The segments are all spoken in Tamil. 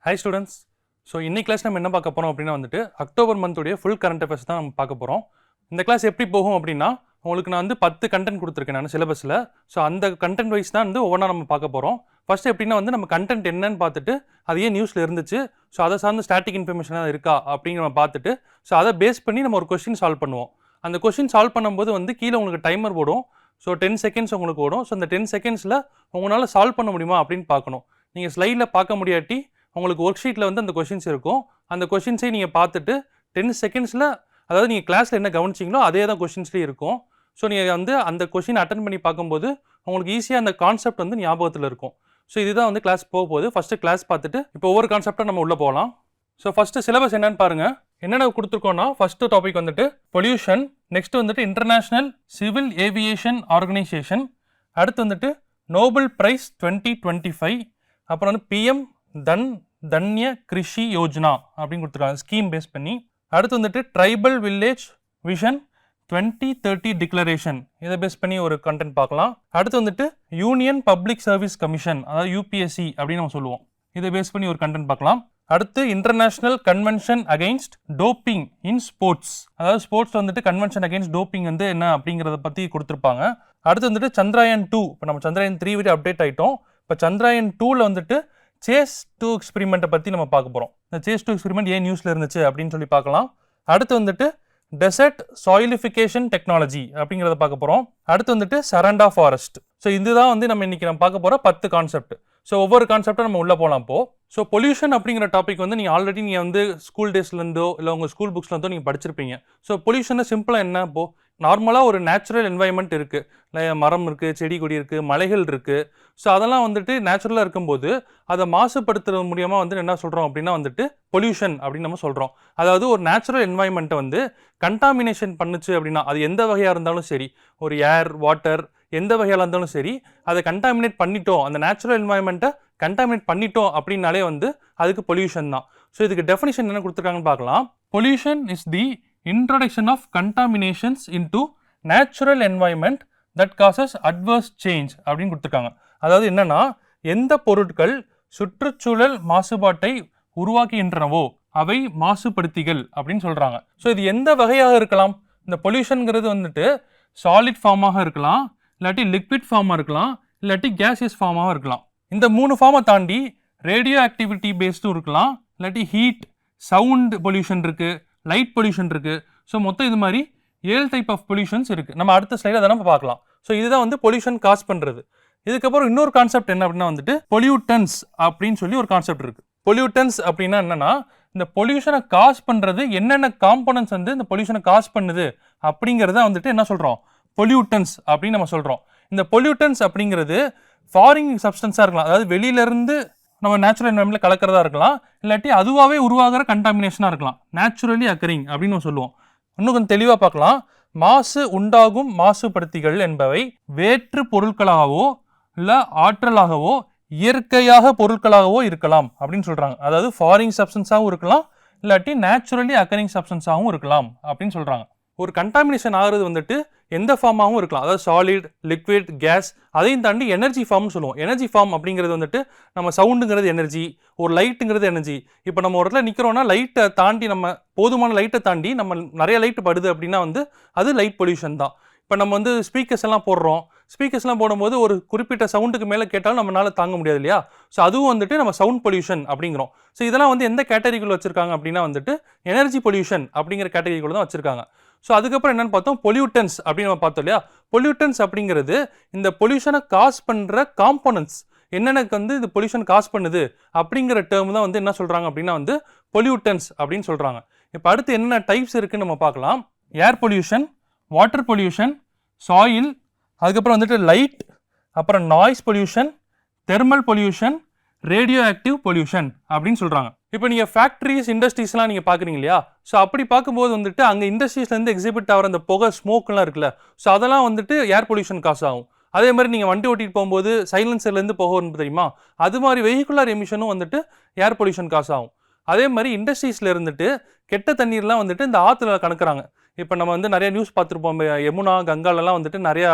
Hi students. So இன்னைக்கு கிளாஸ் நம்ம என்ன பார்க்க போறோம் அப்படினா வந்துட்டு அக்டோபர் மந்த் உடைய full current affairs தான் நம்ம பார்க்க போறோம். இந்த கிளாஸ் எப்படி போகும் அப்படினா உங்களுக்கு நான் வந்து 10 கண்டென்ட் கொடுத்திருக்கேன் நான் சிலபஸ்ல. சோ அந்த கண்டென்ட் வைஸ் தான் வந்து ஒவ்வொண்ணா நம்ம பார்க்க போறோம். ஃபர்ஸ்ட் எப்படினா வந்து நம்ம கண்டென்ட் என்னன்னு பார்த்துட்டு அது ஏன் நியூஸ்ல இருந்துச்சு, சோ அத சார்ந்த ஸ்டாட்டிக் இன்ஃபர்மேஷனா இருக்கா அப்படிங்கற நம்ம பார்த்துட்டு சோ அத பேஸ் பண்ணி நம்ம ஒரு क्वेश्चन சால்வ் பண்ணுவோம். அந்த क्वेश्चन சால்வ் பண்ணும்போது வந்து கீழ உங்களுக்கு டைமர் போடும். சோ 10 செகண்ட்ஸ் உங்களுக்கு ஓடும். சோ அந்த 10 செகண்ட்ஸ்ல உங்களால சால்வ் பண்ண முடியுமா அப்படினு பார்க்கணும். நீங்க ஸ்லைட்ல பார்க்க முடியாட்டி உங்களுக்கு ஒர்க் ஷீட்ல வந்து அந்த क्वेश्चंस இருக்கும். அந்த क्वेश्चंसை நீங்க பார்த்துட்டு 10 செகண்ட்ஸ்ல அதாவது நீங்க கிளாஸ்ல என்ன கவனிச்சீங்களோ அதே தான் क्वेश्चंसலயே இருக்கும். சோ நீங்க வந்து அந்த क्वेश्चन அட்டெண்ட் பண்ணி பாக்கும்போது உங்களுக்கு ஈஸியா அந்த கான்செப்ட் வந்து ஞாபகத்துல இருக்கும். சோ இதுதான் வந்து கிளாஸ் போகுது. ஃபர்ஸ்ட் கிளாஸ் பார்த்துட்டு இப்போ ஒவ்வொரு கான்செப்ட்டா நம்ம உள்ள போலாம். சோ ஃபர்ஸ்ட் சிலபஸ் என்னன்னு பாருங்க. என்னென்ன கொடுத்திருக்கோம்னா ஃபர்ஸ்ட் டாபிக் வந்துட்டு பொல்யூஷன், நெக்ஸ்ட் வந்துட்டு இன்டர்நேஷனல் சிவில் ஏவியேஷன் ஆர்கனைசேஷன், அடுத்து வந்துட்டு நோபல் பிரைஸ் 2025, அப்புறம் வந்து பிஎம் தன்ய கிருஷி யோஜனா அப்படின்னு கொடுத்துருக்காங்க ஸ்கீம் பேஸ் பண்ணி. அடுத்து வந்துட்டு ட்ரைபல் வில்லேஜ் விஷன் 2030 டிக்ளரேஷன், இதை பேஸ் பண்ணி ஒரு கண்டென்ட் பார்க்கலாம். அடுத்து வந்துட்டு யூனியன் பப்ளிக் சர்வீஸ் கமிஷன், அதாவது யூபிஎஸ்சி அப்படின்னு நம்ம சொல்லுவோம், இதை பேஸ் பண்ணி ஒரு கண்டென்ட் பார்க்கலாம். அடுத்து international convention against doping in sports, அதாவது ஸ்போர்ட்ஸ் வந்துட்டு கன்வென்ஷன் அகைன்ஸ்ட் டோப்பிங் வந்து என்ன அப்படிங்கிறத பற்றி கொடுத்துருப்பாங்க. அடுத்து வந்துட்டு சந்திராயன் 2, இப்போ நம்ம சந்திராயன் 3 விட அப்டேட் ஆகிட்டோம். இப்போ சந்திராயன் 2ல வந்துட்டு சேஸ் 2 எக்ஸ்பெரிமெண்ட்டை பற்றி நம்ம பார்க்க போகிறோம். இந்த சேஸ் 2 எக்ஸ்பெரிமெண்ட் ஏன் நியூஸில் இருந்துச்சு அப்படின்னு சொல்லி பார்க்கலாம். அடுத்து வந்துட்டு டெசர்ட் சாயிலிஃபிகேஷன் டெக்னாலஜி அப்படிங்கிறத பார்க்க போகிறோம். அடுத்து வந்துட்டு சரண்டா ஃபாரஸ்ட். ஸோ இதுதான் வந்து நம்ம இன்னைக்கு நம்ம பார்க்க போகிற 10 கான்செப்ட். ஸோ ஒவ்வொரு கான்செப்டும் நம்ம உள்ளே போகலாம். இப்போ ஸோ பொல்யூஷன் அப்படிங்கிற டாபிக் வந்து நீங்கள் ஆல்ரெடி நீங்கள் வந்து ஸ்கூல் டேஸ்லேருந்தோ இல்லை உங்கள் ஸ்கூல் புக்ஸ்லேருந்தோ நீங்கள் படிச்சிருப்பீங்க. ஸோ பொல்யூஷனை சிம்பிளாக என்ன, இப்போது நார்மலாக ஒரு நேச்சுரல் என்வாயன்மெண்ட் இருக்குது, மரம் இருக்குது, செடி கொடி இருக்குது, மலைகள் இருக்குது. ஸோ அதெல்லாம் வந்துட்டு நேச்சுரலாக இருக்கும்போது அதை மாசுபடுத்துறது மூலியமாக வந்து என்ன சொல்கிறோம் அப்படின்னா வந்துட்டு பொல்யூஷன் அப்படின்னு நம்ம சொல்கிறோம். அதாவது ஒரு நேச்சுரல் என்வாயன்மெண்ட்டை வந்து கண்டாமினேஷன் பண்ணுச்சு அப்படின்னா அது எந்த வகையாக இருந்தாலும் சரி, ஒரு ஏர் வாட்டர் எந்த வகையாக இருந்தாலும் சரி, அதை கண்டாமினேட் பண்ணிட்டோம், அந்த நேச்சுரல் என்வாயன்மெண்ட்டை கண்டாமினேட் பண்ணிட்டோம் அப்படின்னாலே வந்து அதுக்கு பொல்யூஷன் தான். ஸோ இதுக்கு டெஃபினிஷன் என்ன கொடுத்துருக்காங்கன்னு பார்க்கலாம். Pollution is the introduction of contaminations into natural environment that causes adverse change அப்படின்னு கொடுத்துருக்காங்க. அதாவது என்னன்னா எந்த பொருட்கள் சுற்றுச்சூழல் மாசுபாட்டை உருவாக்குகின்றனவோ அவை மாசுபடுத்திகள் அப்படின்னு சொல்றாங்க. ஸோ இது எந்த வகையாக இருக்கலாம்? இந்த பொல்யூஷன்ங்கிறது வந்துட்டு சாலிட் ஃபார்மாக இருக்கலாம், இல்லாட்டி லிக்விட் ஃபார்மாக இருக்கலாம், இல்லாட்டி கேசியஸ் ஃபார்மாக இருக்கலாம். இந்த 3 ஃபார்மை தாண்டி ரேடியோ ஆக்டிவிட்டி பேஸ்டும் இருக்கலாம், இல்லாட்டி ஹீட் சவுண்ட் பொல்யூஷன் இருக்கு, லைட் பொல்யூஷன் இருக்குது. ஸோ மொத்தம் இது மாதிரி 7 டைப் ஆஃப் பொல்யூஷன்ஸ் இருக்குது. நம்ம அடுத்த ஸ்லைடில் அதை நம்ம பார்க்கலாம். ஸோ இதுதான் வந்து பொல்யூஷன் காஸ் பண்ணுறது. இதுக்கப்புறம் இன்னொரு கான்செப்ட் என்ன அப்படின்னா வந்துட்டு பொல்யூட்டன்ஸ் அப்படின்னு சொல்லி ஒரு கான்செப்ட் இருக்குது. பொல்யூட்டன்ஸ் அப்படின்னா என்னன்னா இந்த பொல்யூஷனை காஸ் பண்ணுறது என்னென்ன காம்போனன்ட்ஸ் வந்து இந்த பொல்யூஷனை காஸ் பண்ணுது அப்படிங்கிறத வந்துட்டு என்ன சொல்கிறோம், பொல்யூட்டன்ஸ் அப்படின்னு நம்ம சொல்கிறோம். இந்த பொல்யூட்டன்ஸ் அப்படிங்கிறது ஃபாரின் சப்ஸ்டன்ஸாக இருக்கலாம், அதாவது வெளியிலேருந்து நம்ம நேச்சுரல் என்வரன்மெண்ட்ல கலக்கிறதா இருக்கலாம், இல்லாட்டி அதுவாகவே உருவாகிற கண்டாமினேஷனாக இருக்கலாம், நேச்சுரலி அக்கரிங் அப்படின்னு சொல்லுவோம். இன்னும் கொஞ்சம் தெளிவாக பார்க்கலாம். மாசு உண்டாகும் மாசுபடுத்திகள் என்பவை வேற்று பொருட்களாகவோ இல்லை ஆற்றலாகவோ இயற்கையாக பொருட்களாகவோ இருக்கலாம் அப்படின்னு சொல்கிறாங்க. அதாவது ஃபாரின் சப்ஸ்டன்ஸாகவும் இருக்கலாம், இல்லாட்டி நேச்சுரலி அக்கரிங் சப்ஸ்டன்ஸாகவும் இருக்கலாம் அப்படின்னு சொல்கிறாங்க. ஒரு கண்டாமினேஷன் ஆகிறது வந்துட்டு எந்த ஃபார்மாகவும் இருக்கலாம், அதாவது சாலிட், லிக்விட், கேஸ், அதையும் தாண்டி எனர்ஜி ஃபார்ம்னு சொல்லுவோம். எனர்ஜி ஃபார்ம் அப்படிங்கிறது வந்துட்டு நம்ம சவுண்டுங்கிறது எனர்ஜி, ஒரு லைட்டுங்கிறது எனர்ஜி. இப்போ நம்ம ஒரு இடத்துல நிற்கிறோன்னா லைட்டை தாண்டி நம்ம போதுமான லைட்டை தாண்டி நம்ம நிறைய லைட் படுது அப்படின்னா வந்து அது லைட் பொல்யூஷன் தான். இப்போ நம்ம வந்து ஸ்பீக்கர்ஸ் எல்லாம் போடுறோம், ஸ்பீக்கர்ஸ்லாம் போடும்போது ஒரு குறிப்பிட்ட சவுண்டுக்கு மேலே கேட்டாலும் நம்மளால தாங்க முடியாது இல்லையா? ஸோ அதுவும் வந்துட்டு நம்ம சவுண்ட் பொல்யூஷன் அப்படிங்கிறோம். ஸோ இதெல்லாம் வந்து எந்த கேட்டகரிக்குள்ள வச்சிருக்காங்க அப்படின்னா வந்துட்டு எனர்ஜி பொல்யூஷன் அப்படிங்கிற கேட்டகரிக்குள்ள தான் வச்சிருக்காங்க. ஸோ அதுக்கப்புறம் என்னென்னு பார்த்தோம், பொல்யூட்டன்ஸ் அப்படின்னு நம்ம பார்த்தோம் இல்லையா? பொல்யூட்டன்ஸ் அப்படிங்கிறது இந்த பொல்யூஷனை காஸ் பண்ணுற காம்போனன்ட்ஸ் என்னென்னக்கு வந்து இந்த பொல்யூஷன் காஸ் பண்ணுது அப்படிங்கிற டேர்ம் தான் வந்து என்ன சொல்கிறாங்க அப்படின்னா வந்து பொல்யூட்டன்ஸ் அப்படின்னு சொல்கிறாங்க. இப்போ அடுத்து என்னென்ன டைப்ஸ் இருக்குன்னு நம்ம பார்க்கலாம். Air pollution, water pollution, soil, அதுக்கப்புறம் வந்துட்டு லைட், அப்புறம் noise pollution, thermal pollution, radio active pollution அப்படின்னு சொல்கிறாங்க. இப்போ நீங்கள் ஃபேக்ட்ரிஸ் இண்டஸ்ட்ரீஸ்லாம் நீங்கள் பார்க்குறீங்க இல்லையா? ஸோ அப்படி பார்க்கும்போது வந்துட்டு அங்கே இண்டஸ்ட்ரீஸ்லேருந்து எக்ஸிபிட் ஆகிற அந்த புகை ஸ்மோக்லாம் இருக்குல்ல, ஸோ அதெல்லாம் வந்துட்டு ஏர் பொல்யூஷன் காஸ் ஆகும். அதே மாதிரி நீங்கள் வண்டி ஓட்டிகிட்டு போகும்போது சைலன்சர்லேருந்து புகை வந்து தெரியுமா, அது மாதிரி வெஹிகுலர் எமிஷனும் வந்துட்டு ஏர் பொல்யூஷன் காஸ் ஆகும். அதே மாதிரி இண்டஸ்ட்ரீஸில் இருந்துட்டு கெட்ட தண்ணீர்லாம் வந்துட்டு இந்த ஆற்றுல கணக்குறாங்க. இப்போ நம்ம வந்து நிறைய நியூஸ் பார்த்துருப்போம், யமுனா கங்காலெல்லாம் வந்துட்டு நிறையா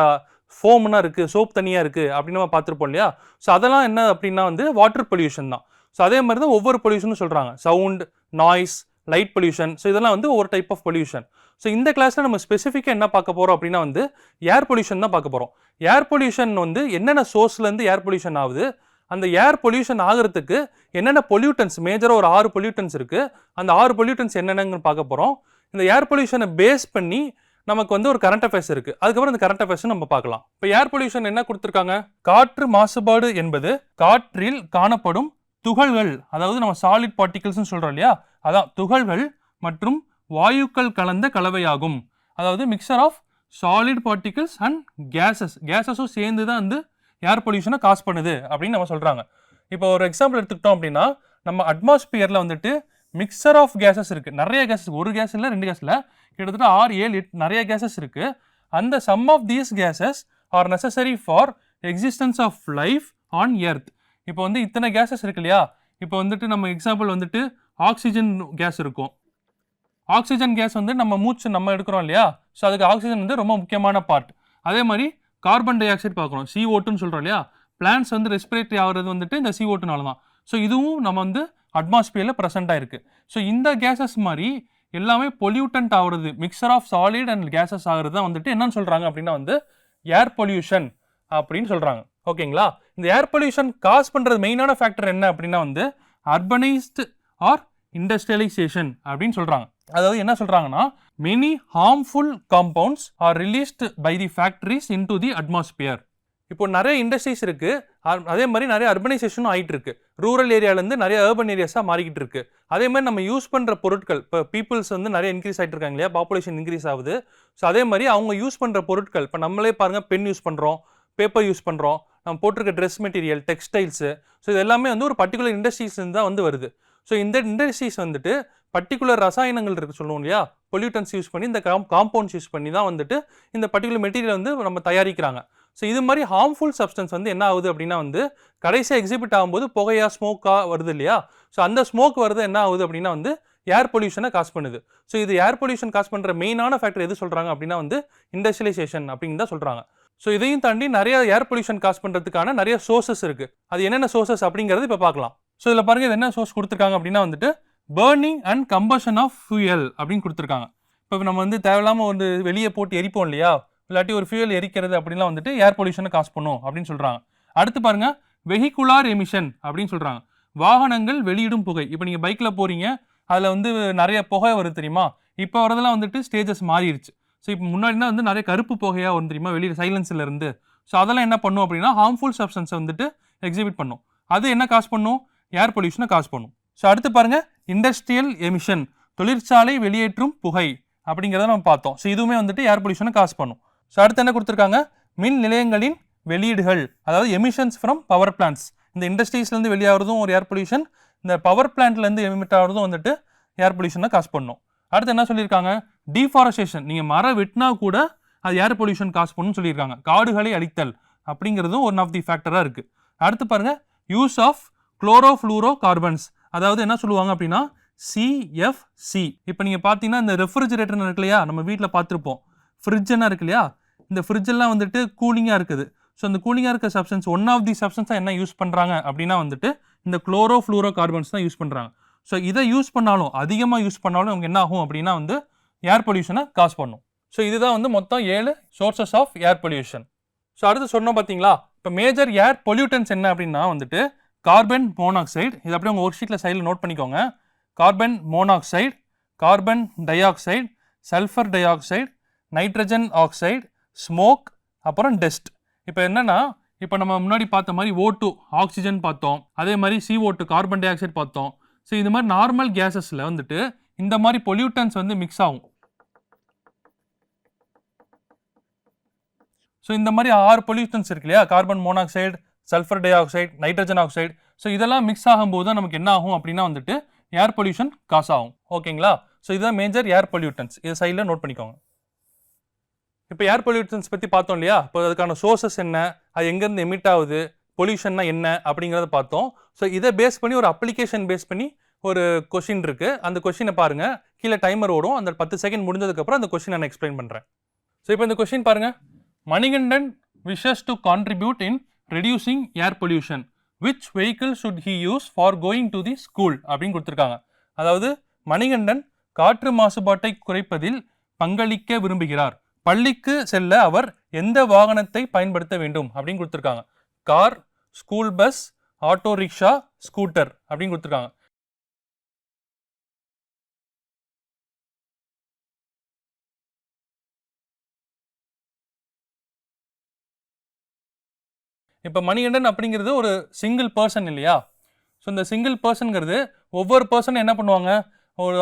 ஃபோம்னா இருக்குது, சோப் தண்ணியாக இருக்குது அப்படின்னு நம்ம பார்த்துருப்போம் இல்லையா? ஸோ அதெல்லாம் என்ன அப்படின்னா வந்து வாட்டர் பொல்யூஷன் தான். ஸோ அதே மாதிரி தான் ஒவ்வொரு பொல்யூஷனும் சொல்கிறாங்க. Sound, noise, light pollution. So இதெல்லாம் வந்து ஒவ்வொரு டைப் ஆஃப் பொல்யூஷன். ஸோ இந்த கிளாஸில் நம்ம ஸ்பெசிஃபிக்காக என்ன பார்க்க போகிறோம் அப்படின்னா வந்து ஏர் பொல்யூஷன் தான் பார்க்க போகிறோம். ஏர் பொல்யூஷன் வந்து என்னென்ன சோர்ஸ்லேருந்து ஏர் பொல்யூஷன் ஆகுது, அந்த ஏர் பொல்யூஷன் ஆகிறதுக்கு என்னென்ன பொல்யூட்டன்ஸ், மேஜராக ஒரு 6 பொல்யூட்டன்ஸ் இருக்குது, அந்த 6 பொல்யூட்டன்ஸ் என்னென்னு பார்க்க போகிறோம். இந்த ஏர் பொல்யூஷனை பேஸ் பண்ணி நமக்கு வந்து ஒரு கரண்ட் அஃபேர்ஸ் இருக்குது. அதுக்கப்புறம் இந்த கரண்ட் அஃபேர்ஸ் நம்ம பார்க்கலாம். இப்போ ஏர் பொல்யூஷன் என்ன கொடுத்துருக்காங்க, காற்று மாசுபாடு என்பது காற்றில் காணப்படும் துகள்கள், அதாவது நம்ம சாலிட் பார்ட்டிகல்ஸ்னு சொல்கிறோம் இல்லையா, அதான் துகள்கள் மற்றும் வாயுக்கள் கலந்த கலவையாகும். அதாவது mixture of solid particles and கேஸஸும் சேர்ந்து தான் வந்து ஏர் பொல்யூஷனை காஸ் பண்ணுது அப்படின்னு நம்ம சொல்கிறாங்க. இப்போ ஒரு எக்ஸாம்பிள் எடுத்துக்கிட்டோம் அப்படின்னா, நம்ம அட்மாஸ்பியரில் வந்துட்டு மிக்சர் ஆஃப் கேஸஸ் இருக்குது, நிறைய கேஸஸ், ஒரு கேஸ் இல்லை 2 கேஸில் கிட்டத்தட்ட 6, 7, 8 நிறைய கேஸஸ் இருக்குது. அந்த some of these gases are necessary for existence of life on earth. இப்போ வந்து இத்தனை கேஸஸ் இருக்கு இல்லையா, இப்போ வந்துட்டு நம்ம எக்ஸாம்பிள் வந்துட்டு ஆக்சிஜன் கேஸ் இருக்கும். ஆக்சிஜன் கேஸ் வந்து நம்ம மூச்சு நம்ம எடுக்கிறோம் இல்லையா, ஸோ அதுக்கு ஆக்சிஜன் வந்து ரொம்ப முக்கியமான பார்ட். அதே மாதிரி கார்பன் டை ஆக்சைடு பார்க்குறோம், CO2ன்னு சொல்கிறோம் இல்லையா, பிளான்ஸ் வந்து ரெஸ்பிரேட்டரி ஆகிறது வந்துட்டு இந்த CO2னால தான். ஸோ இதுவும் நம்ம வந்து அட்மாஸ்பியரில் ப்ரெசென்ட்டாக இருக்குது. ஸோ இந்த கேஸஸ் மாதிரி எல்லாமே பொல்யூட்டன்ட் ஆகிறது, mixture of solid and gases ஆகிறது தான் வந்துட்டு என்னன்னு சொல்கிறாங்க அப்படின்னா வந்து ஏர் பொல்யூஷன் அப்படின்னு சொல்கிறாங்க. ஓகேங்களா, இந்த ஏர் பொல்யூஷன் காஸ் பண்ணுறது மெயினான ஃபேக்டர் என்ன அப்படின்னா வந்து அர்பனைஸ்டு ஆர் இண்டஸ்ட்ரியலைசேஷன் அப்படின்னு சொல்கிறாங்க. அதாவது என்ன சொல்கிறாங்கன்னா, many harmful compounds are released by the factories into the atmosphere. இப்போ நிறைய இண்டஸ்ட்ரீஸ் இருக்குது, அதே மாதிரி நிறைய அர்பனைசேஷனும் ஆகிட்டு இருக்கு. ரூரல் ஏரியாவிலேருந்து நிறைய அர்பன் ஏரியாஸாக மாறிக்கிட்டு இருக்கு. அதே மாதிரி நம்ம யூஸ் பண்ணுற பொருட்கள், இப்போ பீப்புள்ஸ் வந்து நிறைய இன்க்ரீஸ் ஆகிட்டு இருக்காங்க இல்லையா, பாப்புலேஷன் இன்க்ரீஸ் ஆகுது. ஸோ அதே மாதிரி அவங்க யூஸ் பண்ணுற பொருட்கள், இப்போ நம்மளே பாருங்கள், பென் யூஸ் பண்ணுறோம், பேப்பர் யூஸ் பண்ணுறோம், நம்ம போட்டிருக்க ட்ரெஸ் மெட்டீரியல், டெக்ஸ்டைல்ஸு, ஸோ இது எல்லாமே வந்து ஒரு பர்டிகுலர் இண்டஸ்ட்ரீஸ்லேருந்து தான் வந்து வருது. ஸோ இந்த இண்டஸ்ட்ரீஸ் வந்துட்டு பர்டிகுலர் ரசாயனங்கள் இருக்குது சொல்லுவோம் இல்லையா, பொல்யூட்டன்ஸ் யூஸ் பண்ணி, இந்த காம்பவுண்ட்ஸ் யூஸ் பண்ணி தான் வந்துட்டு இந்த பர்டிகுலர் மெட்டீரியல் வந்து நம்ம தயாரிக்கிறாங்க. ஸோ இது மாதிரி ஹார்ம்ஃபுல் சப்ஸ்டன்ஸ் வந்து என்ன ஆகுது அப்படின்னா வந்து கடைசியாக எக்ஸிபிட் ஆகும்போது புகையா ஸ்மோக்காக வருது இல்லையா, ஸோ அந்த ஸ்மோக் வருது என்ன ஆகுது அப்படின்னா வந்து ஏர் பொல்யூஷனை காஸ் பண்ணுது. ஸோ இது ஏர் பொல்யூஷன் காஸ் பண்ணுற மெயினான ஃபேக்டர் எது சொல்கிறாங்க அப்படின்னா வந்து இண்டஸ்ட்ரியலைசேஷன் அப்படின்னு தான் சொல்கிறாங்க. ஸோ இதையும் தாண்டி நிறைய ஏர் பொல்யூஷன் காஸ் பண்ணுறதுக்கான நிறைய சோர்சஸ் இருக்குது. அது என்னென்ன சோர்சஸ் அப்படிங்கிறது இப்போ பார்க்கலாம். ஸோ இதில் பாருங்கள், இது என்ன சோர்ஸ் கொடுத்துருக்காங்க அப்படின்னா வந்துட்டு burning and combustion of fuel அப்படின்னு கொடுத்துருக்காங்க. இப்போ நம்ம வந்து தேவையில்லாமல் வந்து வெளியே போட்டு எரிப்போம் இல்லையா, இல்லாட்டி ஒரு ஃபியூயல் எரிக்கிறது அப்படின்லாம் வந்துட்டு ஏர் பொல்யூஷனை காஸ் பண்ணும் அப்படின்னு சொல்கிறாங்க. அடுத்து பாருங்கள், வெஹிகுலார் எமிஷன் அப்படின்னு சொல்கிறாங்க. வாகனங்கள் வெளியிடும் புகை. இப்போ நீங்கள் பைக்கில் போகிறீங்க, அதில் வந்து நிறைய புகை வருது தெரியுமா, இப்போ வரதெல்லாம் வந்துட்டு ஸ்டேஜஸ் மாறிடுச்சு. ஸோ இப்போ முன்னாடினா வந்து நிறைய கருப்பு புகையாக வரும் தெரியுமா வெளியில் சைலன்ஸில் இருந்து. ஸோ அதெல்லாம் என்ன பண்ணும் அப்படின்னா ஹார்ம்ஃபுல் சப்ஸ்டன்ஸை வந்துட்டு எக்ஸிபிட் பண்ணும். அது என்ன காஸ் பண்ணும், ஏர் பொல்யூஷனை காஸ் பண்ணும். ஸோ அடுத்து பாருங்கள், இண்டஸ்ட்ரியல் எமிஷன், தொழிற்சாலை வெளியேற்றும் புகை அப்படிங்கிறத நம்ம பார்த்தோம். ஸோ இதுவுமே வந்துட்டு ஏர் பொல்யூஷனை காஸ் பண்ணும். ஸோ அடுத்து என்ன கொடுத்துருக்காங்க, மின் நிலையங்களின் வெளியீடுகள், அதாவது எமிஷன்ஸ் ஃப்ரம் பவர் பிளான்ட்ஸ். இந்த இண்டஸ்ட்ரீஸ்லேருந்து வெளியாகிறதும் ஒரு ஏர் பொல்யூஷன், இந்த பவர் பிளான்ட்லேருந்து எமிட் ஆகிறதும் வந்துட்டு ஏர் பொல்யூஷனை காஸ் பண்ணும். அடுத்து என்ன சொல்லியிருக்காங்க, டீஃபாரஸ்டேஷன், நீங்கள் மரம் வெட்டினா கூட அது ஏர் பொல்யூஷன் காஸ் பண்ணுன்னு சொல்லியிருக்காங்க. காடுகளை அழித்தல் அப்படிங்கிறதும் ஒன் ஆஃப் தி ஃபேக்டராக இருக்குது. அடுத்து பாருங்கள், யூஸ் ஆஃப் குளோரோஃப்ளூரோ கார்பன்ஸ், அதாவது என்ன சொல்லுவாங்க அப்படின்னா CFC. இப்போ நீங்கள் பார்த்தீங்கன்னா இந்த ரெஃப்ரிஜரேட்டர்னு இருக்கு இல்லையா, நம்ம வீட்டில் பார்த்துருப்போம், ஃப்ரிட்ஜெல்லாம் இருக்கு இல்லையா, இந்த ஃப்ரிட்ஜெல்லாம் வந்துட்டு கூலிங்காக இருக்குது. ஸோ இந்த கூலிங்காக இருக்க சப்ஸ்டன்ஸ், ஒன் ஆஃப் தி சப்ஸ்டன்ஸாக என்ன யூஸ் பண்ணுறாங்க அப்படின்னா வந்துட்டு இந்த குளோரோஃப்ளூரோ கார்பன்ஸ் தான் யூஸ் பண்ணுறாங்க. ஸோ இதை யூஸ் பண்ணாலும், அதிகமாக யூஸ் பண்ணாலும் அவங்க என்ன ஆகும் அப்படின்னா வந்து ஏர் பொல்யூஷனை காஸ் பண்ணும். ஸோ இதுதான் வந்து மொத்தம் 7 sources of air pollution. So அடுத்து சொன்னோம் பார்த்தீங்களா, இப்போ மேஜர் ஏர் பொல்யூட்டன்ஸ் என்ன அப்படின்னா வந்துட்டு கார்பன் மோனாக்சைடு. இது அப்படியே உங்கள் ஒர்க் ஷீட்டில் சைடில் நோட் பண்ணிக்கோங்க. Carbon monoxide, carbon di oxide, sulphur di oxide, nitrogen oxide, smoke, அப்புறம் டஸ்ட். இப்போ என்னென்னா, இப்போ நம்ம முன்னாடி பார்த்த மாதிரி O2 ஆக்சிஜன் பார்த்தோம், அதே மாதிரி CO2 கார்பன் டை ஆக்சைடு பார்த்தோம். ஸோ இது மாதிரி நார்மல் கேஸஸில் வந்துட்டு இந்த மாதிரி பொல்யூட்டன்ஸ் வந்து மிக்ஸ் ஆகும். ஸோ இந்த மாதிரி 6 பொல்யூட்டன்ஸ் இருக்கு இல்லையா, carbon monoxide, sulphur di oxide, nitrogen oxide. So இதெல்லாம் மிக்ஸ் ஆகும்போது தான் நமக்கு என்ன ஆகும் அப்படின்னா வந்துட்டு ஏர் பொல்யூஷன் காஸ் ஆகும். ஓகேங்களா, ஸோ இதுதான் மேஜர் ஏர் பொல்யூட்டன்ஸ். இதை சைடில் நோட் பண்ணிக்கோங்க. இப்போ ஏர் பொல்யூட்டன்ஸ் பற்றி பார்த்தோம் இல்லையா, இப்போ அதுக்கான சோர்சஸ் என்ன, அது எங்கேருந்து எமிட் ஆகுது, பொல்யூஷன்னா என்ன அப்படிங்கிறத பார்த்தோம். ஸோ இதை பேஸ் பண்ணி ஒரு அப்ளிகேஷன் பேஸ் பண்ணி ஒரு கொஷின் இருக்குது. அந்த கொஷினை பாருங்கள், கீழே டைமர் ஓடும், அந்த 10 செகண்ட் முடிஞ்சதுக்கப்புறம் அந்த கொஷினை நான் எக்ஸ்பிளைன் பண்ணுறேன். ஸோ இப்போ இந்த கொஷின் பாருங்கள், Manikandan wishes to contribute in reducing air pollution. which vehicle should he use for going to the school அப்படின்னு கொடுத்துருக்காங்க. அதாவது மணிகண்டன் காற்று மாசுபாட்டை குறைப்பதில் பங்களிக்க விரும்புகிறார், பள்ளிக்கு செல்ல அவர் எந்த வாகனத்தை பயன்படுத்த வேண்டும் அப்படின்னு கொடுத்துருக்காங்க. Car, school bus, auto rickshaw, scooter அப்படின்னு கொடுத்துருக்காங்க. இப்போ மணிகண்டன் அப்படிங்கிறது ஒரு சிங்கிள் பர்சன் இல்லையா? ஸோ இந்த சிங்கிள் பர்சனுங்கிறது ஒவ்வொரு பர்சனும் என்ன பண்ணுவாங்க,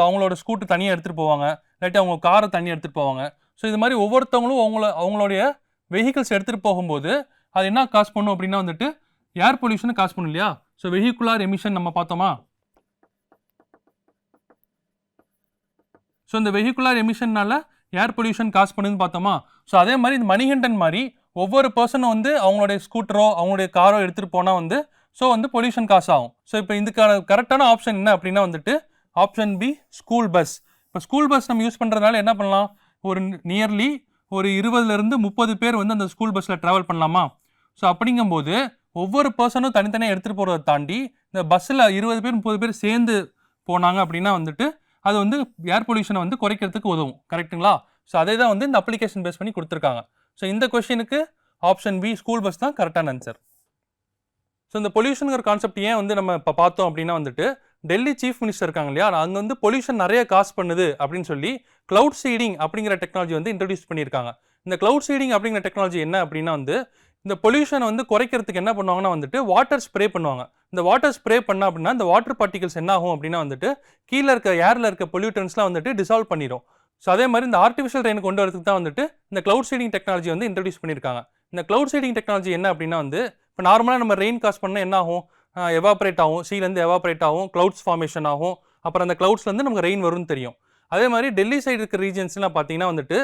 அவங்களோட ஸ்கூட்டர் தனியாக எடுத்துகிட்டு போவாங்க, இல்லாட்டி அவங்க காரை தனியாக எடுத்துகிட்டு போவாங்க. ஸோ இது மாதிரி ஒவ்வொருத்தவங்களும் அவங்களுடைய வெஹிக்கிள்ஸ் எடுத்துகிட்டு போகும்போது அது என்ன காசு பண்ணும் அப்படின்னா வந்துட்டு ஏர் பொல்யூஷனை காசு பண்ணும் இல்லையா? ஸோ வெஹிகுலர் எமிஷன் நம்ம பார்த்தோமா? ஸோ இந்த வெஹிகுலர் எமிஷன்னால ஏர் பொல்யூஷன் காசு பண்ணுதுன்னு பார்த்தோமா? ஸோ அதே மாதிரி இந்த மணிகண்டன் மாதிரி ஒவ்வொரு பர்சனும் வந்து அவங்களுடைய ஸ்கூட்டரோ அவங்களுடைய காரோ எடுத்துகிட்டு போனால் வந்து ஸோ வந்து பொல்யூஷன் காசு ஆகும். ஸோ இப்போ இதுக்கான கரெக்டான ஆப்ஷன் என்ன அப்படின்னா வந்துட்டு ஆப்ஷன் பி, ஸ்கூல் பஸ். இப்போ ஸ்கூல் பஸ் நம்ம யூஸ் பண்ணுறதுனால என்ன பண்ணலாம், ஒரு நியர்லி ஒரு 20லேருந்து 30 பேர் வந்து அந்த ஸ்கூல் பஸ்ஸில் ட்ராவல் பண்ணலாமா? ஸோ அப்படிங்கும்போது ஒவ்வொரு பர்சனும் தனித்தனியாக எடுத்துகிட்டு போகிறத தாண்டி இந்த பஸ்ஸில் 20 பேர் 30 பேர் சேர்ந்து போனாங்க அப்படின்னா வந்துட்டு அது வந்து ஏர் பொல்யூஷனை வந்து குறைக்கிறதுக்கு உதவும். கரெக்டுங்களா? ஸோ அதே தான் வந்து இந்த அப்ளிகேஷன் பேஸ் பண்ணி கொடுத்துருக்காங்க. ஸோ இந்த கொஸ்டினுக்கு ஆப்ஷன் பி, ஸ்கூல் பஸ் தான் கரெக்டான ஆன்சர். ஸோ இந்த பொல்யூஷனுங்கிற கான்செப்ட் ஏன் வந்து நம்ம இப்போ பார்த்தோம் அப்படின்னா வந்துட்டு டெல்லி சீஃப் மினிஸ்டர் இருக்காங்க இல்லையா, அங்கே வந்து பொல்யூஷன் நிறைய காசு பண்ணுது அப்படின்னு சொல்லி கிளவுட் சீடிங் அப்படிங்கிற டெக்னாலஜி வந்து இன்ட்ரடியூஸ் பண்ணியிருக்காங்க. இந்த கிளவுட் சீடிங் அப்படிங்கிற டெக்னாலஜி என்ன அப்படின்னா வந்து இந்த பொல்யூஷனை வந்து குறைக்கிறதுக்கு என்ன பண்ணுவாங்கன்னா வந்துட்டு வாட்டர் ஸ்ப்ரே பண்ணுவாங்க. இந்த வாட்டர் ஸ்ப்ரே பண்ணா அப்படின்னா இந்த வாட்டர் பார்ட்டிகல்ஸ் என்ன ஆகும் அப்படின்னா வந்துட்டு கீழே இருக்க ஏரில் இருக்க பொல்யூட்டன்ஸ்லாம் வந்துட்டு டிசால்வ் பண்ணிடும். ஸோ அதே மாதிரி இந்த ஆர்டிஃபிஷியல் ரெயின் கொண்டு வரதுக்கு தான் வந்துட்டு இந்த கிளவுட் சீடிங் டெக்னாலஜி வந்து இன்ட்ரடியூஸ் பண்ணியிருக்காங்க. இந்த கிளவுட் சீடிங் டெக்னாலஜி என்ன அப்படின்னா வந்து இப்போ நார்மலாக நம்ம ரெயின் காசு பண்ணால் என்ன ஆகும், எவாப்ரேட் ஆகும், சீலேருந்து எவாப்ரேட் ஆகும், கிளவுட்ஸ் ஃபார்மேஷன் ஆகும், அப்புறம் அந்த கிளவுட்ஸ்லேருந்து நமக்கு ரெயின் வரும்னு தெரியும். அதே மாதிரி டெல்லி சைடு இருக்கிற ரீஜன்ஸ்லாம் பார்த்தீங்கன்னா வந்துட்டு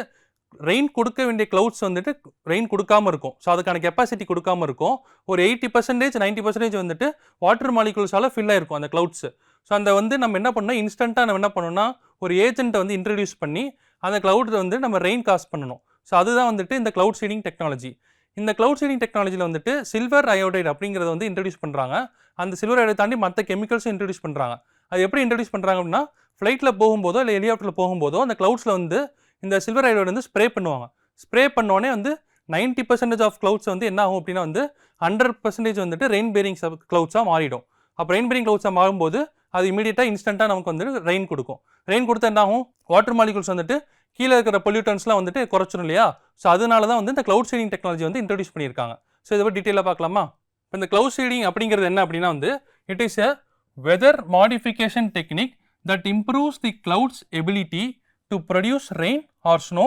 ரெயின் கொடுக்க வேண்டிய கிளவுட்ஸ் வந்துட்டு ரெயின் கொடுக்காம இருக்கும். ஸோ அதுக்கான கெப்பாசிட்டி கொடுக்காம இருக்கும். ஒரு 80% 90% வந்துட்டு வாட்டர் மாலிகுல்ஸால் ஃபில் ஆகிருக்கும் அந்த கிளவுட்ஸ். ஸோ அந்த வந்து நம்ம என்ன பண்ணோம், இன்ஸ்டண்ட்டாக நம்ம என்ன பண்ணோம்னா ஒரு ஏஜென்ட்டை வந்து இன்ட்ரடியூஸ் பண்ணி அந்த கிளவுட் வந்து நம்ம ரெயின் காசு பண்ணணும். ஸோ அதுதான் வந்துட்டு இந்த கிளவுட் சீடிங் டெக்னாலஜி. இந்த கிளவுட் சீடிங் டெக்னாலஜியில் வந்துட்டு சில்வர் அயோடைடு அப்படிங்கிறத வந்து இன்ட்ரடியூஸ் பண்ணுறாங்க. அந்த சில்வர் அயோடைடு தாண்டி மற்ற கெமிக்கல்ஸும் இன்ட்ரடியூஸ் பண்ணுறாங்க. அது எப்படி இன்ட்ரடியூஸ் பண்ணுறாங்க அப்படின்னா ஃப்ளைட்டில் போகும்போதோ இல்லை ஹெலிகாப்டரில் போகும்போதோ அந்த கிளவுட்ஸில் வந்து இந்த சில்வர் அயோடைடு வந்து ஸ்ப்ரே பண்ணுவாங்க. ஸ்ப்ரே பண்ணோடனே வந்து 90% ஆஃப் கிளவுட்ஸ் வந்து என்ன ஆகும் அப்படின்னா வந்து 100% வந்துட்டு ரெயின் பேரிங் கிளவுட்ஸாக மாறிடும். அப்போ ரெயின் பேரிங் கிளவுட்ஸாக மாறும்போது அது இமீடியட்டாக இன்ஸ்டண்ட்டாக நமக்கு வந்து ரெயின் கொடுக்கும். ரெயின் கொடுத்தா என்ன ஆகும், வாட்டர் மாலிகுல்ஸ் வந்துட்டு கீழே இருக்கிற பொல்யூட்டன்ஸ்லாம் வந்துட்டு குறைச்சிடும் இல்லையா? ஸோ அதனால தான் வந்து இந்த கிளவுட் சீடிங் டெக்னாலஜி வந்து இன்ட்ரடியூஸ் பண்ணியிருக்காங்க. ஸோ இதை பற்றி டீட்டெயிலாக பார்க்கலாமா? இப்போ இந்த கிளவுட் சீடிங் அப்படிங்கிறது என்ன அப்படின்னா வந்து it is a weather modification technique that improves the clouds ability to produce rain or snow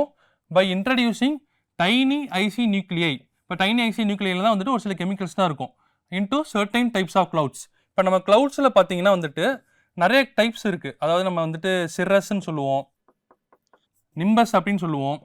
by introducing tiny icy nuclei. இப்போ டைனி ஐசி நியூக்ளியில் தான் வந்துட்டு ஒரு சில கெமிக்கல்ஸ் தான் இருக்கும் into certain types of clouds. இப்போ நம்ம கிளவுட்ஸில் பார்த்தீங்கன்னா வந்துட்டு நிறைய டைப்ஸ் இருக்குது. அதாவது நம்ம வந்துட்டு சிரஸ்ன்னு சொல்லுவோம், நிம்பஸ் அப்படின்னு சொல்லுவோம்,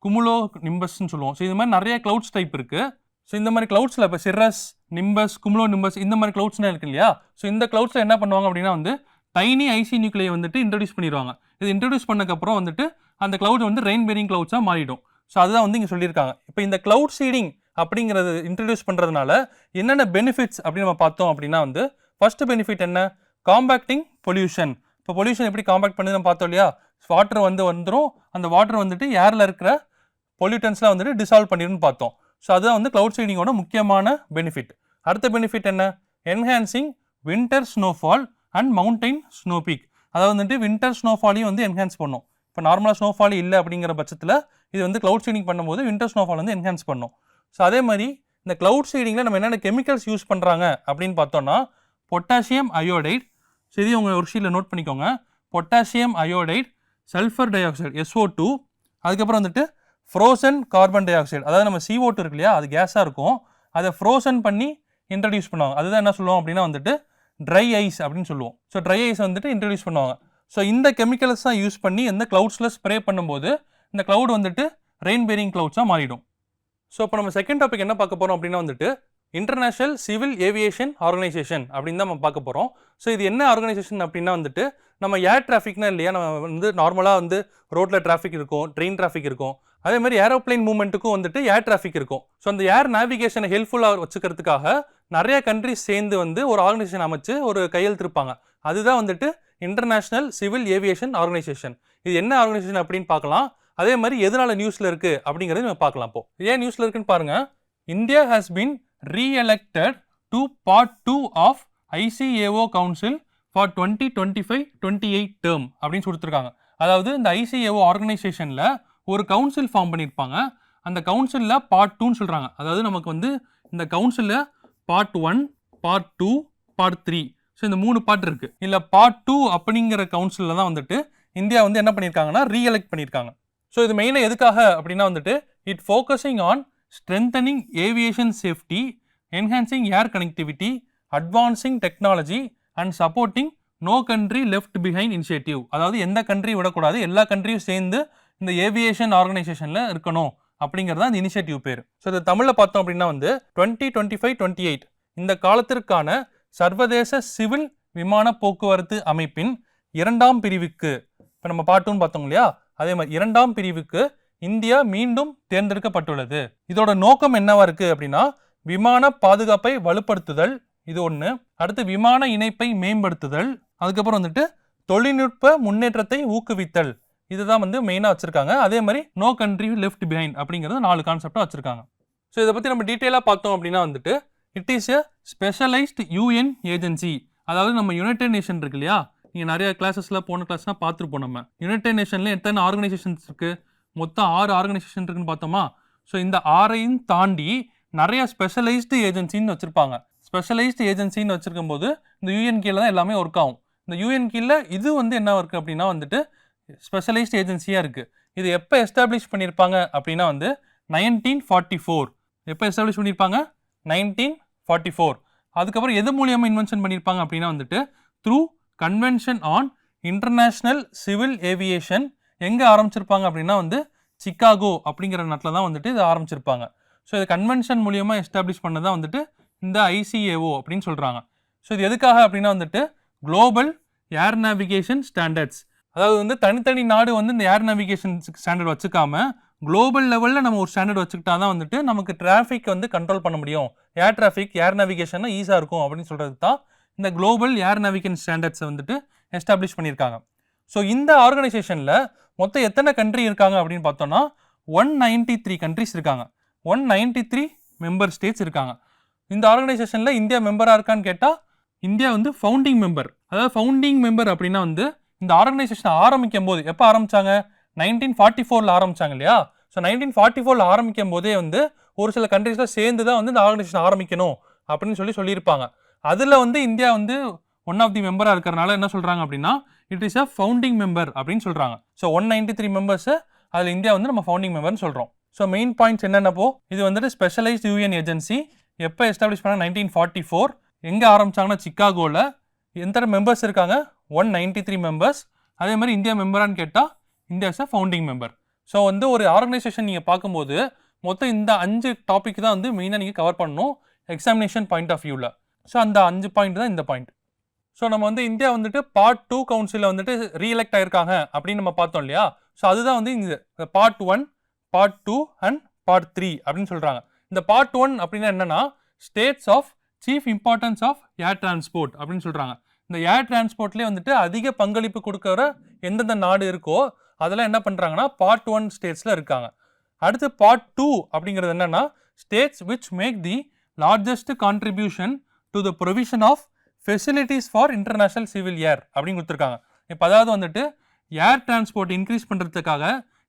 குமுலோ நிம்பஸ்ன்னு சொல்லுவோம். ஸோ இது மாதிரி நிறைய கிளவுட்ஸ் டைப் இருக்குது. ஸோ இந்த மாதிரி கிளவுட்ஸில் இப்போ சிரஸ், நிம்பஸ், குமுலோ நிம்பஸ் இந்த மாதிரி கிளவுட்ஸ்லாம் இருக்குது இல்லையா? ஸோ இந்த கிளவுட்ஸில் என்ன பண்ணுவாங்க அப்படின்னா வந்து டைனி ஐசி நியூக்ளியை வந்துட்டு இன்ட்ரடியூஸ் பண்ணிடுவாங்க. இது இன்ட்ரடியூஸ் பண்ணக்கப்புறம் வந்துட்டு அந்த கிளவுட் வந்து ரெயின் பேரிங் கிளவுட்ஸாக மாறிடும். ஸோ அதுதான் வந்து இங்கே சொல்லியிருக்காங்க. இப்போ இந்த கிளவுட் சீடிங் அப்படிங்கிறது இன்ட்ரடியூஸ் பண்ணுறதுனால என்னென்ன பெனிஃபிட்ஸ் அப்படின்னு நம்ம பார்த்தோம் அப்படின்னா வந்து ஃபர்ஸ்ட் பெனிஃபிட் என்ன, காம்பேக்டிங் பொல்யூஷன். இப்போ பொல்யூஷன் எப்படி காம்பேக்ட் பண்ணி நம்ம பார்த்தோம் இல்லையா? வாட்டர் வந்து வந்துடும், அந்த வாட்டர் வந்துட்டு ஏரில் இருக்கிற பொல்யூட்டன்ஸ்லாம் வந்துட்டு டிசால்வ் பண்ணிடுன்னு பார்த்தோம். ஸோ அதுதான் வந்து கிளவுட் சீடிங்கோட முக்கியமான பெனிஃபிட். அடுத்த பெனிஃபிட் என்ன, enhancing winter snowfall and mountain snow peak. அதாவது வந்துட்டு வின்டர் ஸ்னோஃபாலையும் வந்து என்ஹான்ஸ் பண்ணும். இப்போ நார்மலாக ஸ்னோஃபால் இல்லை அப்படிங்கிற பட்சத்தில் இது வந்து கிளவுட் சீடிங் பண்ணும்போது வின்டர் ஸ்னோஃபால் வந்து என்ஹான்ஸ் பண்ணும். ஸோ அதே மாதிரி இந்த கிளவுட் சீடிங்கில் நம்ம என்னென்ன கெமிக்கல்ஸ் யூஸ் பண்ணுறாங்க அப்படின்னு பார்த்தோம்னா பொட்டாசியம் அயோடைடு. ஸோ இதையும் உங்கள் ஒரு ஷீட்டில் நோட் பண்ணிக்கோங்க. Potassium iodide, sulphur di oxide SO2, அதுக்கப்புறம் வந்துட்டு ஃப்ரோசன் கார்பன் டை ஆக்சைடு. அதாவது நம்ம CO2 இருக்கு இல்லையா, அது கேஸாக இருக்கும், அதை ஃப்ரோசன் பண்ணி இன்ட்ரடியூஸ் பண்ணுவாங்க. அதுதான் என்ன சொல்லுவோம் அப்படின்னா வந்துட்டு ட்ரை ஐஸ் அப்படின்னு சொல்லுவோம். ஸோ ட்ரை ஐஸ் வந்துட்டு இன்ட்ரடியூஸ் பண்ணுவாங்க. ஸோ இந்த கெமிக்கல்ஸ் தான் யூஸ் பண்ணி எந்த கிளவுட்ஸில் ஸ்ப்ரே பண்ணும்போது இந்த கிளவுட் வந்துட்டு ரெயின் பேரிங் கிளவுட்ஸாக மாறிடும். ஸோ இப்போ நம்ம செகண்ட் டாபிக் என்ன பார்க்க போகிறோம் அப்படின்னா வந்துட்டு இன்டர்நேஷனல் சிவில் ஏவியேஷன் ஆர்கனைசேஷன் அப்படின்னு தான் நம்ம பார்க்க போகிறோம். ஸோ இது என்ன ஆர்கனைசேஷன் அப்படின்னா வந்துட்டு நம்ம ஏர் டிராஃபிக்னா இல்லையா, நம்ம வந்து நார்மலாக வந்து ரோட்டில் டிராஃபிக் இருக்கும், ட்ரெயின் டிராஃபிக் இருக்கும், அதே மாதிரி ஏரோப்ளைன் மூவ்மெண்ட்டுக்கும் வந்துட்டு ஏர் டிராஃபிக் இருக்கும். ஸோ அந்த ஏர் நேவிகேஷனை ஹெல்ப்ஃபுல்லாக வச்சுக்கிறதுக்காக நிறைய கண்ட்ரிஸ் சேர்ந்து வந்து ஒரு ஆர்கனைசேஷன் அமைச்சு ஒரு கையெழுத்திருப்பாங்க. அதுதான் வந்துட்டு இன்டர்நேஷனல் சிவில் ஏவியேஷன் ஆர்கனைசேஷன். இது என்ன ஆர்கனைசேஷன் அப்படின்னு பார்க்கலாம். அதே மாதிரி எதனால நியூஸ்ல இருக்கு அப்படிங்கறத நம்ம பார்க்கலாம். இப்போ ஏன் நியூஸ்ல இருக்குன்னு பாருங்க. India has been reelected to part 2 of ICAO council for 2025-28 term அப்படின்னு கொடுத்துருக்காங்க. அதாவது இந்த ICAO ஆர்கனைசேஷன்ல ஒரு கவுன்சில் ஃபார்ம் பண்ணியிருப்பாங்க. அந்த கவுன்சிலில் பார்ட் 2ன்னு சொல்கிறாங்க. அதாவது நமக்கு வந்து இந்த கவுன்சிலில் பார்ட் 1, பார்ட் 2, பார்ட் 3, ஸோ இந்த 3 பார்ட் இருக்குது. இல்லை பார்ட் 2 அப்படிங்கிற கவுன்சிலில் தான் வந்துட்டு இந்தியா வந்து என்ன பண்ணியிருக்காங்கன்னா ரீஎலெக்ட் பண்ணியிருக்காங்க. ஸோ இது மெயினாக எதுக்காக அப்படின்னா வந்துட்டு it focusing on strengthening aviation safety, enhancing air connectivity, advancing technology and supporting no country left behind initiative. அதாவது எந்த கண்ட்ரி விடக்கூடாது, எல்லா கண்ட்ரியும் சேர்ந்து இந்த ஏவியேஷன் ஆர்கனைசேஷனில் இருக்கணும் அப்படிங்கிறது தான் இந்த இனிஷியேட்டிவ் பேர். ஸோ இது தமிழில் பார்த்தோம் அப்படின்னா வந்து 2025-28 இந்த காலத்திற்கான சர்வதேச சிவில் விமான போக்குவரத்து அமைப்பின் 2ஆம் பிரிவுக்கு, இப்போ நம்ம பார்ட் 2ன்னு பார்த்தோம் இல்லையா, அதே மாதிரி 2ஆம் பிரிவுக்கு இந்தியா மீண்டும் தேர்ந்தெடுக்கப்பட்டுள்ளது. இதோட நோக்கம் என்னவா இருக்கு அப்படின்னா விமான பாதுகாப்பை வலுப்படுத்துதல், இது ஒன்று. அடுத்து விமான இணைப்பை மேம்படுத்துதல், அதுக்கப்புறம் வந்துட்டு தொழில்நுட்ப முன்னேற்றத்தை ஊக்குவித்தல், இதுதான் வந்து மெயினாக வச்சிருக்காங்க. அதே மாதிரி நோ கண்ட்ரி லெஃப்ட் பிஹைண்ட் அப்படிங்கிறது 4 கான்செப்டாக வச்சிருக்காங்க. ஸோ இதை பற்றி நம்ம டீட்டெயிலாக பார்த்தோம் அப்படின்னா வந்துட்டு it is a specialised UN agency. அதாவது நம்ம யுனைடெட் நேஷன் இருக்கு இல்லையா, நீங்கள் நிறைய கிளாஸஸில் போன கிளாஸ்லாம் பார்த்துருப்போம். நம்ம யுனைடெட் நேஷனில் எத்தனை ஆர்கனைசேஷன்ஸ் இருக்குது, மொத்தம் 6 ஆர்கனைசேஷன் இருக்குன்னு பார்த்தோமா. ஸோ இந்த 6ஐயும் தாண்டி நிறைய ஸ்பெஷலைஸ்டு ஏஜென்சின்னு வச்சுருப்பாங்க. ஸ்பெஷலைஸ்டு ஏஜென்சின்னு வச்சுருக்கும் போது இந்த UN கீழே தான் எல்லாமே ஒர்க் ஆகும். இந்த UN கீழே இது வந்து என்ன இருக்குது அப்படின்னா வந்துட்டு ஸ்பெஷலைஸ்டு ஏஜென்சியாக இருக்குது. இது எப்போ எஸ்டாப்ளிஷ் பண்ணியிருப்பாங்க அப்படின்னா வந்து 1944. எப்போ எஸ்டாப்ளிஷ் பண்ணியிருப்பாங்க? 1944. அதுக்கப்புறம் எது மூலியமாக இன்வென்ஷன் பண்ணியிருப்பாங்க அப்படின்னா வந்துட்டு through convention on international civil aviation. எங்கே ஆரம்பிச்சிருப்பாங்க அப்படின்னா வந்து சிக்காகோ அப்படிங்கிற நாட்டில் தான் வந்துட்டு இது ஆரம்பிச்சிருப்பாங்க. ஸோ இது கன்வென்ஷன் மூலியமாக எஸ்டாப்ளிஷ் பண்ணதான் வந்துட்டு இந்த ICAO அப்படின்னு சொல்கிறாங்க. ஸோ இது எதுக்காக அப்படின்னா வந்துட்டு குளோபல் ஏர் நேவிகேஷன் ஸ்டாண்டர்ட்ஸ். அதாவது வந்து தனித்தனி நாடு வந்து இந்த ஏர் நேவிகேஷன் ஸ்டாண்டர்ட் வச்சுக்காம குளோபல் லெவலில் நம்ம ஒரு ஸ்டாண்டர்ட் வச்சுக்கிட்டா தான் வந்துட்டு நமக்கு டிராஃபிக் வந்து கண்ட்ரோல் பண்ண முடியும். ஏர் டிராஃபிக் ஏர் நேவிகேஷன் ஈஸியாக இருக்கும் அப்படின்னு சொல்கிறது தான் இந்த குளோபல் ஏர் நேவிகேஷன் ஸ்டாண்டர்ட்ஸை வந்துட்டு எஸ்டாப்ளிஷ் பண்ணியிருக்காங்க. ஸோ இந்த ஆர்கனைசேஷனில் மொத்தம் எத்தனை கண்ட்ரி இருக்காங்க அப்படின்னு பார்த்தோம்னா 193 கண்ட்ரிஸ் இருக்காங்க. 193 மெம்பர் ஸ்டேட்ஸ் இருக்காங்க. இந்த ஆர்கனைசேஷனில் இந்தியா மெம்பராக இருக்கான்னு கேட்டால் இந்தியா வந்து ஃபவுண்டிங் மெம்பர். அதாவது ஃபவுண்டிங் மெம்பர் அப்படின்னா வந்து இந்த ஆர்கனைசேஷன் ஆரம்பிக்கும் போது எப்போ ஆரம்பித்தாங்க? 1944 ஆரம்பித்தாங்க இல்லையா. ஸோ 1944 ஆரம்பிக்கும் போதே வந்து ஒரு சில கண்ட்ரிஸில் சேர்ந்து தான் வந்து இந்த ஆர்கனைசேஷன் ஆரம்பிக்கணும் அப்படின்னு சொல்லியிருப்பாங்க. அதில் வந்து இந்தியா வந்து ஒன் ஆஃப் தி மெம்பராக இருக்கிறனால என்ன சொல்கிறாங்க அப்படின்னா it is a founding member அப்படின்னு சொல்கிறாங்க. ஸோ 193 மெம்பர்ஸு, அதில் இந்தியா வந்து நம்ம ஃபவுண்டிங் மெம்பர்னு சொல்கிறோம். ஸோ மெயின் பாயிண்ட்ஸ் என்னென்னப்போ இது வந்துட்டு ஸ்பெஷலைஸ்டு UN ஏஜென்சி எப்போ எஸ்டாப்ளிஷ் பண்ணாங்க? 1944. எங்கே ஆரம்பித்தாங்கன்னா சிக்காகோவில். எத்தனை மெம்பர்ஸ் இருக்காங்க? 193 மெம்பர்ஸ். அதே மாதிரி இந்தியா மெம்பரான்னு கேட்டால் India is a founding member. So வந்து ஒரு ஆர்கனைசேஷன் நீங்கள் பார்க்கும்போது மொத்தம் இந்த 5 டாபிக் தான் வந்து மெயினாக நீங்கள் கவர் பண்ணணும் எக்ஸாமினேஷன் பாயிண்ட் ஆஃப் வியூவில். ஸோ அந்த 5 பாயிண்ட் தான் இந்த பாயிண்ட். ஸோ நம்ம வந்து இந்தியா வந்துட்டு பார்ட் 2 கவுன்சிலில் வந்துட்டு ரீஎலெக்ட் ஆயிருக்காங்க அப்படின்னு நம்ம பார்த்தோம் இல்லையா. ஸோ அதுதான் வந்து இந்த பார்ட் 1, பார்ட் 2 அண்ட் பார்ட் 3 அப்படின்னு சொல்கிறாங்க. இந்த பார்ட் 1 அப்படின்னா என்னன்னா states of chief importance of air transport அப்படின்னு சொல்கிறாங்க. இந்த ஏர் டிரான்ஸ்போர்ட்லேயே வந்துட்டு அதிக பங்களிப்பு கொடுக்குற எந்தெந்த நாடு இருக்கோ அதெல்லாம் என்ன பண்ணுறாங்கன்னா பார்ட் 1 ஸ்டேட்ஸில் இருக்காங்க. அடுத்து பார்ட் 2 அப்படிங்கிறது என்னன்னா states which make the largest contribution to the provision of facilities for international civil air அப்படின்னு கொடுத்துருக்காங்க. இப்போ அதாவது வந்துட்டு ஏர் டிரான்ஸ்போர்ட் இன்க்ரீஸ் பண்ணுறதுக்காக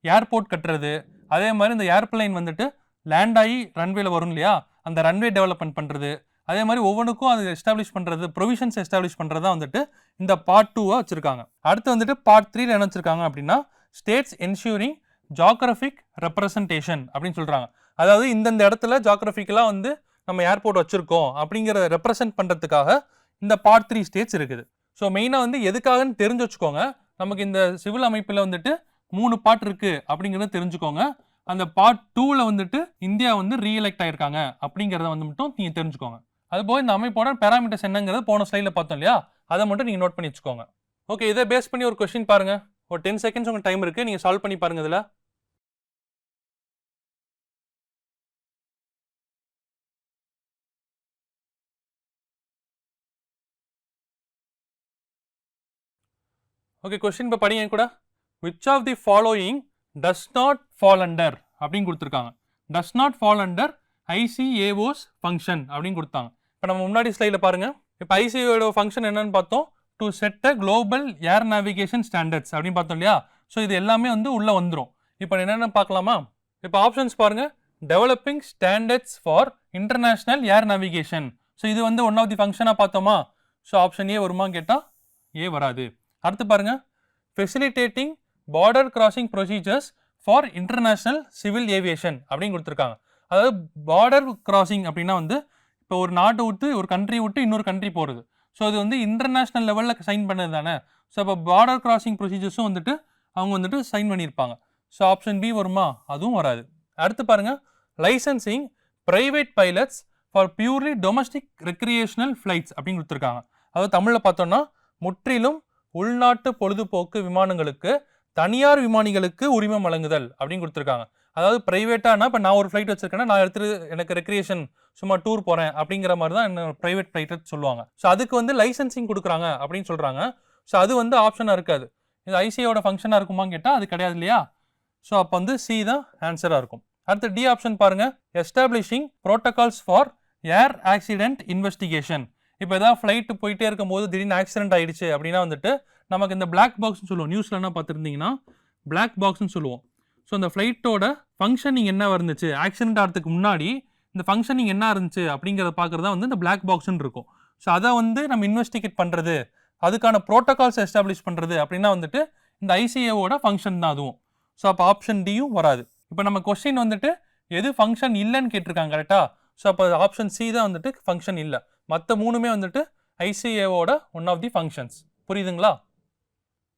ஏர்போர்ட் கட்டுறது, அதே மாதிரி இந்த ஏர்பிளைன் வந்துட்டு லேண்ட் ஆகி ரன்வேல வரும் இல்லையா, அந்த ரன்வே டெவலப்மெண்ட் பண்ணுறது, அதே மாதிரி ஒவ்வொன்றுக்கும் அது எஸ்டாப்ளிஷ் பண்ணுறது, ப்ரொவிஷன்ஸ் எஸ்டாப்ளிஷ் பண்ணுறது தான் வந்துட்டு இந்த பார்ட் 2 வச்சுருக்காங்க. அடுத்து வந்துட்டு பார்ட் 3 என்ன வச்சுருக்காங்க அப்படின்னா ஸ்டேட்ஸ் என்ஷூரிங் ஜாகிரபிக் ரெப்ரசன்டேஷன் அப்படின்னு சொல்கிறாங்க. அதாவது இந்தந்த இடத்துல ஜாகிரபிக்கெலாம் வந்து நம்ம ஏர்போர்ட் வச்சுருக்கோம் அப்படிங்கிறத ரெப்ரசன்ட் பண்ணுறதுக்காக இந்த பார்ட் 3 ஸ்டேட்ஸ் இருக்குது. ஸோ மெயினாக வந்து எதுக்காகன்னு தெரிஞ்சு வச்சுக்கோங்க. நமக்கு இந்த சிவில் அமைப்பில் வந்துட்டு 3 பார்ட் இருக்குது அப்படிங்கிறத தெரிஞ்சுக்கோங்க. அந்த பார்ட் 2ல் வந்துட்டு இந்தியா வந்து ரீஎலெக்ட் ஆகிருக்காங்க அப்படிங்கிறத வந்து மட்டும் நீங்கள் தெரிஞ்சுக்கோங்க. அதுபோல் இந்த அமைப்போட பேராமீட்டர்ஸ் என்னங்கிறது போன ஸ்லைடில் பார்த்தோம் இல்லையா, அதை மட்டும் நீங்கள் நோட் பண்ணி வச்சுக்கோங்க. ஓகே, இதை பேஸ் பண்ணி ஒரு கொஸ்டின் பாருங்கள். ஒரு 10 செகண்ட்ஸ் உங்களுக்கு டைம் இருக்குது, நீங்கள் சால்வ் பண்ணி பாருங்கள் இதில். ஓகே, கொஸ்டின் இப்போ படிங்க கூட. Which of the following does not fall under அப்படின்னு கொடுத்துருக்காங்க. Does not fall under ICAO's function அப்படின்னு கொடுத்தாங்க. இப்போ நம்ம முன்னாடி ஸ்லைடில் பாருங்க. இப்போ ஐசிஏஓட ஃபங்க்ஷன் என்னன்னு பார்த்தோம், to set a global air navigation standards அப்படின்னு பார்த்தோம் இல்லையா. ஸோ இது எல்லாமே வந்து உள்ளே வந்துடும். இப்போ என்னென்ன பார்க்கலாமா? இப்போ ஆப்ஷன்ஸ் பாருங்க. Developing standards for international air navigation. So இது வந்து ஒன் ஆஃப் தி ஃபங்க்ஷனாக பார்த்தோமா. ஸோ ஆப்ஷன் ஏ வருமான்னு கேட்டால் ஏ வராது. அடுத்து பாருங்க, facilitating border crossing procedures for international civil aviation அப்படின்னு கொடுத்துருக்காங்க. அதாவது பார்டர் கிராசிங் அப்படின்னா வந்து இப்போ ஒரு நாட்டை விட்டு ஒரு கண்ட்ரி விட்டு இன்னொரு கண்ட்ரி போகிறது. ஸோ அது வந்து இன்டர்நேஷ்னல் லெவலில் சைன் பண்ணது தானே. ஸோ இப்போ பார்டர் கிராசிங் ப்ரொசீஜர்ஸும் வந்துட்டு அவங்க வந்துட்டு சைன் பண்ணியிருப்பாங்க. ஸோ ஆப்ஷன் பி வருமா? அதுவும் வராது. அடுத்து பாருங்க, licensing private pilots for purely domestic recreational flights அப்படின்னு கொடுத்துருக்காங்க. அதாவது தமிழில் பார்த்தோம்னா முற்றிலும் உள்நாட்டு பொழுதுபோக்கு விமானங்களுக்கு தனியார் விமானிகளுக்கு உரிமம் வழங்குதல் அப்படின்னு கொடுத்துருக்காங்க. அதாவது பிரைவேட்டானா இப்போ நான் ஒரு ஃப்ளைட் வச்சிருக்கேன்னா நான் எடுத்துட்டு எனக்கு ரெக்ரியேஷன் சும்மா டூர் போகிறேன் அப்படிங்கிற மாதிரி தான் என்ன ப்ரைவேட் ஃப்ளைட் சொல்லுவாங்க. ஸோ அதுக்கு வந்து லைசன்சிங் கொடுக்குறாங்க அப்படின்னு சொல்கிறாங்க. ஸோ அது வந்து ஆப்ஷனாக இருக்காது. இது ஐசிஐயோட ஃபங்க்ஷனாக இருக்குமான்னு கேட்டால் அது கிடையாது இல்லையா. ஸோ அப்போ வந்து சி தான் ஆன்சராக இருக்கும். அடுத்து டி ஆப்ஷன் பாருங்க, establishing protocols for air accident investigation. இப்போ ஏதாவது ஃப்ளைட்டு போயிட்டே இருக்கும்போது திடீர்னு ஆக்சிடென்ட் ஆகிடுச்சு அப்படின்னா வந்துட்டு நமக்கு இந்த பிளாக் பாக்ஸ்னு சொல்லுவோம். நியூஸில் என்ன பார்த்துருந்தீங்கன்னா பிளாக் பாக்ஸ்னு சொல்லுவோம். ஸோ அந்த ஃப்ளைட்டோட ஃபங்க்ஷனிங் என்ன இருந்துச்சு, ஆக்சிடென்ட் ஆகிறதுக்கு முன்னாடி இந்த ஃபங்க்ஷனிங் என்ன இருந்துச்சு அப்படிங்கிறத பார்க்குறதா வந்து இந்த பிளாக் பாக்ஸ்ன்னு இருக்கும். ஸோ அதை வந்து நம்ம இன்வெஸ்டிகேட் பண்ணுறது, அதுக்கான ப்ரோட்டோகால்ஸ் எஸ்டாப்ளிஷ் பண்ணுறது அப்படின்னா வந்துட்டு இந்த ஐசிஏஓட ஃபங்க்ஷன் தான் அதுவும். ஸோ அப்போ ஆப்ஷன் டியும் வராது. இப்போ நம்ம கொஸ்டின் வந்துட்டு எது ஃபங்க்ஷன் இல்லைன்னு கேட்டிருக்காங்க கரெக்டாக. ஸோ அப்போ ஆப்ஷன் சி தான் வந்துட்டு ஃபங்க்ஷன் இல்லை. மற்ற மூணுமே வந்துட்டு ஐசிஏஓட ஒன் ஆஃப் தி ஃபங்க்ஷன்ஸ். புரியுதுங்களா?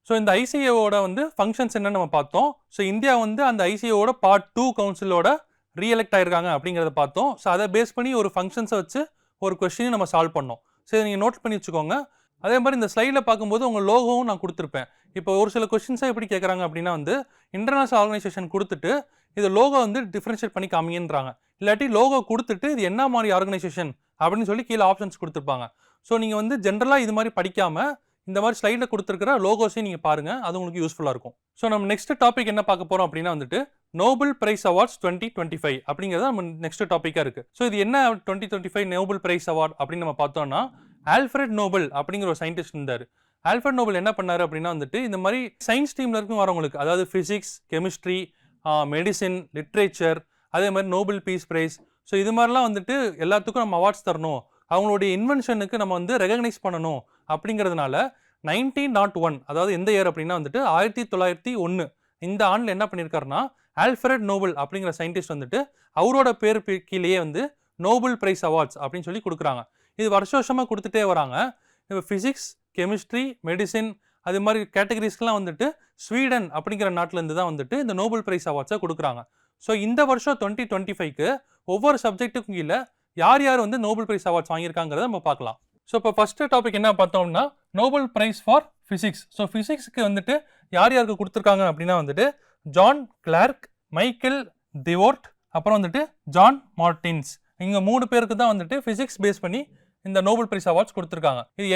ஸோ இந்த ஐசிஏஓட வந்து ஃபங்க்ஷன்ஸ் என்னன்னு நம்ம பார்த்தோம். ஸோ இந்தியா வந்து அந்த ஐசிஏஓட பார்ட் 2 கவுன்சிலோட ரீஎலெக்ட் ஆயிருக்காங்க அப்படிங்கிறத பார்த்தோம். ஸோ அதை பேஸ் பண்ணி ஒரு ஃபங்க்ஷன்ஸை வச்சு ஒரு கொஸ்டினை நம்ம சால்வ் பண்ணோம். சரி, நீங்கள் நோட் பண்ணி வச்சுக்கோங்க. அதே மாதிரி இந்த ஸ்லைடில் பார்க்கும்போது உங்கள் லோகோவும் நான் கொடுத்துருப்பேன். இப்போ ஒரு சில கொஸ்டின்ஸை எப்படி கேட்குறாங்க அப்படின்னா வந்து இன்டர்நேஷனல் ஆர்கனைசேஷன் கொடுத்துட்டு இது லோகோ வந்து டிஃப்ரென்ஷியேட் பண்ணி காமிங்கன்றாங்க. இல்லாட்டி லோகோ கொடுத்துட்டு இது என்ன மாதிரி ஆர்கனைசேஷன் அப்படின்னு சொல்லி கீழே ஆப்ஷன்ஸ் கொடுத்துருப்பாங்க. ஸோ நீங்கள் வந்து ஜென்ரலாக இது மாதிரி படிக்காமல் இந்த மாதிரி ஸ்லைடில் கொடுத்துருக்கிற லோகோஸையும் நீங்கள் பாருங்கள், அது உங்களுக்கு யூஸ்ஃபுல்லாக இருக்கும். ஸோ நம்ம நெக்ஸ்ட் டாபிக் என்ன பார்க்க போகிறோம் அப்படின்னா வந்துட்டு நோபல் பிரைஸ் அவார்ட்ஸ் 2025 அப்படிங்கிறது நம்ம நெக்ஸ்ட் டாப்பிக்காக இருக்குது. ஸோ இது என்ன 2025 நோபல் பிரைஸ் அவார்ட் அப்படின்னு நம்ம பார்த்தோம்னா, ஆல்ஃபிரட் நோபல் அப்படிங்கிற ஒரு சயின்டிஸ்ட் இருந்தார். ஆல்ஃபிரட் நோபல் என்ன பண்ணார் அப்படின்னா வந்துட்டு இந்த மாதிரி சயின்ஸ் டீமில் இருக்கும் வரவங்களுக்கு, அதாவது ஃபிசிக்ஸ், கெமிஸ்ட்ரி, மெடிசின், லிட்ரேச்சர், அதே மாதிரி நோபல் பீஸ் பிரைஸ், ஸோ இது மாதிரிலாம் வந்துட்டு எல்லாத்துக்கும் நம்ம அவார்ட்ஸ் தரணும், அவங்களுடைய இன்வென்ஷனுக்கு நம்ம வந்து ரெகக்னைஸ் பண்ணணும் அப்படிங்கிறதுனால 1901, அதாவது எந்த இயர் அப்படின்னா வந்துட்டு 1901 இந்த ஆண்டில் என்ன பண்ணியிருக்காருன்னா ஆல்ஃபிரட் நோபல் அப்படிங்கிற சயின்டிஸ்ட் வந்துட்டு அவரோட பேர் கீழேயே வந்து நோபல் பிரைஸ் அவார்ட்ஸ் அப்படின்னு சொல்லி கொடுக்குறாங்க. இது வருஷமாக கொடுத்துட்டே வராங்க. இப்போ ஃபிசிக்ஸ், கெமிஸ்ட்ரி, மெடிசின் அது மாதிரி கேட்டகரிஸ்க்கெலாம் வந்துட்டு ஸ்வீடன் அப்படிங்கிற நாட்டிலேருந்து தான் வந்துட்டு இந்த நோபல் பிரைஸ் அவார்ட்ஸை கொடுக்குறாங்க. ஸோ இந்த வருஷம் 2025க்கு ஒவ்வொரு சப்ஜெக்ட்டுக்கும் கீழே யார் யார் வந்து நோபல் பிரைஸ் அவார்ட்ஸ் வாங்கியிருக்காங்கிறத நம்ம பார்க்கலாம். ஸோ இப்போ ஃபஸ்ட்டு டாபிக் என்ன பார்த்தோம்னா Nobel prize for physics. So ஃபிசிக்ஸ்க்கு வந்துட்டு யார் யாருக்கு கொடுத்துருக்காங்க அப்படின்னா வந்துட்டு ஜான் கிளார்க், மைக்கேல் டிவோர்ட், அப்புறம் வந்துட்டு ஜான் மார்டின்ஸ். இங்கே 3 பேருக்கு தான் வந்துட்டு ஃபிசிக்ஸ் பேஸ் பண்ணி இந்த நோபல் பிரைஸ் அவார்ட்ஸ் கொடுத்துருக்காங்க. இது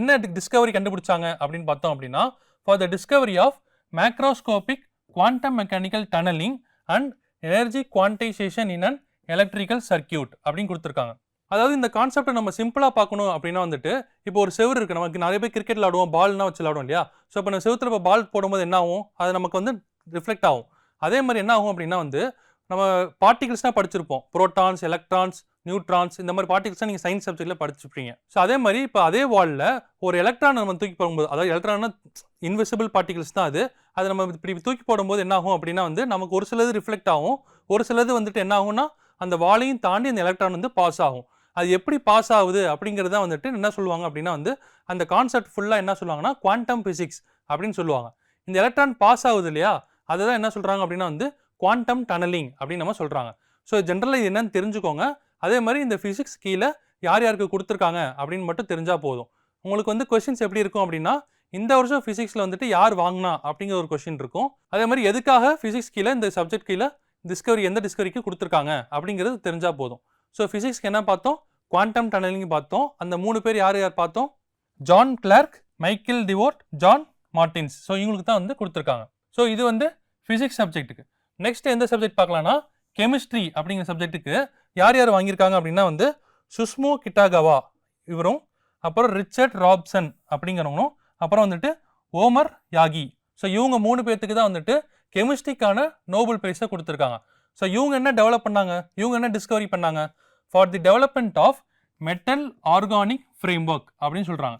என்ன டிஸ்கவரி கண்டுபிடிச்சாங்க அப்படின்னு பார்த்தோம் அப்படின்னா for the discovery of macroscopic quantum mechanical tunneling and energy quantization in an electrical circuit அப்படின்னு கொடுத்துருக்காங்க. அதாவது இந்த கான்செப்டை நம்ம சிம்பிளாக பார்க்கணும் அப்படின்னா வந்துட்டு இப்போ ஒரு செவர் இருக்குது, நமக்கு நிறைய பேர் கிரிக்கெட் விளாடுவோம், பால்னா வச்சு விளாடுவோம் இல்லையா. ஸோ இப்போ நம்ம செவத்தில் இப்போ பால் போடும்போது என்ன ஆகும், அது நமக்கு வந்து ரிஃப்ளெக்ட் ஆகும். அதே மாதிரி என்ன ஆகும் அப்படின்னா வந்து நம்ம பார்ட்டிகல்ஸ்னால் படிச்சிருப்போம், ப்ரோட்டான்ஸ், எலக்ட்ரான்ஸ், நியூட்ரான்ஸ், இந்த மாதிரி பார்ட்டிகல்ஸ்லாம் நீங்கள் சயின்ஸ் சப்ஜெக்ட்டில் படிச்சிருப்பீங்க. ஸோ அதே மாதிரி இப்போ அதே வாலில் ஒரு எலக்ட்ரான் நம்ம தூக்கி போடும்போது, அதாவது எலக்ட்ரான்னா இன்விசிபிள் பார்ட்டிகல்ஸ் தான் அது நம்ம இப்படி தூக்கி போடும்போது என்ன ஆகும் அப்படின்னா வந்து நமக்கு ஒரு சிலது ரிஃப்ளெக்ட் ஆகும், ஒரு சிலது வந்துட்டு என்ன ஆகும்னா அந்த வாலையும் தாண்டி அந்த எலக்ட்ரான் வந்து பாஸ் ஆகும். அது எப்படி பாஸ் ஆகுது அப்படிங்கிறத வந்துட்டு என்ன சொல்லுவாங்க அப்படின்னா வந்து அந்த கான்செப்ட் ஃபுல்லாக என்ன சொல்லுவாங்கன்னா குவாண்டம் பிசிக்ஸ் அப்படின்னு சொல்லுவாங்க. இந்த எலக்ட்ரான் பாஸ் ஆகுது இல்லையா, அதை தான் என்ன சொல்கிறாங்க அப்படின்னா வந்து குவாண்டம் டனலிங் அப்படின்னு நம்ம சொல்கிறாங்க. ஸோ ஜென்ரலாக இது என்னன்னு தெரிஞ்சுக்கோங்க. அதே மாதிரி இந்த ஃபிசிக்ஸ் கீழே யார் யாருக்கு கொடுத்துருக்காங்க அப்படின்னு மட்டும் தெரிஞ்சால் போதும். உங்களுக்கு வந்து கொஸ்டின்ஸ் எப்படி இருக்கும் அப்படின்னா இந்த வருஷம் ஃபிசிக்ஸில் வந்துட்டு யார் வாங்கினா அப்படிங்கிற ஒரு கொஸ்டின் இருக்கும். அதே மாதிரி எதுக்காக ஃபிசிக்ஸ் கீழே இந்த சப்ஜெக்ட் கீழே டிஸ்கவரி எந்த டிஸ்கவரிக்கு கொடுத்துருக்காங்க அப்படிங்கிறது தெரிஞ்சால் போதும். ஸோ ஃபிசிக்ஸ்க்கு என்ன பார்த்தோம், குவாண்டம் டனலிங் பார்த்தோம். அந்த 3 பேர் யார் யார் பார்த்தோம், John Clarke, Michael divorced, John Martin's. So இவங்களுக்கு தான் வந்து கொடுத்துருக்காங்க. ஸோ இது வந்து ஃபிசிக்ஸ் சப்ஜெக்ட்டுக்கு. நெக்ஸ்ட் எந்த சப்ஜெக்ட் பார்க்கலாம்னா கெமிஸ்ட்ரி அப்படிங்கிற சப்ஜெக்ட்டுக்கு யார் யார் வாங்கியிருக்காங்க அப்படின்னா வந்து சுஷ்மு கிட்டாகவா இவரும், அப்புறம் ரிச்சர்ட் ராப்சன் அப்படிங்கிறவங்களும், அப்புறம் வந்துட்டு ஓமர் யாகி. ஸோ இவங்க 3 பேர்த்துக்கு தான் வந்துட்டு கெமிஸ்ட்ரிக்கான நோபல் பிரைஸை கொடுத்துருக்காங்க. ஸோ இவங்க என்ன டெவலப் பண்ணாங்க, இவங்க என்ன டிஸ்கவரி பண்ணாங்க, for the development of metal organic framework அப்படின்னு சொல்கிறாங்க.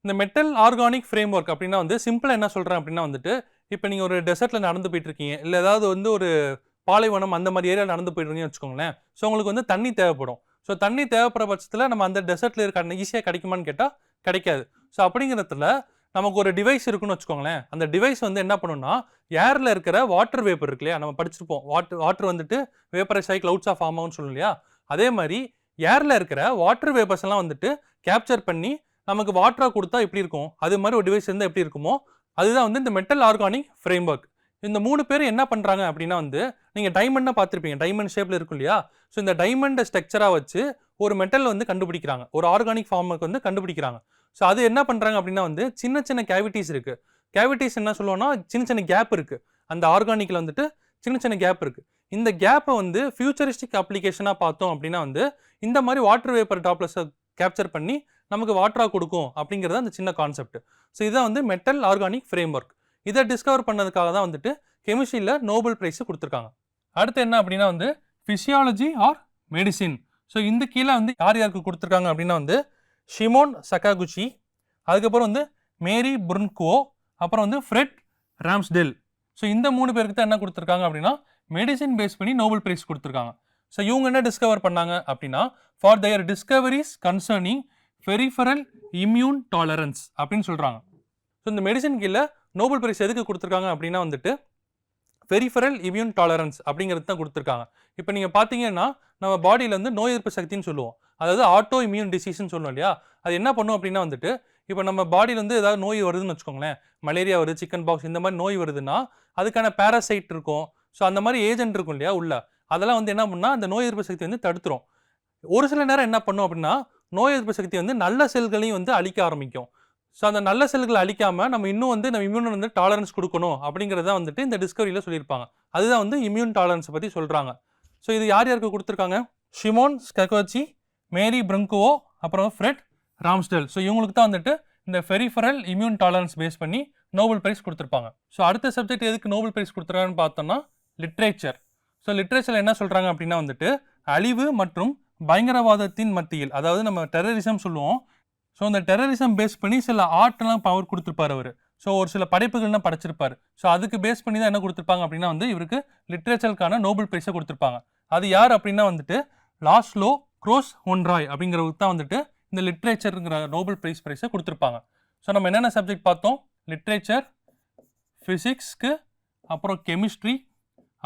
இந்த மெட்டல் ஆர்கானிக் ஃப்ரேம் ஒர்க் அப்படின்னா வந்து சிம்பிளாக என்ன சொல்கிறேன் அப்படின்னா வந்துட்டு, இப்போ நீங்கள் ஒரு டெசர்ட்டில் நடந்து போயிட்டு இருக்கீங்க, இல்லை ஏதாவது வந்து ஒரு பாலைவனம் அந்த மாதிரி ஏரியாவில் நடந்து போயிட்டு இருக்கீங்கன்னு வச்சுக்கோங்களேன். ஸோ உங்களுக்கு வந்து தண்ணி தேவைப்படும். ஸோ தண்ணி தேவைப்படுற பட்சத்தில் நம்ம அந்த டெசர்ட்டில் இருக்க ஈஸியாக கிடைக்குமான்னு கேட்டால் கிடைக்காது. ஸோ அப்படிங்கிறதுல நமக்கு ஒரு டிவைஸ் இருக்குன்னு வச்சுக்கோங்களேன். அந்த டிவைஸ் வந்து என்ன பண்ணுன்னா, ஏரில் இருக்கிற வாட்டர் வேப்பர் இருக்கு இல்லையா, நம்ம படிச்சிருப்போம் வாட்டர் வந்துட்டு வேப்பரைஸ் ஆகி கிளவுட்ஸாக ஃபார்ம் ஆகும்னு சொல்லணும் இல்லையா. அதே மாதிரி ஏரில் இருக்கிற வாட்டர் வேப்பர்ஸ் எல்லாம் வந்துட்டு கேப்சர் பண்ணி நமக்கு வாட்டராக கொடுத்தா எப்படி இருக்கும், அது மாதிரி ஒரு டிவைஸ் இருந்தால் எப்படி இருக்குமோ அதுதான் வந்து இந்த மெட்டல் ஆர்கானிக் ஃப்ரேம் ஒர்க். இந்த 3 பேர் என்ன பண்ணுறாங்க அப்படின்னா வந்து, நீங்கள் டைமண்டை பார்த்துருப்பீங்க, டைமண்ட் ஷேப்பில் இருக்கும் இல்லையா. ஸோ இந்த டைமண்டை ஸ்ட்ரக்சராக வச்சு ஒரு மெட்டல் வந்து கண்டுபிடிக்கிறாங்க, ஒரு ஆர்கானிக் ஃபார்முக்கு வந்து கண்டுபிடிக்கிறாங்க. ஸோ அது என்ன பண்ணுறாங்க அப்படின்னா வந்து சின்ன சின்ன கேவிட்டிஸ் இருக்குது. கேவிட்டிஸ் என்ன சொல்லுவோம்னா சின்ன சின்ன கேப் இருக்குது, அந்த ஆர்கானிக்கில் வந்துட்டு சின்ன சின்ன கேப் இருக்குது. இந்த கேப்பை வந்து ஃபியூச்சரிஸ்டிக் அப்ளிகேஷனாக பார்த்தோம் அப்படின்னா வந்து இந்த மாதிரி வாட்டர் வேப்பர் டாப்லெட்ஸை கேப்சர் பண்ணி நமக்கு வாட்டராக கொடுக்கும் அப்படிங்கிறது அந்த சின்ன கான்செப்ட். ஸோ இதுதான் வந்து மெட்டல் ஆர்கானிக் ஃப்ரேம் ஒர்க். இதை டிஸ்கவர் பண்ணதுக்காக தான் வந்துட்டு கெமிஸ்ட்ரியில் நோபல் ப்ரைஸு கொடுத்துருக்காங்க. அடுத்து என்ன அப்படின்னா வந்து ஃபிசியாலஜி ஆர் மெடிசின். ஸோ இந்த கீழே வந்து யார் யாருக்கு கொடுத்துருக்காங்க அப்படின்னா வந்து ஷிமோன் சகாகுச்சி, அதுக்கப்புறம் வந்து மேரி புர்ன்குவோ, அப்புறம் வந்து ஃப்ரெட் ராம்ஸ்டெல். ஸோ இந்த 3 பேருக்கு தான் என்ன கொடுத்துருக்காங்க அப்படின்னா மெடிசின் பேஸ் பண்ணி நோபல் ப்ரைஸ் கொடுத்துருக்காங்க. ஸோ இவங்க என்ன டிஸ்கவர் பண்ணாங்க அப்படின்னா for their discoveries concerning peripheral immune tolerance அப்படின்னு சொல்கிறாங்க. ஸோ இந்த மெடிசின் கீழே நோபல் பிரைஸ் எதுக்கு கொடுத்துருக்காங்க அப்படின்னா வந்துட்டு பெரிஃபரல் இம்யூன் டாலரன்ஸ் அப்படிங்கிறது தான் கொடுத்துருக்காங்க. இப்போ நீங்கள் பார்த்தீங்கன்னா நம்ம பாடியில் வந்து நோய் எதிர்ப்பு சக்தின்னு சொல்லுவோம், அதாவது ஆட்டோ இம்யூன் டிசீஸ்ன்னு சொல்லுவோம் இல்லையா. அது என்ன பண்ணும் அப்படின்னா வந்துட்டு இப்போ நம்ம பாடியில் வந்து ஏதாவது நோய் வருதுன்னு வச்சுக்கோங்களேன், மலேரியா வருது, சிக்கன் பாக்ஸ் இந்த மாதிரி நோய் வருதுன்னா அதுக்கான பேராசைட் இருக்கும். ஸோ அந்த மாதிரி ஏஜென்ட் இருக்கும் இல்லையா உள்ள, அதெல்லாம் வந்து என்ன பண்ணால் அந்த நோய் எதிர்ப்பு சக்தி வந்து தடுத்துரும். ஒரு சில நேரம் என்ன பண்ணும் அப்படின்னா நோய் எதிர்ப்பு சக்தி வந்து நல்ல செல்களையும் வந்து அழிக்க ஆரம்பிக்கும். ஸோ அந்த நல்ல செல்களை அழிக்காமல் நம்ம இன்னும் வந்து நம்ம இம்யூன் வந்து டாலரன்ஸ் கொடுக்கணும் அப்படிங்கிறத வந்துட்டு இந்த டிஸ்கவரியில் சொல்லியிருப்பாங்க. அதுதான் வந்து இம்யூன் டாலரன்ஸை பற்றி சொல்கிறாங்க. ஸோ இது யார் யாருக்கு கொடுத்துருக்காங்க, ஷிமோன் ஸ்ககோச்சி, மேரி புர்ன்குவோ, அப்புறம் ஃப்ரெட் ராம்ஸ்டெல். ஸோ இவங்களுக்கு தான் வந்துட்டு இந்த பெரிஃபரல் இம்யூன் டாலரன்ஸ் பேஸ் பண்ணி நோபல் பிரைஸ் கொடுத்துருப்பாங்க. ஸோ அடுத்த சப்ஜெக்ட் எதுக்கு நோபல் பிரைஸ் கொடுத்துருக்காங்கன்னு பார்த்தோம்னா லிட்ரேச்சர். ஸோ லிட்ரேச்சரில் என்ன சொல்கிறாங்க அப்படின்னா வந்துட்டு அழிவு மற்றும் பயங்கரவாதத்தின் மத்தியில், அதாவது நம்ம டெரரிசம் சொல்லுவோம். ஸோ அந்த டெரரிசம் பேஸ் பண்ணி சில ஆர்ட்லாம் பவர் கொடுத்துருப்பார் அவர். ஸோ ஒரு சில படைப்புகள்லாம் படைச்சிருப்பார். ஸோ அதுக்கு பேஸ் பண்ணி தான் என்ன கொடுத்துருப்பாங்க அப்படின்னா வந்து இவருக்கு லிட்ரேச்சருக்கான நோபல் பிரைஸை கொடுத்துருப்பாங்க. அது யார் அப்படின்னா வந்துட்டு லாஸ்லோ க்ரோஸ் ஹோன்ராய் அப்படிங்கிறவருக்கு தான் வந்துட்டு இந்த லிட்ரேச்சருங்கிற நோபல் ப்ரைஸை கொடுத்துருப்பாங்க. ஸோ நம்ம என்னென்ன சப்ஜெக்ட் பார்த்தோம், லிட்ரேச்சர், ஃபிசிக்ஸ்க்கு, அப்புறம் கெமிஸ்ட்ரி,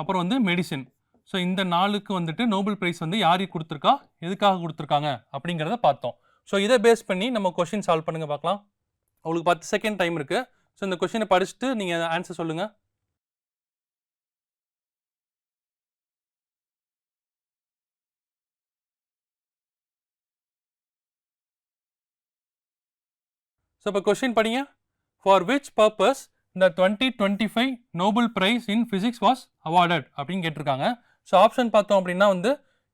அப்புறம் வந்து மெடிசின். ஸோ இந்த 4க்கு வந்துட்டு நோபல் ப்ரைஸ் வந்து யாருக்கு கொடுத்துருக்கா, எதுக்காக கொடுத்துருக்காங்க அப்படிங்கிறத பார்த்தோம். ஸோ இதை பேஸ் பண்ணி நம்ம கொஷின் சால்வ் பண்ணுங்க பார்க்கலாம். உங்களுக்கு 10 செகண்ட் டைம் இருக்குது. ஸோ இந்த கொஷினை படிச்சுட்டு நீங்கள் ஆன்சர் சொல்லுங்கள். ஸோ இப்போ கொஷின் படிங்க. ஃபார் விச் பர்பஸ் இந்த 2025 Nobel prize in physics was awarded அப்படின்னு கேட்டிருக்காங்க. ஸோ ஆப்ஷன் பார்த்தோம் அப்படின்னா வந்து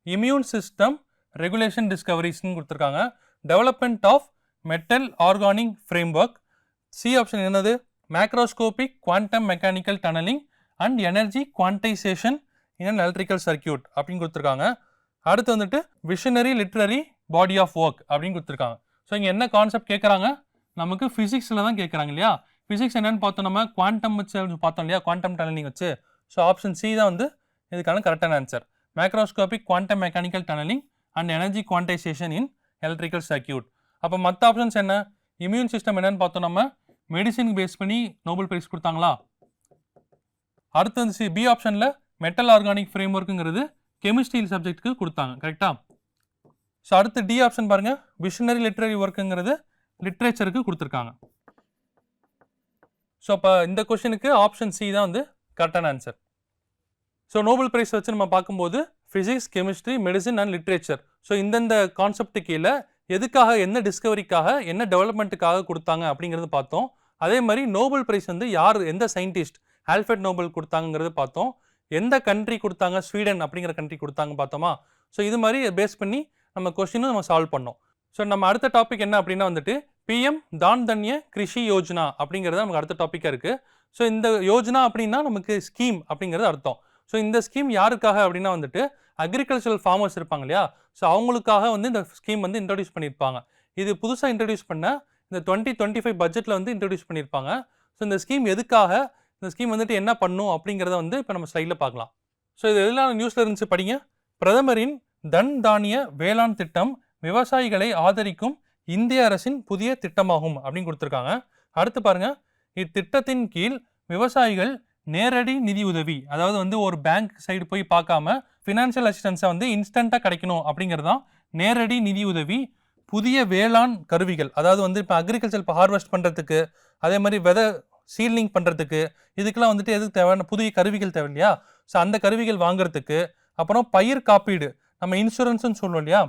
இம்யூன் சிஸ்டம் ரெகுலேஷன் டிஸ்கவரிஸ்ன்னு கொடுத்துருக்காங்க, development of metal organic framework, C option என்னது macroscopic quantum mechanical tunneling and energy quantization in electrical circuit அப்படின்னு கொடுத்துருக்காங்க. அடுத்து வந்துட்டு visionary literary body of work அப்படின்னு கொடுத்துருக்காங்க. ஸோ இங்கே என்ன கான்செப்ட் கேட்குறாங்க, நமக்கு ஃபிசிக்ஸில் தான் கேட்குறாங்க இல்லையா. ஃபிசிக்ஸ் என்னென்னு பார்த்தோம், நம்ம குவாண்டம் வச்சு பார்த்தோம் இல்லையா, குவாண்டம் டனலிங் வச்சு. ஸோ ஆப்ஷன் சி தான் வந்து இதுக்கான கரெக்டான answer, macroscopic quantum mechanical tunneling and energy quantization in electrical circuit. அப்போ மற்ற ஆப்ஷன்ஸ் என்ன, இம்யூன் சிஸ்டம் என்னென்னு பார்த்தோம், நம்ம மெடிசின் பேஸ் பண்ணி நோபல் பிரைஸ் கொடுத்தாங்களா. அடுத்து வந்து பி ஆப்ஷனில் மெட்டல் ஆர்கானிக் ஃப்ரேம் ஒர்க்குங்கிறது கெமிஸ்ட்ரி சப்ஜெக்ட்டுக்கு கொடுத்தாங்க, கரெக்டாக. ஸோ அடுத்து டி ஆப்ஷன் பாருங்கள், விஷனரி லிட்ரரி ஒர்க்குங்கிறது லிட்ரேச்சருக்கு கொடுத்துருக்காங்க. ஸோ அப்போ இந்த கொஷனுக்கு ஆப்ஷன் சி தான் வந்து கரெக்டான ஆன்சர். ஸோ நோபல் பிரைஸ் வச்சு நம்ம பார்க்கும்போது physics, chemistry, medicine and literature, so இந்தந்த கான்செப்ட் கீழே எதுக்காக, என்ன டிஸ்கவரிக்காக, என்ன டெவலப்மெண்ட்டுக்காக கொடுத்தாங்க அப்படிங்கிறது பார்த்தோம். அதே மாதிரி நோபல் பிரைஸ் வந்து யார், எந்த சயின்டிஸ்ட் ஆல்ஃபிரட் நோபல் கொடுத்தாங்கிறது பார்த்தோம். எந்த கண்ட்ரி கொடுத்தாங்க, ஸ்வீடன் அப்படிங்கிற கண்ட்ரி கொடுத்தாங்க பார்த்தோமா. ஸோ இது மாதிரி பேஸ் பண்ணி நம்ம கொஸ்டினும் நம்ம சால்வ் பண்ணோம். ஸோ நம்ம அடுத்த டாபிக் என்ன அப்படின்னா வந்துட்டு பிஎம் தான் தன்ய கிருஷி யோஜனா அப்படிங்கிறது நமக்கு அடுத்த டாப்பிக்காக இருக்குது. ஸோ இந்த யோஜனா அப்படின்னா நமக்கு ஸ்கீம் அப்படிங்கிறது அர்த்தம். ஸோ இந்த ஸ்கீம் யாருக்காக அப்படின்னா வந்துட்டு அக்ரிகல்ச்சரல் ஃபார்மர்ஸ் இருப்பாங்க இல்லையா, ஸோ அவங்களுக்காக வந்து இந்த ஸ்கீம் வந்து இன்ட்ரடியூஸ் பண்ணியிருப்பாங்க. இது புதுசாக இன்ட்ரடியூஸ் பண்ண இந்த 2025 பட்ஜெட்டில் வந்து இன்ட்ரடியூஸ் பண்ணியிருப்பாங்க. ஸோ இந்த ஸ்கீம் எதுக்காக, இந்த ஸ்கீம் வந்துட்டு என்ன பண்ணும் அப்படிங்கிறத வந்து இப்போ நம்ம ஸ்லைடில் பார்க்கலாம். ஸோ இது எல்லாம் நியூஸில் இருந்துச்சு படிங்க. பிரதமரின் தன் தானிய வேளாண் திட்டம் விவசாயிகளை ஆதரிக்கும் இந்திய அரசின் புதிய திட்டமாகும் அப்படின்னு கொடுத்துருக்காங்க. அடுத்து பாருங்க, இத்திட்டத்தின் கீழ் விவசாயிகள் நேரடி நிதி உதவி, அதாவது வந்து ஒரு பேங்க் சைடு போய் பார்க்காம ஃபினான்ஷியல் அசிஸ்டன்ஸை வந்து இன்ஸ்டண்ட்டாக கிடைக்கணும் அப்படிங்கிறது தான் நேரடி நிதி உதவி. புதிய வேளாண் கருவிகள், அதாவது வந்து இப்போ அக்ரிகல்ச்சர் இப்போ ஹார்வெஸ்ட் பண்ணுறதுக்கு, அதே மாதிரி விதை சீட்லிங் பண்ணுறதுக்கு, இதுக்கெல்லாம் வந்துட்டு எதுக்கு தேவையான புதிய கருவிகள் தேவை இல்லையா, ஸோ அந்த கருவிகள் வாங்குறதுக்கு. அப்புறம் பயிர் காப்பீடு, நம்ம இன்சூரன்ஸ்னு சொல்லுவோம் இல்லையா,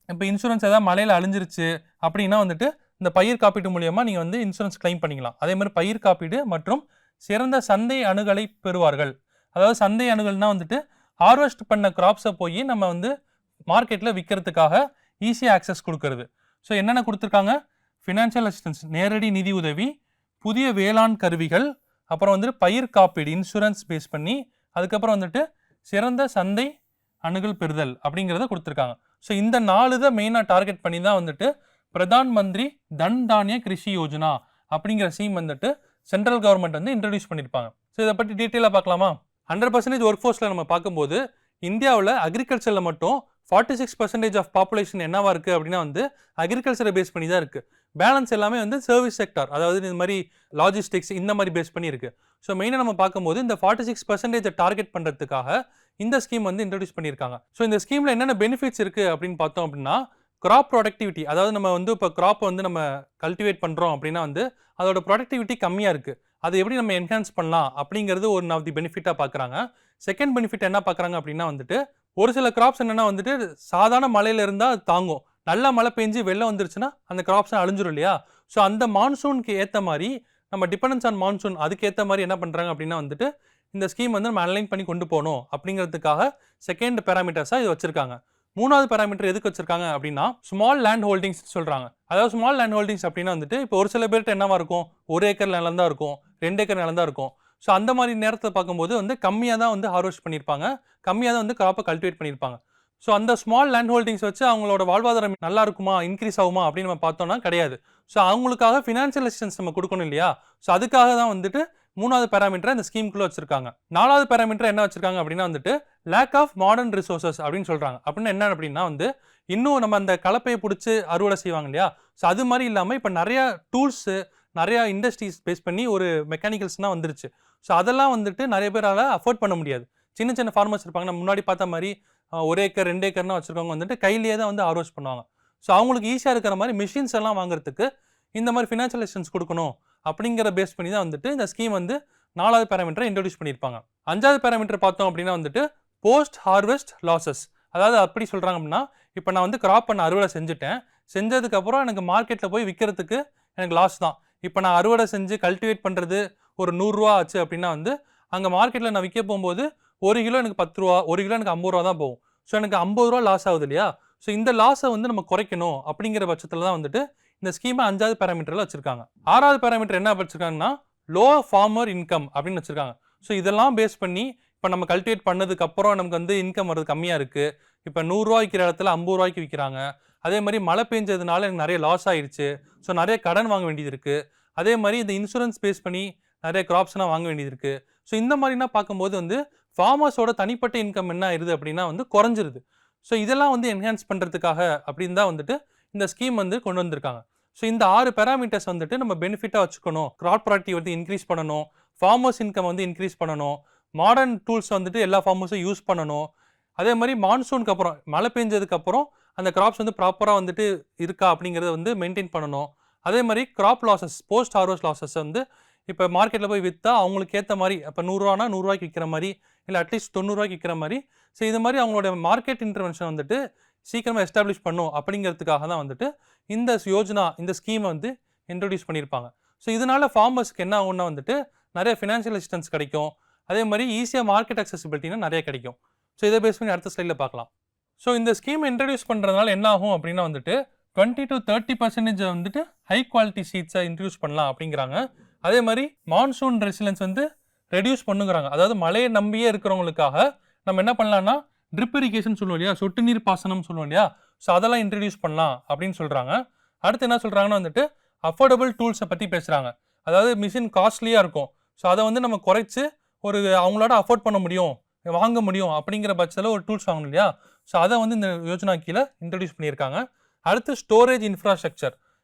இப்போ இன்சூரன்ஸ் ஏதாவது மழையில் அழிஞ்சிருச்சு அப்படின்னா வந்துட்டு இந்த பயிர் காப்பீடு மூலியமாக நீங்கள் வந்து இன்சூரன்ஸ் கிளைம் பண்ணிக்கலாம். அதே மாதிரி பயிர் காப்பீடு மற்றும் சிறந்த சந்தை அணுகலை பெறுவார்கள். அதாவது சந்தை அணுகல்னா வந்துட்டு ஹார்வெஸ்ட் பண்ண கிராப்ஸை போய் நம்ம வந்து மார்க்கெட்டில் விற்கிறதுக்காக ஈஸியாக ஆக்சஸ் கொடுக்கறது. ஸோ என்னென்ன கொடுத்துருக்காங்க, ஃபினான்ஷியல் அசிஸ்டன்ஸ் நேரடி நிதி உதவி, புதிய வேளாண் கருவிகள், அப்புறம் வந்துட்டு பயிர் காப்பீடு இன்சூரன்ஸ் பேஸ் பண்ணி, அதுக்கப்புறம் வந்துட்டு சிறந்த சந்தை அணுகல் பெறுதல் அப்படிங்கிறத கொடுத்துருக்காங்க. ஸோ இந்த 4 தான் மெயினாக டார்கெட் பண்ணி தான் வந்துட்டு பிரதான் மந்திரி தன் தானிய கிருஷி யோஜனா அப்படிங்கிற ஸ்கீம் வந்துட்டு சென்ட்ரல் கவர்மெண்ட் வந்து இன்ட்ரடியூஸ் பண்ணியிருப்பாங்க. ஸோ இதை பற்றி டீட்டெயிலாக பார்க்கலாமா. 100% ஒர்க் ஃபோர்ஸில் நம்ம பார்க்கும்போது இந்தியாவில் அக்ரிகல்ச்சரில் மட்டும் 46% ஆஃப் பாப்புலேஷன் என்னவா இருக்குது அப்படின்னா வந்து அக்ரிகல்ச்சரை பேஸ் பண்ணி தான் இருக்குது. பேலன்ஸ் எல்லாமே வந்து சர்வீஸ் செக்டார், அதாவது இந்த மாதிரி லாஜிஸ்டிக்ஸ் இந்த மாதிரி பேஸ் பண்ணி இருக்குது. ஸோ மெயினாக நம்ம பார்க்கும்போது இந்த 46% டார்கெட் பண்ணுறதுக்காக இந்த ஸ்கீம் வந்து இன்ட்ரடியூஸ் பண்ணியிருக்காங்க. ஸோ இந்த ஸ்கீமில் என்னென்ன பெனிஃபிட்ஸ் இருக்குது அப்படின்னு பார்த்தோம் அப்படின்னா, கிராப் ப்ரொடக்டிவிட்டி, அதாவது நம்ம வந்து இப்போ கிராப் வந்து நம்ம கல்டிவேட் பண்ணுறோம் அப்படின்னா வந்து அதோட ப்ரொடக்டிவிட்டி கம்மியாக இருக்குது, அதை எப்படி நம்ம என்ஹான்ஸ் பண்ணலாம் அப்படிங்கிறது ஒரு ஆஃப் தி பெனிஃபிட்டாக பார்க்குறாங்க. செகண்ட் பெனிஃபிட் என்ன பார்க்குறாங்க அப்படின்னா வந்துட்டு ஒரு சில கிராப்ஸ் என்னென்னா வந்துட்டு சாதாரண மழையில் இருந்தால் அது தாங்கும், நல்லா மழை பெஞ்சு வெள்ளம் வந்துருச்சுன்னா அந்த கிராப்ஸ் அழிஞ்சிரும் இல்லையா. ஸோ அந்த மான்சூனுக்கு ஏற்ற மாதிரி நம்ம டிபெண்டன்ஸ் ஆன் மான்சூன் அதுக்கேற்ற மாதிரி என்ன பண்ணுறாங்க அப்படின்னா வந்துட்டு இந்த ஸ்கீம் வந்து நம்ம அனலைன் பண்ணி கொண்டு போகணும் அப்படிங்கிறதுக்காக செகண்ட் பேராமீட்டர்ஸாக இது வச்சுருக்காங்க. மூணாவது பேராமீட்டர் எதுக்கு வச்சிருக்காங்க அப்படின்னா ஸ்மால் லேண்ட் ஹோல்டிங்ஸ் சொல்கிறாங்க. அதாவது ஸ்மால் லேண்ட் ஹோல்டிங்ஸ் அப்படின்னா வந்துட்டு இப்போ ஒரு சில பேர்கிட்ட என்னவா இருக்கும், 1 ஏக்கர் நிலம் தான் இருக்கும், 2 ஏக்கர் நிலம் தான் இருக்கும். ஸோ அந்த மாதிரி நேரத்தை பார்க்கும்போது வந்து கம்மியாக தான் வந்து ஹார்வெஸ்ட் பண்ணியிருப்பாங்க, கம்மியாக தான் வந்து கிராப்பை கல்டிவேட் பண்ணியிருப்பாங்க. ஸோ அந்த ஸ்மால் லேண்ட் ஹோல்டிங்ஸ் வச்சு அவங்களோட வாழ்வாதாரம் நல்லா இருக்குமா, இன்க்ரீஸ் ஆகுமா அப்படின்னு நம்ம பார்த்தோம்னா கிடையாது. ஸோ அவங்களுக்காக ஃபினான்ஷியல் அசிஸ்டன்ஸ் நம்ம கொடுக்கணும் இல்லையா. ஸோ அதுக்காக தான் வந்துட்டு மூணாவது பேராமீட்டரை இந்த ஸ்கீமுக்குள்ளே வச்சிருக்காங்க. 4வது பேராமீட்டர் என்ன வச்சிருக்காங்க அப்படின்னா வந்துட்டு லேக் ஆஃப் மாடர்ன் ரிசோர்சஸ் அப்படின்னு சொல்கிறாங்க. அப்படின்னு என்ன அப்படின்னா வந்து இன்னும் நம்ம அந்த கலப்பையை பிடிச்சி அறுவடை செய்வாங்க இல்லையா, ஸோ அது மாதிரி இல்லாமல் இப்போ நிறையா டூல்ஸு, நிறையா இண்டஸ்ட்ரீஸ் பேஸ் பண்ணி ஒரு மெக்கானிக்கல்ஸ்லாம் வந்துருச்சு. ஸோ அதெல்லாம் வந்துட்டு நிறைய பேரால் அஃபோர்ட் பண்ண முடியாது. சின்ன சின்ன ஃபார்மர்ஸ் இருப்பாங்க, நம்ம முன்னாடி பார்த்த மாதிரி 1 ஏக்கர் 2 ஏக்கர்னா வச்சுருக்கவங்க வந்துட்டு கையிலேயே தான் வந்து ஹார்வெஸ்ட் பண்ணுவாங்க. ஸோ அவங்களுக்கு ஈஸியாக இருக்கிற மாதிரி மிஷின்ஸ் எல்லாம் வாங்குறதுக்கு இந்த மாதிரி ஃபினான்ஷியல் அசிஸ்டன்ஸ் கொடுக்கணும் அப்படிங்கிற பேஸ் பண்ணி தான் வந்துட்டு இந்த ஸ்கீம் வந்து 4வது பேராமீட்டரை இன்ட்ரடியூஸ் பண்ணியிருப்பாங்க. 5வது பேராமீட்டர் பார்த்தோம் அப்படின்னா வந்துட்டு போஸ்ட் ஹார்வெஸ்ட் லாசஸ். அதாவது அப்படி சொல்கிறாங்க அப்படின்னா இப்போ நான் வந்து கிராப் பண்ண அறுவடை செஞ்சுட்டேன், செஞ்சதுக்கப்புறம் எனக்கு மார்க்கெட்டில் போய் விற்கிறதுக்கு எனக்கு லாஸ் தான். இப்போ நான் அறுவடை செஞ்சு கல்டிவேட் பண்ணுறது ஒரு 100 ரூபா ஆச்சு அப்படின்னா வந்து அங்கே மார்க்கெட்டில் நான் விற்க போகும்போது 1 கிலோ எனக்கு 10 ரூபா, 1 கிலோ எனக்கு 50 ரூபா தான் போகும். ஸோ எனக்கு 50 ரூபா லாஸ் ஆகுது இல்லையா. ஸோ இந்த லாஸை வந்து நம்ம குறைக்கணும் அப்படிங்கிற பட்சத்தில் தான் வந்துட்டு இந்த ஸ்கீமை 5வது பேராமீட்டரில் வச்சுருக்காங்க. 6வது பேராமீட்டர் என்ன வச்சுருக்காங்கன்னா லோ ஃபார்மர் இன்கம் அப்படின்னு வச்சுருக்காங்க. ஸோ இதெல்லாம் பேஸ் பண்ணி இப்போ நம்ம கல்டிவேட் பண்ணதுக்கப்புறம் நமக்கு வந்து இன்கம் வர்றது கம்மியாக இருக்குது. இப்போ 100 ரூபா விற்கிற இடத்துல 50 ரூபாய்க்கு விற்கிறாங்க. அதே மாதிரி மழை பெஞ்சதுனால எனக்கு நிறைய லாஸ் ஆயிடுச்சு, ஸோ நிறைய கடன் வாங்க வேண்டியது இருக்குது. அதே மாதிரி இந்த இன்சூரன்ஸ் பேஸ் பண்ணி நிறைய கிராப்ஸ்லாம் வாங்க வேண்டியது இருக்குது. ஸோ இந்த மாதிரினா பார்க்கும்போது வந்து ஃபார்மர்ஸோட தனிப்பட்ட இன்கம் என்ன ஆயிடுது அப்படின்னா வந்து குறைஞ்சிருது. ஸோ இதெல்லாம் வந்து என்ஹான்ஸ் பண்ணுறதுக்காக அப்படின்னு தான் வந்துட்டு இந்த ஸ்கீம் வந்து கொண்டு வந்திருக்காங்க. ஸோ இந்த 6 பேராமீட்டர்ஸ் வந்துட்டு நம்ம பெனிஃபிட்டாக வச்சுக்கணும். கிராப் ப்ராடக்டிவிட்டி வந்து இன்க்ரீஸ் பண்ணணும், ஃபார்மர்ஸ் இன்கம் வந்து இன்க்ரீஸ் பண்ணணும், மாடர்ன் டூல்ஸ் வந்துட்டு எல்லா ஃபார்மர்ஸும் யூஸ் பண்ணணும். அதே மாதிரி மான்சூனுக்கு அப்புறம் மழை பெஞ்சதுக்கப்புறம் அந்த கிராப்ஸ் வந்து ப்ராப்பராக வந்துட்டு இருக்கா அப்படிங்கிறத வந்து மெயின்டைன் பண்ணணும். அதே மாதிரி crop losses, post harvest losses வந்து இப்போ மார்க்கெட்டில் போய் விற்றா அவங்களுக்கு ஏற்ற மாதிரி இப்போ 100 ரூபானா 100 ரூபாய்க்கு விற்கிற மாதிரி, இல்லை அட்லீஸ்ட் 90 ரூபாய்க்கு விற்கிற மாதிரி. ஸோ இது மாதிரி அவங்களோட மார்க்கெட் இன்டர்வென்ஷன் வந்துட்டு சீக்கிரமாக எஸ்டாப்ளிஷ் பண்ணும் அப்படிங்கிறதுக்காக தான் வந்துட்டு இந்த யோஜனா, இந்த ஸ்கீமை வந்து இன்ட்ரடியூஸ் பண்ணியிருப்பாங்க. ஸோ இதனால ஃபார்மர்ஸ்க்கு என்ன ஆகும்னா வந்துட்டு நிறைய ஃபினான்ஷியல் அசிஸ்டன்ஸ் கிடைக்கும். அதே மாதிரி ஈஸியாக மார்க்கெட் அக்சசிபிலிட்டினா நிறைய கிடைக்கும். ஸோ இதை பேஸ் பண்ணி அடுத்த ஸ்லைடில் பார்க்கலாம். ஸோ இந்த ஸ்கீம் இன்ட்ரடியூஸ் பண்ணுறதுனால என்ன ஆகும் அப்படின்னா வந்துட்டு 20 to 30% வந்துட்டு ஹை குவாலிட்டி சீட்ஸை இன்ட்ரடியூஸ் பண்ணலாம் அப்படிங்கிறாங்க. அதே மாதிரி மான்சூன் ரெசிலன்ஸ் வந்து ரெடியூஸ் பண்ணுங்கிறாங்க. அதாவது மழையை நம்பியே இருக்கிறவங்களுக்காக நம்ம என்ன பண்ணலாம்னா ட்ரிப் இரிகேஷன் சொல்லுவோம் இல்லையா, சொட்டு நீர் பாசனம் சொல்லுவோம் இல்லையா, ஸோ அதெல்லாம் இன்ட்ரடியூஸ் பண்ணலாம் அப்படின்னு சொல்கிறாங்க. அடுத்து என்ன சொல்கிறாங்கன்னா வந்துட்டு அஃபோர்டபுள் டூல்ஸை பற்றி பேசுகிறாங்க. அதாவது மிஷின் காஸ்ட்லியாக இருக்கும், ஸோ அதை வந்து நம்ம குறைச்சி ஒரு அவங்களோட அஃபோர்ட் பண்ண முடியும், வாங்க முடியும் அப்படிங்கிற பட்சத்தில் ஒரு டூல்ஸ் வாங்கணும் இல்லையா, ஸோ அதை வந்து இந்த யோஜனா கீழே இன்ட்ரடியூஸ் பண்ணியிருக்காங்க. அடுத்து ஸ்டோரேஜ் இன்ஃப்ராஸ்ட்ரக்சர்,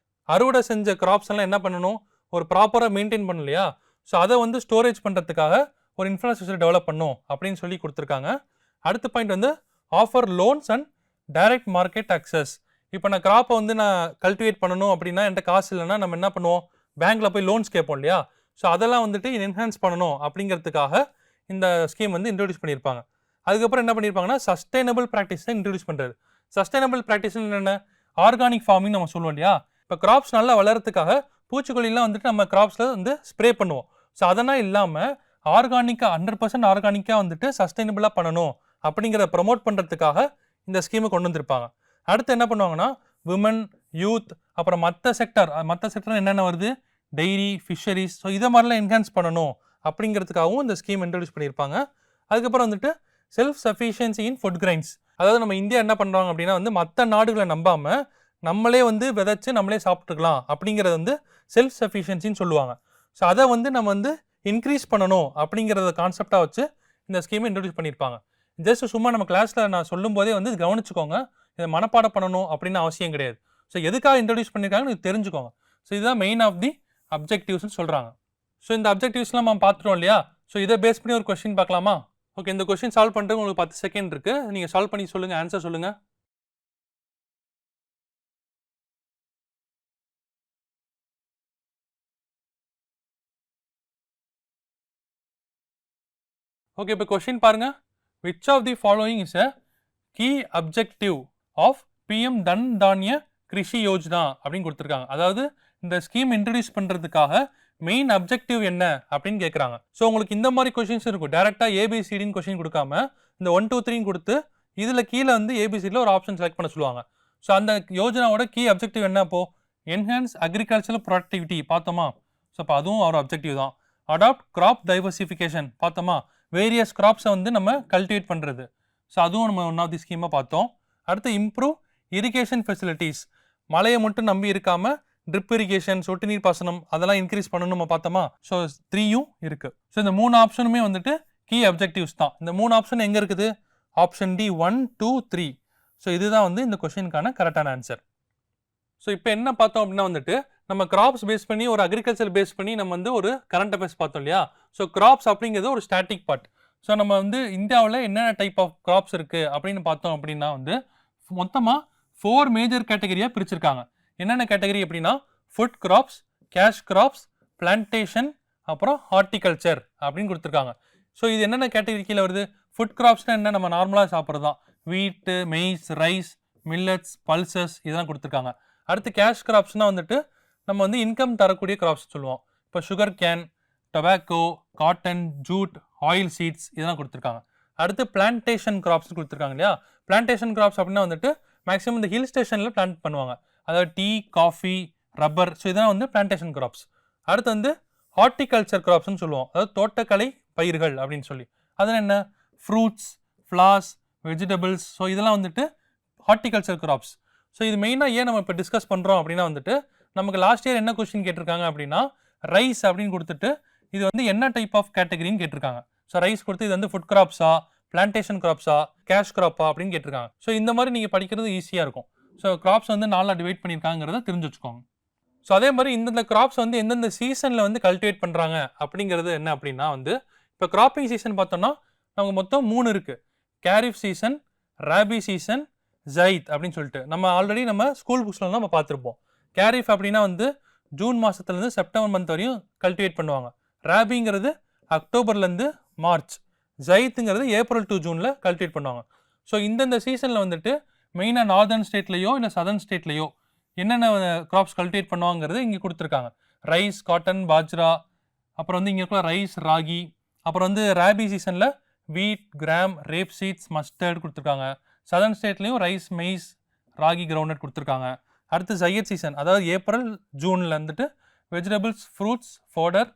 அறுவடை செஞ்ச கிராப்ஸ் எல்லாம் என்ன பண்ணணும், ஒரு ப்ராப்பராக மெயின்டைன் பண்ணணும் இல்லையா, ஸோ அதை வந்து ஸ்டோரேஜ் பண்ணுறதுக்காக ஒரு இன்ஃப்ராஸ்ட்ரக்சர் டெவலப் பண்ணும் அப்படின்னு சொல்லி கொடுத்துருக்காங்க. அடுத்த பாயிண்ட் வந்து offer loans and direct market access. இப்போ நான் கிராப்பை வந்து நான் கல்டிவேட் பண்ணணும் அப்படின்னா என்கிட்ட காசு இல்லைன்னா நம்ம என்ன பண்ணுவோம், பேங்க்கில் போய் லோன்ஸ் கேட்போம் இல்லையா, ஸோ அதெல்லாம் வந்துட்டு என்ஹான்ஸ் பண்ணணும் அப்படிங்கிறதுக்காக இந்த ஸ்கீம் வந்து இன்ட்ரடியூஸ் பண்ணியிருப்பாங்க. அதுக்கப்புறம் என்ன பண்ணியிருப்பாங்கன்னா சஸ்டைனபிள் ப்ராக்டிஸை இன்ட்ரடியூஸ் பண்ணுறது. சஸ்டைனபிள் ப்ராக்டிஸ் என்ன, ஆர்கானிக் ஃபார்மிங் நம்ம சொல்லுவோம் இல்லையா, இப்போ கிராப்ஸ் நல்லா வளர்கிறதுக்காக பூச்சிக்கொல்லிலாம் வந்துட்டு நம்ம கிராப்ஸில் வந்து ஸ்ப்ரே பண்ணுவோம். ஸோ அதெல்லாம் இல்லாமல் ஆர்கானிக்காக 100% ஆர்கானிக்காக வந்துட்டு சஸ்டைனபிளாக பண்ணணும் அப்படிங்கிறத ப்ரமோட் பண்ணுறதுக்காக இந்த ஸ்கீமை கொண்டு வந்திருப்பாங்க. அடுத்து என்ன பண்ணுவாங்கன்னா விமன், யூத், அப்புறம் மற்ற செக்டர் என்னென்ன வருது, டெய்ரி, ஃபிஷரிஸ், ஸோ இதை மாதிரிலாம் என்ஹான்ஸ் பண்ணணும் அப்படிங்கிறதுக்காகவும் இந்த ஸ்கீம் இன்ட்ரடியூஸ் பண்ணியிருப்பாங்க. அதுக்கப்புறம் வந்துட்டு self sufficiency in food grains. அதாவது நம்ம இந்தியா என்ன பண்ணுறாங்க அப்படின்னா வந்து மற்ற நாடுகளை நம்பாமல் நம்மளே வந்து விதைச்சு நம்மளே சாப்பிட்டுக்கலாம் அப்படிங்கிறது வந்து செல்ஃப் சஃபிஷியன்சின்னு சொல்லுவாங்க. ஸோ அதை வந்து நம்ம வந்து இன்க்ரீஸ் பண்ணணும் அப்படிங்கிறத கான்செப்டாக வச்சு இந்த ஸ்கீமை இன்ட்ரடியூஸ் பண்ணியிருப்பாங்க. ஜஸ்ட் சும்மா நம்ம கிளாஸில் நான் சொல்லும் போதே வந்து கவனிச்சுக்கோங்க, இதை மனப்பாடம் பண்ணணும் அப்படின்னு அவசியம் கிடையாது. ஸோ எதுக்காக இன்ட்ரடியூஸ் பண்ணியிருக்காங்கன்னு தெரிஞ்சுக்கோங்க. ஸோ இதுதான் மெயின் ஆஃப் தி அப்ஜெக்டிவ்ஸ்னு சொல்கிறாங்க. ஸோ இந்த அப்ஜெக்டிவ்ஸ்லாம் நம்ம பார்த்துட்டோம் இல்லையா, ஸோ இதை பேஸ் பண்ணி ஒரு கொஸ்டின் பார்க்கலாமா? ஓகே, இந்த கொஸ்டின் சால்வ் பண்ணுறது உங்களுக்கு 10 செகண்ட் இருக்குது, நீங்கள் சால்வ் பண்ணி சொல்லுங்கள், ஆன்சர் சொல்லுங்கள். ஓகே, இப்போ கொஸ்டின் பாருங்க. Which of the following is a key objective of PM Dhan Dhaanya Krishi Yojana அப்படின்னு கொடுத்துருக்காங்க. அதாவது இந்த ஸ்கீம் இன்ட்ரடியூஸ் பண்ணுறதுக்காக மெயின் அப்ஜெக்டிவ் என்ன அப்படின்னு கேட்குறாங்க. ஸோ உங்களுக்கு இந்த மாதிரி கொஸ்டின்ஸ் இருக்கும், டேரெக்டாக ஏபிசிடின்னு கொஸ்டின் கொடுக்காம இந்த 1 2 3 கொடுத்து இதில் கீழே வந்து ஏபிசிடியில் ஒரு ஆப்ஷன் செலக்ட் பண்ண சொல்லுவாங்க. ஸோ அந்த யோஜனாவோட கீ அப்ஜெக்டிவ் என்ன, அப்போ என்ஹான்ஸ் அக்ரிகல்ச்சரல் ப்ரொடக்டிவிட்டி பார்த்தோமா, ஸோ அப்போ அதுவும் ஒரு அப்ஜெக்டிவ் தான். அடாப்ட் கிராப் டைவர்சிஃபிகேஷன் பார்த்தோமா, வேரியஸ் கிராப்ஸை வந்து நம்ம கல்டிவேட் பண்ணுறது, ஸோ அதுவும் நம்ம ஒன் ஆஃப் தி ஸ்கீமாக பார்த்தோம். அடுத்து இம்ப்ரூவ் இரிகேஷன் ஃபெசிலிட்டிஸ், மழையை மட்டும் நம்பி இருக்காமல் ட்ரிப் இரிகேஷன், சொட்டு நீர் பாசனம் அதெல்லாம் இன்க்ரீஸ் பண்ணணும் நம்ம பார்த்தோமா, ஸோ 3யும் இருக்குது. ஸோ இந்த 3 ஆப்ஷனுமே வந்துட்டு கீ அப்ஜெக்டிவ்ஸ் தான். இந்த 3 ஆப்ஷன் எங்கே இருக்குது, ஆப்ஷன் டி 1 2 3. ஸோ இதுதான் வந்து இந்த கொஸ்டினுக்கான கரெக்டான ஆன்சர். ஸோ இப்போ என்ன பார்த்தோம் அப்படின்னா வந்துட்டு நம்ம கிராப்ஸ் பேஸ் பண்ணி ஒரு அக்ரிகல்ச்சர் பேஸ் பண்ணி நம்ம வந்து ஒரு கரண்ட் அஃபேர்ஸ் பார்த்தோம் இல்லையா. ஸோ கிராப்ஸ் அப்படிங்கிறது ஒரு ஸ்டாட்டிக் பார்ட். ஸோ நம்ம வந்து இந்தியாவில் என்னென்ன டைப் ஆஃப் கிராப்ஸ் இருக்குது அப்படின்னு பார்த்தோம் அப்படின்னா வந்து மொத்தமாக 4 மேஜர் கேட்டகரியாக பிரிச்சிருக்காங்க. என்னென்ன கேட்டகரி அப்படின்னா food crops, cash crops, plantation, அப்புறம் ஹார்டிகல்ச்சர் அப்படின்னு கொடுத்துருக்காங்க. ஸோ இது என்னென்ன கேட்டகரி கீழே வருது, ஃபுட் கிராப்ஸ்னால் என்ன, நம்ம நார்மலாக சாப்பிட்றது தான், வீட்டு, மெய்ஸ், ரைஸ், மில்லட்ஸ், பல்சஸ் இதெல்லாம் கொடுத்துருக்காங்க. அடுத்து கேஷ் கிராப்ஸ்னால் வந்துட்டு நம்ம வந்து இன்கம் தரக்கூடிய கிராப்ஸ் சொல்லுவோம். இப்போ sugar cane, tobacco, cotton, jute, oil seeds இதெல்லாம் கொடுத்துருக்காங்க. அடுத்து பிளான்டேஷன் கிராப்ஸ் கொடுத்துருக்காங்க இல்லையா. பிளான்டேஷன் கிராப்ஸ் அப்படின்னா வந்துட்டு மேக்ஸிமம் இந்த ஹில் ஸ்டேஷனில் பிளான்ட் பண்ணுவாங்க, அதாவது டீ, காஃபி, ரப்பர், ஸோ இதெல்லாம் வந்து பிளான்டேஷன் கிராப்ஸ். அடுத்து வந்து ஹார்டிகல்ச்சர் கிராப்ஸ்னு சொல்லுவோம், அதாவது தோட்டக்கலை பயிர்கள் அப்படின்னு சொல்லி. அதெல்லாம் என்ன, ஃப்ரூட்ஸ், ஃப்ளார்ஸ், வெஜிடபிள்ஸ், ஸோ இதெல்லாம் வந்துட்டு ஹார்டிகல்ச்சர் கிராப்ஸ். ஸோ இது மெயினாக ஏன் நம்ம இப்போ டிஸ்கஸ் பண்ணுறோம் அப்படின்னா வந்துட்டு நமக்கு லாஸ்ட் இயர் என்ன கொஸ்டின் கேட்டிருக்காங்க அப்படின்னா ரைஸ் அப்படின்னு கொடுத்துட்டு இது வந்து என்ன டைப் ஆஃப் கேட்டகரின்னு கேட்டிருக்காங்க. ஸோ ரைஸ் கொடுத்து இது வந்து ஃபுட் கிராப்ஸா, பிளான்டேஷன் கிராப்ஸா, கேஷ் கிராப்பா அப்படின்னு கேட்டிருக்காங்க. ஸோ இந்த மாதிரி நீங்கள் படிக்கிறது ஈஸியாக இருக்கும். ஸோ கிராப்ஸ் வந்து 4 டிவைட் பண்ணியிருக்காங்கிறத தெரிஞ்சு வச்சுக்கோங்க. ஸோ அதே மாதிரி இந்தந்த கிராப்ஸ் வந்து எந்தெந்த சீசனில் வந்து கல்டிவேட் பண்ணுறாங்க அப்படிங்கிறது என்ன அப்படின்னா வந்து இப்போ கிராப்பிங் சீசன் பார்த்தோம்னா நமக்கு மொத்தம் 3 இருக்குது. கேரிஃப் சீசன், ராபி சீசன், ஜைத் அப்படின்னு சொல்லிட்டு நம்ம ஆல்ரெடி நம்ம ஸ்கூல் புக்ஸ்லாம் நம்ம பார்த்துருப்போம். கேரிஃப் அப்படின்னா வந்து ஜூன் மாதத்துலேருந்து செப்டம்பர் மந்த் வரையும் கல்டிவேட் பண்ணுவாங்க. ராபிங்கிறது அக்டோபர்லேருந்து மார்ச், ஜைத்துங்கிறது ஏப்ரல் டு ஜூனில் கல்டிவேட் பண்ணுவாங்க. ஸோ இந்தந்த சீசனில் வந்துட்டு மெயினாக நார்தர்ன் ஸ்டேட்லேயோ இல்லை சதர்ன் ஸ்டேட்லேயோ என்னென்ன கிராப்ஸ் கல்டிவேட் பண்ணுவாங்கிறது இங்கே கொடுத்துருக்காங்க. ரைஸ், காட்டன், பாஜ்ரா, அப்புறம் வந்து இங்கே இருக்கிற ரைஸ், ராகி, அப்புறம் வந்து ராபி சீசனில் wheat, gram, rape seeds, mustard கொடுத்துருக்காங்க. சதர்ன் ஸ்டேட்லேயும் ரைஸ், மெய்ஸ், ராகி, கிரவுண்ட்நட் கொடுத்துருக்காங்க. அடுத்து ஜையத் சீசன், அதாவது ஏப்ரல், ஜூனில் வந்துட்டு vegetables, fruits, fodder,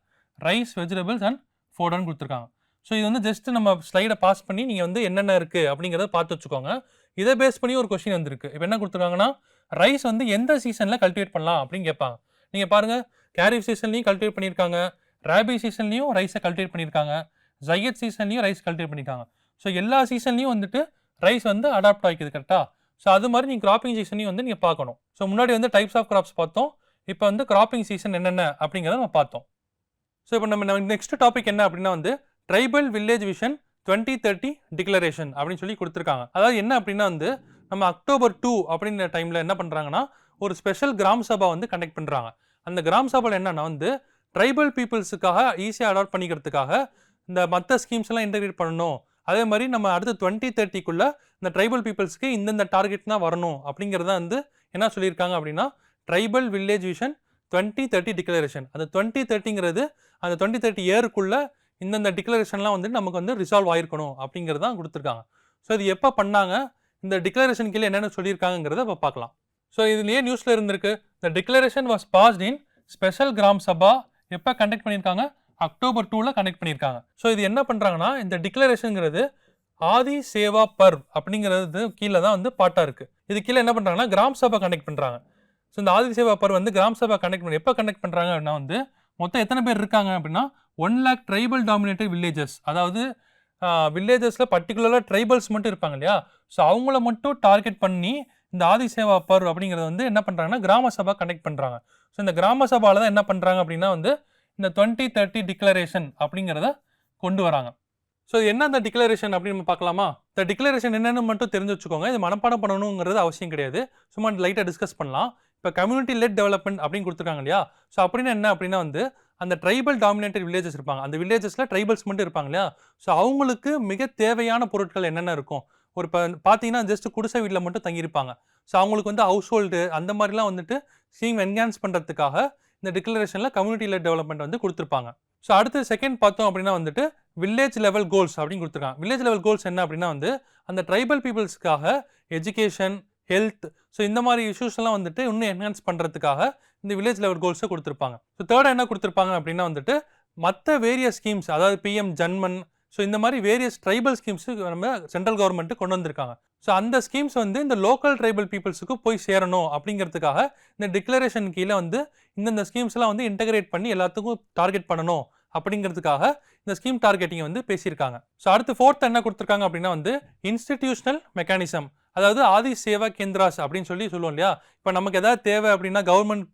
rice, vegetables and ஃபோடர்னு கொடுத்துருக்காங்க. ஸோ இது வந்து ஜஸ்ட் நம்ம ஸ்லைடை பாஸ் பண்ணி நீங்கள் வந்து என்னென்ன இருக்குது அப்படிங்கிறத பார்த்து வச்சுக்கோங்க. இதை பேஸ் பண்ணி ஒரு கொஸ்டின் வந்திருக்கு. இப்போ என்ன கொடுத்துருக்காங்கன்னா, ரைஸ் வந்து எந்த சீசனில் கல்டிவேட் பண்ணலாம் அப்படின்னு கேட்பாங்க. நீங்கள் பாருங்கள், கேரிஃப் சீசன்லையும் கல்டிவேட் பண்ணியிருக்காங்க, ராபி சீசன்லையும் ரைஸை கல்டிவேட் பண்ணியிருக்காங்க, ஜையத் சீசன்லையும் ரைஸ் கல்டிவேட் பண்ணியிருக்காங்க. ஸோ எல்லா சீசன்லையும் வந்துட்டு ரைஸ் வந்து அடாப்ட் ஆகிக்குது கரெக்டாக. ஸோ அது மாதிரி நீங்கள் கிராப்பிங் சீசனையும் வந்து நீங்கள் பார்க்கணும். ஸோ முன்னாடி வந்து டைப்ஸ் ஆஃப் கிராப்ஸ் பார்த்தோம், இப்போ வந்து கிராப்பிங் சீசன் என்னென்ன அப்படிங்கிறத நம்ம பார்த்தோம். ஸோ இப்போ நம்ம நெக்ஸ்ட் டாபிக் என்ன அப்படின்னா வந்து ட்ரைபல் வில்லேஜ் விஷன் 2030 டிக்ளரேஷன் அப்படின்னு சொல்லி கொடுத்துருக்காங்க. அதாவது என்ன அப்படின்னா வந்து நம்ம அக்டோபர் 2 அப்படின்ற டைமில் என்ன பண்ணுறாங்கன்னா ஒரு ஸ்பெஷல் கிராம சபா வந்து கண்டக்ட் பண்ணுறாங்க. அந்த கிராம சபாவில் என்னன்னா வந்து ட்ரைபல் பீப்புள்ஸுக்காக ஈஸியாக அடாப்ட் பண்ணிக்கிறதுக்காக இந்த மற்ற ஸ்கீம்ஸ் எல்லாம் இன்டெகிரேட் பண்ணணும். அதே மாதிரி நம்ம அடுத்து 2030 இந்த ட்ரைபல் பீப்புள்ஸ்க்கு இந்தந்த டார்கெட் தான் வரணும் அப்படிங்கிறத வந்து என்ன சொல்லியிருக்காங்க அப்படின்னா ட்ரைபல் வில்லேஜ் விஷன் 2030 டிக்ளரேஷன். அந்த 2030ங்கிறது அந்த 2030 இயருக்குள்ள இந்தந்த டிக்ளரேஷன்லாம் வந்து நமக்கு வந்து ரிசால்வ் ஆயிருக்கணும் அப்படிங்கிறது தான் கொடுத்துருக்காங்க. ஸோ இது எப்போ பண்ணாங்க, இந்த டிக்ளரேஷன் கீழே என்னென்ன சொல்லியிருக்காங்கிறத இப்போ பார்க்கலாம். ஸோ இதுலேயே நியூஸில் இருந்திருக்கு, the declaration was passed in special gram sabha. எப்போ கண்டக்ட் பண்ணியிருக்காங்க, அக்டோபர் 2 கண்டக்ட் பண்ணியிருக்காங்க. ஸோ இது என்ன பண்ணுறாங்கன்னா இந்த டிக்ளரேஷனுங்கிறது ஆதி சேவா பர்வ் அப்படிங்கிறது கீழே தான் வந்து பாட்டாக இருக்குது. இது கீழே என்ன பண்ணுறாங்கன்னா கிராம் சபா கண்டக்ட் பண்ணுறாங்க. ஸோ இந்த ஆதி சேவா பர்வ் வந்து கிராம் சபா கண்டக்ட் பண்ணி எப்போ கண்டக்ட் பண்ணுறாங்க அப்படின்னா வந்து மொத்தம் எத்தனை பேர் இருக்காங்க அப்படின்னா 1 lakh ட்ரைபல் டாமினேட்டட் வில்லேஜஸ். அதாவது வில்லேஜஸில் பர்டிகுலராக ட்ரைபல்ஸ் மட்டும் இருப்பாங்க இல்லையா, ஸோ அவங்கள மட்டும் டார்கெட் பண்ணி இந்த ஆதி சேவா பர்வ் அப்படிங்கிறத வந்து என்ன பண்ணுறாங்கன்னா கிராம சபா கண்டக்ட் பண்ணுறாங்க. ஸோ இந்த கிராம சபாவில் தான் என்ன பண்ணுறாங்க அப்படின்னா வந்து இந்த 2030 டிக்ளரேஷன் அப்படிங்கிறத கொண்டு வராங்க. ஸோ என்ன அந்த டிக்ளரேஷன் அப்படின்னு நம்ம பார்க்கலாமா? இந்த டிக்ளரேஷன் என்னென்னு மட்டும் தெரிஞ்சு வச்சுக்கோங்க. இது மனப்பாடம் பண்ணணுங்கிறது அவசியம் கிடையாது, சும்மா லைட்டாக டிஸ்கஸ் பண்ணலாம். இப்போ கம்யூனிட்டி லெட் டெவலப்மெண்ட் அப்படின்னு கொடுத்துருக்காங்க இல்லையா, ஸோ அப்படின்னா என்ன அப்படின்னா வந்து அந்த ட்ரைபல் டாமினேட்டட் வில்லேஜஸ் இருப்பாங்க, அந்த வில்லேஜஸில் ட்ரைபல்ஸ் மட்டும் இருப்பாங்க இல்லையா, ஸோ அவங்களுக்கு மிக தேவையான பொருட்கள் என்னென்ன இருக்கும். ஒரு இப்போ பார்த்தீங்கன்னா ஜஸ்ட் குடிசை வீட்டில் மட்டும் தங்கியிருப்பாங்க. ஸோ அவங்களுக்கு வந்து ஹவுஸ் ஹோல்டு அந்த மாதிரிலாம் வந்துட்டு ஸ்கீம் என்ஹான்ஸ் பண்ணுறதுக்காக இந்த டிக்ளரேஷனில் கம்யூனிட்டி லெட் டெவலப்மெண்ட் வந்து கொடுத்துருப்பாங்க. ஸோ அடுத்து செகண்ட் பார்த்தோம் அப்படின்னா வந்துட்டு வில்லேஜ் லெவல் கோல்ஸ் அப்படின்னு கொடுத்துருக்காங்க. வில்லேஜ் லெவல் கோல்ஸ் என்ன அப்படின்னா வந்து அந்த ட்ரைபல் பீப்புள்ஸ்க்காக எஜுகேஷன், ஹெல்த், ஸோ இந்த மாதிரி இஷ்யூஸ் எல்லாம் வந்துட்டு இன்னும் என்ஹான்ஸ் பண்ணுறதுக்காக இந்த வில்லேஜ் லெவல் கோல்ஸை கொடுத்துருப்பாங்க. ஸோ தேர்ட் என்ன கொடுத்துருப்பாங்க அப்படின்னா வந்துட்டு மற்ற வேரியஸ் ஸ்கீம்ஸ், அதாவது PM ஜன்மன், ஸோ இந்த மாதிரி வேரியஸ் ட்ரைபல் ஸ்கீம்ஸு நம்ம சென்ட்ரல் கவர்மெண்ட்டு கொண்டு வந்திருக்காங்க. ஸோ அந்த ஸ்கீம்ஸ் வந்து இந்த லோக்கல் ட்ரைபல் பீப்புள்ஸுக்கு போய் சேரணும் அப்படிங்கிறதுக்காக இந்த டிக்ளரேஷன் கீழே வந்து இந்தந்த ஸ்கீம்ஸ்லாம் வந்து இன்டகிரேட் பண்ணி எல்லாத்துக்கும் டார்கெட் பண்ணணும் அப்படிங்கிறதுக்காக இந்த ஸ்கீம் டார்கெட்டிங்கை வந்து பேசியிருக்காங்க. ஸோ அடுத்து ஃபோர்த் என்ன கொடுத்துருக்காங்க அப்படின்னா வந்து இன்ஸ்டிடியூஷனல் மெக்கானிசம், அதாவது ஆதி சேவா கேந்திராஸ் அப்படின்னு சொல்லுவோம் இல்லையா. இப்போ நமக்கு எதாவது தேவை அப்படின்னா கவர்மெண்ட்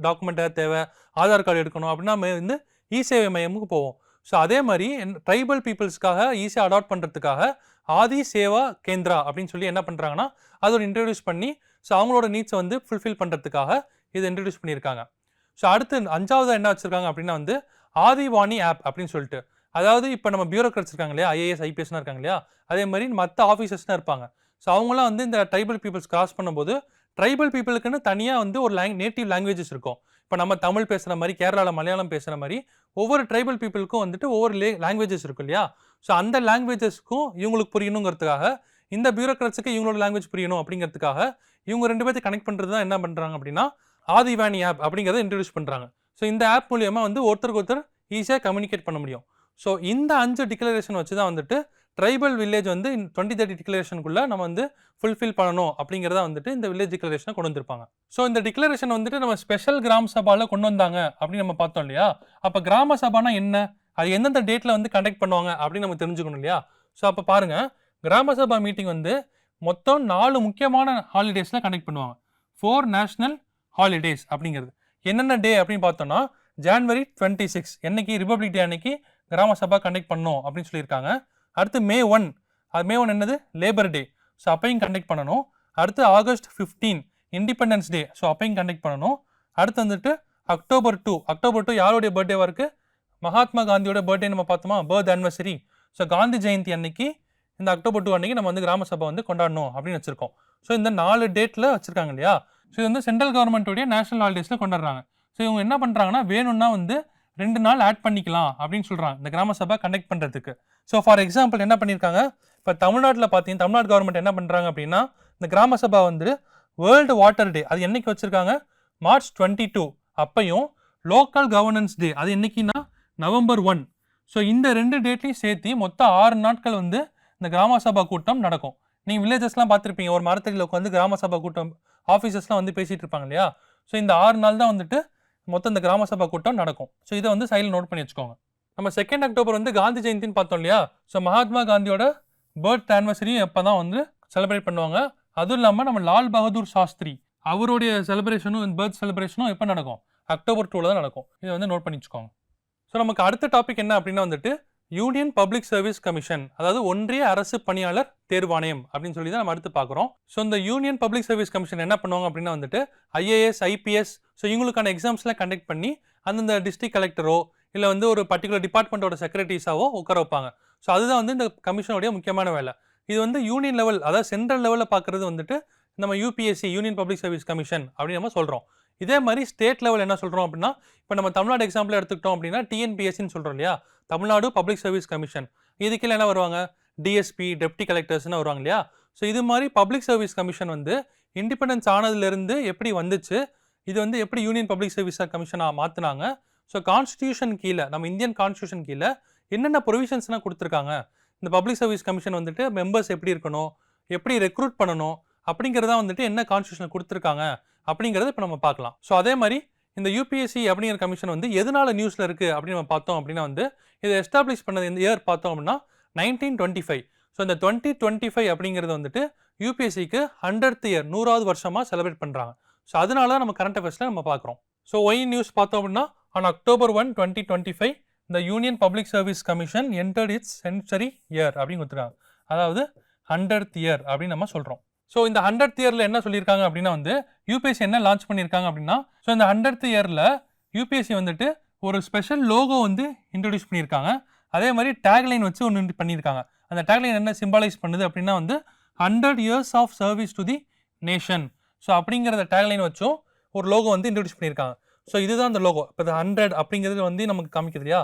டாக்குமெண்ட் ஏதாவது தேவை, ஆதார் கார்டு எடுக்கணும் அப்படின்னா நம்ம வந்து இ-சேவை மையமுக்கு போவோம். ஸோ அதே மாதிரி ட்ரைபல் பீப்புள்ஸ்க்காக ஈஸியாக அடாப்ட் பண்ணுறதுக்காக ஆதி சேவா கேந்திரா அப்படின்னு சொல்லி என்ன பண்ணுறாங்கன்னா அதை ஒரு இன்ட்ரடியூஸ் பண்ணி ஸோ அவங்களோட நீட்ஸை வந்து ஃபுல்ஃபில் பண்ணுறதுக்காக இதை இன்ட்ரடியூஸ் பண்ணியிருக்காங்க. ஸோ அடுத்து 5வது என்ன வச்சுருக்காங்க அப்படின்னா வந்து ஆதிவாணி ஆப் அப்படின்னு சொல்லிட்டு, அதாவது இப்போ நம்ம பியூரோக்ராட்ஸ் இருக்காங்க இல்லையா, IAS IPSலாம் இருக்காங்க இல்லையா, அதே மாதிரி மற்ற ஆஃபீஸர்ஸ்லாம் இருப்பாங்க. ஸோ அவங்களாம் வந்து இந்த ட்ரைபல் பீப்புள்ஸ் கிராஸ் பண்ணும்போது ட்ரைபல் பீப்புளுக்குன்னு தனியாக வந்து ஒரு நேட்டிவ் லாங்குவேஜஸ் இருக்கும். இப்போ நம்ம தமிழ் பேசுகிற மாதிரி, கேரளாவில் மலையாளம் பேசுகிற மாதிரி ஒவ்வொரு ட்ரைபல் பீப்புளுக்கும் வந்துட்டு ஒவ்வொரு லாங்குவேஜஸ் இருக்கும் இல்லையா. ஸோ அந்த லாங்குவேஜஸ்க்கும் இவங்களுக்கு புரியணுங்கிறதுக்காக, இந்த பியூரோக்ராட்ஸுக்கு இவங்களோட லாங்குவேஜ் புரியணும் அப்படிங்கிறதுக்காக இவங்க 2 பேர்த்து கனெக்ட் பண்ணுறது தான் என்ன பண்ணுறாங்க அப்படின்னா ஆதிவாணி ஆப் அப்படிங்கிறத இன்ட்ரடியூஸ் பண்ணுறாங்க. ஸோ இந்த ஆப் மூலியமாக வந்து ஒருத்தருக்கு ஒருத்தர் ஈஸியாக கம்யூனிகேட் பண்ண முடியும். ஸோ இந்த 5 டிக்ளரேஷன் வச்சு தான் வந்துட்டு ட்ரைபல் வில்லேஜ் வந்து 2030 டிக்ளரேஷனுக்குள்ளே நம்ம வந்து ஃபுல்ஃபில் பண்ணணும் அப்படிங்கிறத வந்துட்டு இந்த வில்லேஜ் டிக்ளரேஷனை கொண்டு வந்திருப்பாங்க. ஸோ இந்த டிக்ளரேஷன் வந்துட்டு நம்ம ஸ்பெஷல் கிராம சபாவில் கொண்டு வந்தாங்க அப்படின்னு நம்ம பார்த்தோம் இல்லையா. அப்போ கிராம சபானா என்ன, அது எந்தெந்த டேட்டில் வந்து கண்டக்ட் பண்ணுவாங்க அப்படின்னு நம்ம தெரிஞ்சுக்கணும் இல்லையா. ஸோ அப்போ பாருங்கள், கிராம சபா மீட்டிங் வந்து மொத்தம் 4 முக்கியமான ஹாலிடேஸில் கண்டக்ட் பண்ணுவாங்க. 4 நேஷ்னல் ஹாலிடேஸ் அப்படிங்கிறது என்னென்ன டே அப்படின்னு பார்த்தோம்னா January 26 என்னைக்கு ரிபப்ளிக் டே அன்னைக்கு கிராம சபா கண்டக்ட் பண்ணணும் அப்படின்னு சொல்லியிருக்காங்க. அடுத்து May 1, அது May 1 என்னது லேபர் டே, ஸோ அப்பையும் கண்டக்ட் பண்ணணும். அடுத்து August 15 இண்டிபெண்டன்ஸ் டே, ஸோ அப்பையும் கண்டக்ட் பண்ணணும். அடுத்து வந்துட்டு October 2 யாருடைய பர்த்டேவாக இருக்குது, மகாத்மா காந்தியோட பர்த்டே நம்ம பார்த்தோமா, birth anniversary. So Gandhi Jayanti அன்னைக்கு இந்த October 2 அன்னைக்கு நம்ம வந்து கிராம சபா வந்து கொண்டாடணும் அப்படின்னு வச்சுருக்கோம். ஸோ இந்த 4 டேட்டில் வச்சுருக்காங்க இல்லையா. ஸோ இது வந்து சென்ட்ரல் கவர்மெண்ட்டுடைய நேஷனல் ஹாலிடேஸில் கொண்டாடுறாங்க. ஸோ இவங்க என்ன பண்ணுறாங்கன்னா வேணும்னா வந்து 2 நாள் ஆட் பண்ணிக்கலாம் அப்படின்னு சொல்கிறாங்க இந்த கிராம சபா கண்டக்ட் பண்ணுறதுக்கு. ஸோ ஃபார் எக்ஸாம்பிள் என்ன பண்ணியிருக்காங்க, இப்போ தமிழ்நாட்டில் பார்த்தீங்கன்னா தமிழ்நாடு கவர்மெண்ட் என்ன பண்ணுறாங்க அப்படின்னா இந்த கிராம சபா வந்து வேர்ல்டு வாட்டர் டே அது என்னைக்கு வச்சுருக்காங்க, March 22. அப்பையும் லோக்கல் கவர்னன்ஸ் டே அது என்னைக்குன்னா November 1. ஸோ இந்த 2 டேட்லையும் சேர்த்து மொத்தம் 6 நாட்கள் வந்து இந்த கிராம சபா கூட்டம் நடக்கும். நீங்கள் வில்லேஜஸ்லாம் பார்த்துருப்பீங்க, ஒரு மரத்தடியில் உட்காந்து கிராம சபா கூட்டம் ஆஃபீஸர்ஸ்லாம் வந்து பேசிகிட்டு இருப்பாங்க இல்லையா. ஸோ இந்த 6 நாள் தான் வந்துட்டு மொத்தம் இந்த கிராம சபா கூட்டம் நடக்கும். ஸோ இதை வந்து சைடில் நோட் பண்ணி வச்சுக்கோங்க. நம்ம 2 அக்டோபர் வந்து காந்தி ஜெயந்தின்னு பார்த்தோம் இல்லையா. ஸோ மகாத்மா காந்தியோட பர்த் ஆனிவர்சரியும் எப்போ தான் வந்து செலிப்ரேட் பண்ணுவாங்க. அதுவும் இல்லாமல் நம்ம லால் பகதூர் சாஸ்திரி அவருடைய செலிப்ரேஷனும் பர்த் செலிப்ரேஷனும் எப்போ நடக்கும், October 2 தான் நடக்கும். இதை வந்து நோட் பண்ணி வச்சுக்கோங்க. ஸோ நமக்கு அடுத்த டாபிக் என்ன அப்படின்னா வந்துட்டு யூனியன் பப்ளிக் சர்வீஸ் கமிஷன், அதாவது ஒன்றிய அரசு பணியாளர் தேர்வாணையம் அப்படின்னு சொல்லி தான் நம்ம அடுத்து பார்க்குறோம். ஸோ இந்த யூனியன் பப்ளிக் சர்வீஸ் கமிஷன் என்ன பண்ணுவாங்க அப்படின்னா வந்துட்டு IAS IPS ஸோ இவங்களுக்கான எக்ஸாம்ஸ்லாம் கண்டக்ட் பண்ணி அந்தந்த டிஸ்ட்ரிக்ட் கலெக்டரோ இல்லை வந்து ஒரு பர்டிகுலர் டிபார்ட்மெண்ட்டோட செக்ரட்டரிஸாவோ உட்கார வைப்பாங்க. ஸோ அதுதான் வந்து இந்த கமிஷனுடைய முக்கியமான வேலை. இது வந்து யூனியன் லெவல், அதாவது சென்ட்ரல் லெவலில் பார்க்குறது வந்துட்டு நம்ம UPSC union public service commission அப்படின்னு நம்ம சொல்கிறோம். இதே மாதிரி ஸ்டேட் லெவல் என்ன சொல்கிறோம் அப்படின்னா இப்போ நம்ம தமிழ்நாடு எக்ஸாம்பிள் எடுத்துக்கிட்டோம் அப்படின்னா TNPSCன்னு சொல்கிறோம் இல்லையா, தமிழ்நாடு பப்ளிக் சர்வீஸ் கமிஷன். இதுக்கு என்ன வருவாங்க, DSP டெப்டி கலெக்டர்ஸ்னு வருவாங்க இல்லையா. ஸோ இது மாதிரி பப்ளிக் சர்வீஸ் கமிஷன் வந்து இண்டிபெண்டன்ஸ் ஆனதுலேருந்து எப்படி வந்துச்சு, இது வந்து எப்படி யூனியன் பப்ளிக் சர்வீஸ் கமிஷனாக மாற்றினாங்க, ஸோ கான்ஸ்டியூஷன் கீழே நம்ம இந்தியன் கான்ஸ்டியூஷன் கீழே என்னென்ன ப்ரொவிஷன்ஸ்லாம் கொடுத்துருக்காங்க, இந்த பப்ளிக் சர்வீஸ் கமிஷன் வந்துட்டு மெம்பர்ஸ் எப்படி இருக்கணும், எப்படி ரெக்ரூட் பண்ணணும் அப்படிங்கிறதா வந்துட்டு என்ன கான்ஸ்டியூஷன் கொடுத்துருக்காங்க அப்படிங்கிறத இப்போ நம்ம பார்க்கலாம். ஸோ அதே மாதிரி இந்த UPSC அப்படிங்கிற கமிஷன் வந்து எதனால நியூஸில் இருக்குது அப்படின்னு நம்ம பார்த்தோம் அப்படின்னா வந்து இதை எஸ்டாப்ளிஷ் பண்ணது இந்த இயர் பார்த்தோம் அப்படின்னா 1925. ஸோ இந்த 2025 அப்படிங்கிறது வந்துட்டு UPSCக்கு 100th இயர் 100வது வருஷமாக செலிப்ரேட் பண்ணுறாங்க. ஸோ அதனால நம்ம கரண்ட் அஃபேர்ஸில் நம்ம பார்க்குறோம். ஸோ ஒய் நியூஸ் பார்த்தோம் அப்படின்னா on October 1, 2025 இந்த union public service commission entered it's century year அப்படின்னு கொடுத்துருக்காங்க. அதாவது 100th இயர் அப்படின்னு நம்ம சொல்கிறோம். ஸோ இந்த 100th இயரில் என்ன சொல்லியிருக்காங்க அப்படின்னா வந்து UPSC என்ன லான்ச் பண்ணியிருக்காங்க அப்படின்னா ஸோ இந்த 100th இயரில் UPSC வந்துட்டு ஒரு ஸ்பெஷல் லோகோ வந்து இன்ட்ரடியூஸ் பண்ணியிருக்காங்க. அதே மாதிரி டேக்லைன் வச்சு ஒன்று பண்ணியிருக்காங்க. அந்த டேக்லைன் என்ன சிம்பாலைஸ் பண்ணுது அப்படின்னா வந்து 100 years of service to the nation. So அப்படிங்கிறத டேக்லைன் வச்சும் ஒரு லோகோ வந்து இன்ட்ரடியூஸ் பண்ணியிருக்காங்க. ஸோ இதுதான் அந்த லோகோ. இப்போ 100 அப்படிங்கிறது வந்து நமக்கு காமிக்குது இல்லையா,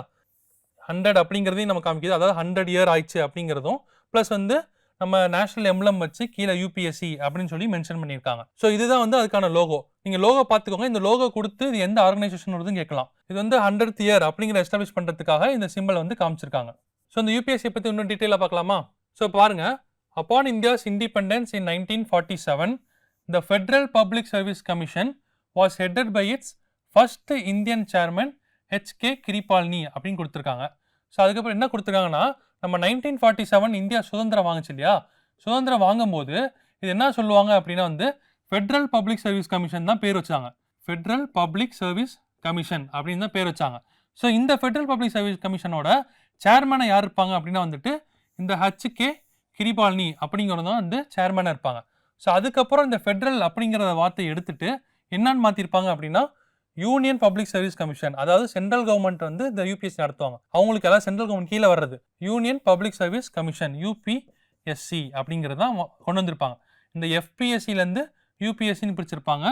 100 அப்படிங்கிறதையும் நம்ம காமிக்குது, அதாவது 100 இயர் ஆயிடுச்சு அப்படிங்கிறதும் ப்ளஸ் வந்து நம்ம நேஷனல் எம்ப்ளம் வச்சு கீழே UPSC அப்படின்னு சொல்லி மென்ஷன் பண்ணியிருக்காங்க. ஸோ இதுதான் வந்து அதுக்கான லோகோ. நீங்கள் லோகோ பார்த்துக்கோங்க. இந்த லோகோ கொடுத்து இது எந்த ஆர்கனைசேஷன் வருதுன்னு கேட்கலாம். இது வந்து 100th இயர் அப்படிங்கிற எஸ்டாப்ளிஷ் பண்ணுறதுக்காக இந்த சிம்பிள் வந்து காமிச்சிருக்காங்க. ஸோ இந்த UPSC பற்றி இன்னும் டீட்டெயிலாக பார்க்கலாமா. ஸோ பாருங்க, upon India's independence in 1947 the Federal Public Service Commission was headed by its first Indian chairman H.K. Kripalani அப்படின்னு கொடுத்துருக்காங்க. ஸோ அதுக்கப்புறம் என்ன கொடுத்துருக்காங்கன்னா நம்ம 1947 இந்தியா சுதந்திரம் வாங்குச்சு இல்லையா, சுதந்திரம் வாங்கும்போது இது என்ன சொல்லுவாங்க அப்படின்னா வந்து ஃபெட்ரல் பப்ளிக் சர்வீஸ் கமிஷன் தான் பேர் வச்சாங்க. ஃபெட்ரல் பப்ளிக் சர்வீஸ் கமிஷன் அப்படின்னு தான் பேர் வச்சாங்க. ஸோ இந்த ஃபெட்ரல் பப்ளிக் சர்வீஸ் கமிஷனோட சேர்மனை யார் இருப்பாங்க அப்படின்னா வந்துட்டு இந்த H.K. கிரிபால்னி அப்படிங்கிறத தான் வந்து சேர்மனாக இருப்பாங்க. ஸோ அதுக்கப்புறம் இந்த ஃபெட்ரல் அப்படிங்கிற வார்த்தையை எடுத்துட்டு என்னன்னு மாற்றிருப்பாங்க அப்படின்னா யூனியன் பப்ளிக் சர்வீஸ் கமிஷன், அதாவது சென்ட்ரல் கவர்மெண்ட் வந்து இந்த UPSC நடத்துவாங்க. அவங்களுக்கு எல்லாம் சென்ட்ரல் கவர்மெண்ட் கீழே வர்றது union public service commission UPSC அப்படிங்கிறது தான் கொண்டு வந்திருப்பாங்க. இந்த FPSCலேருந்து UPSCன்னு பிரிச்சிருப்பாங்க.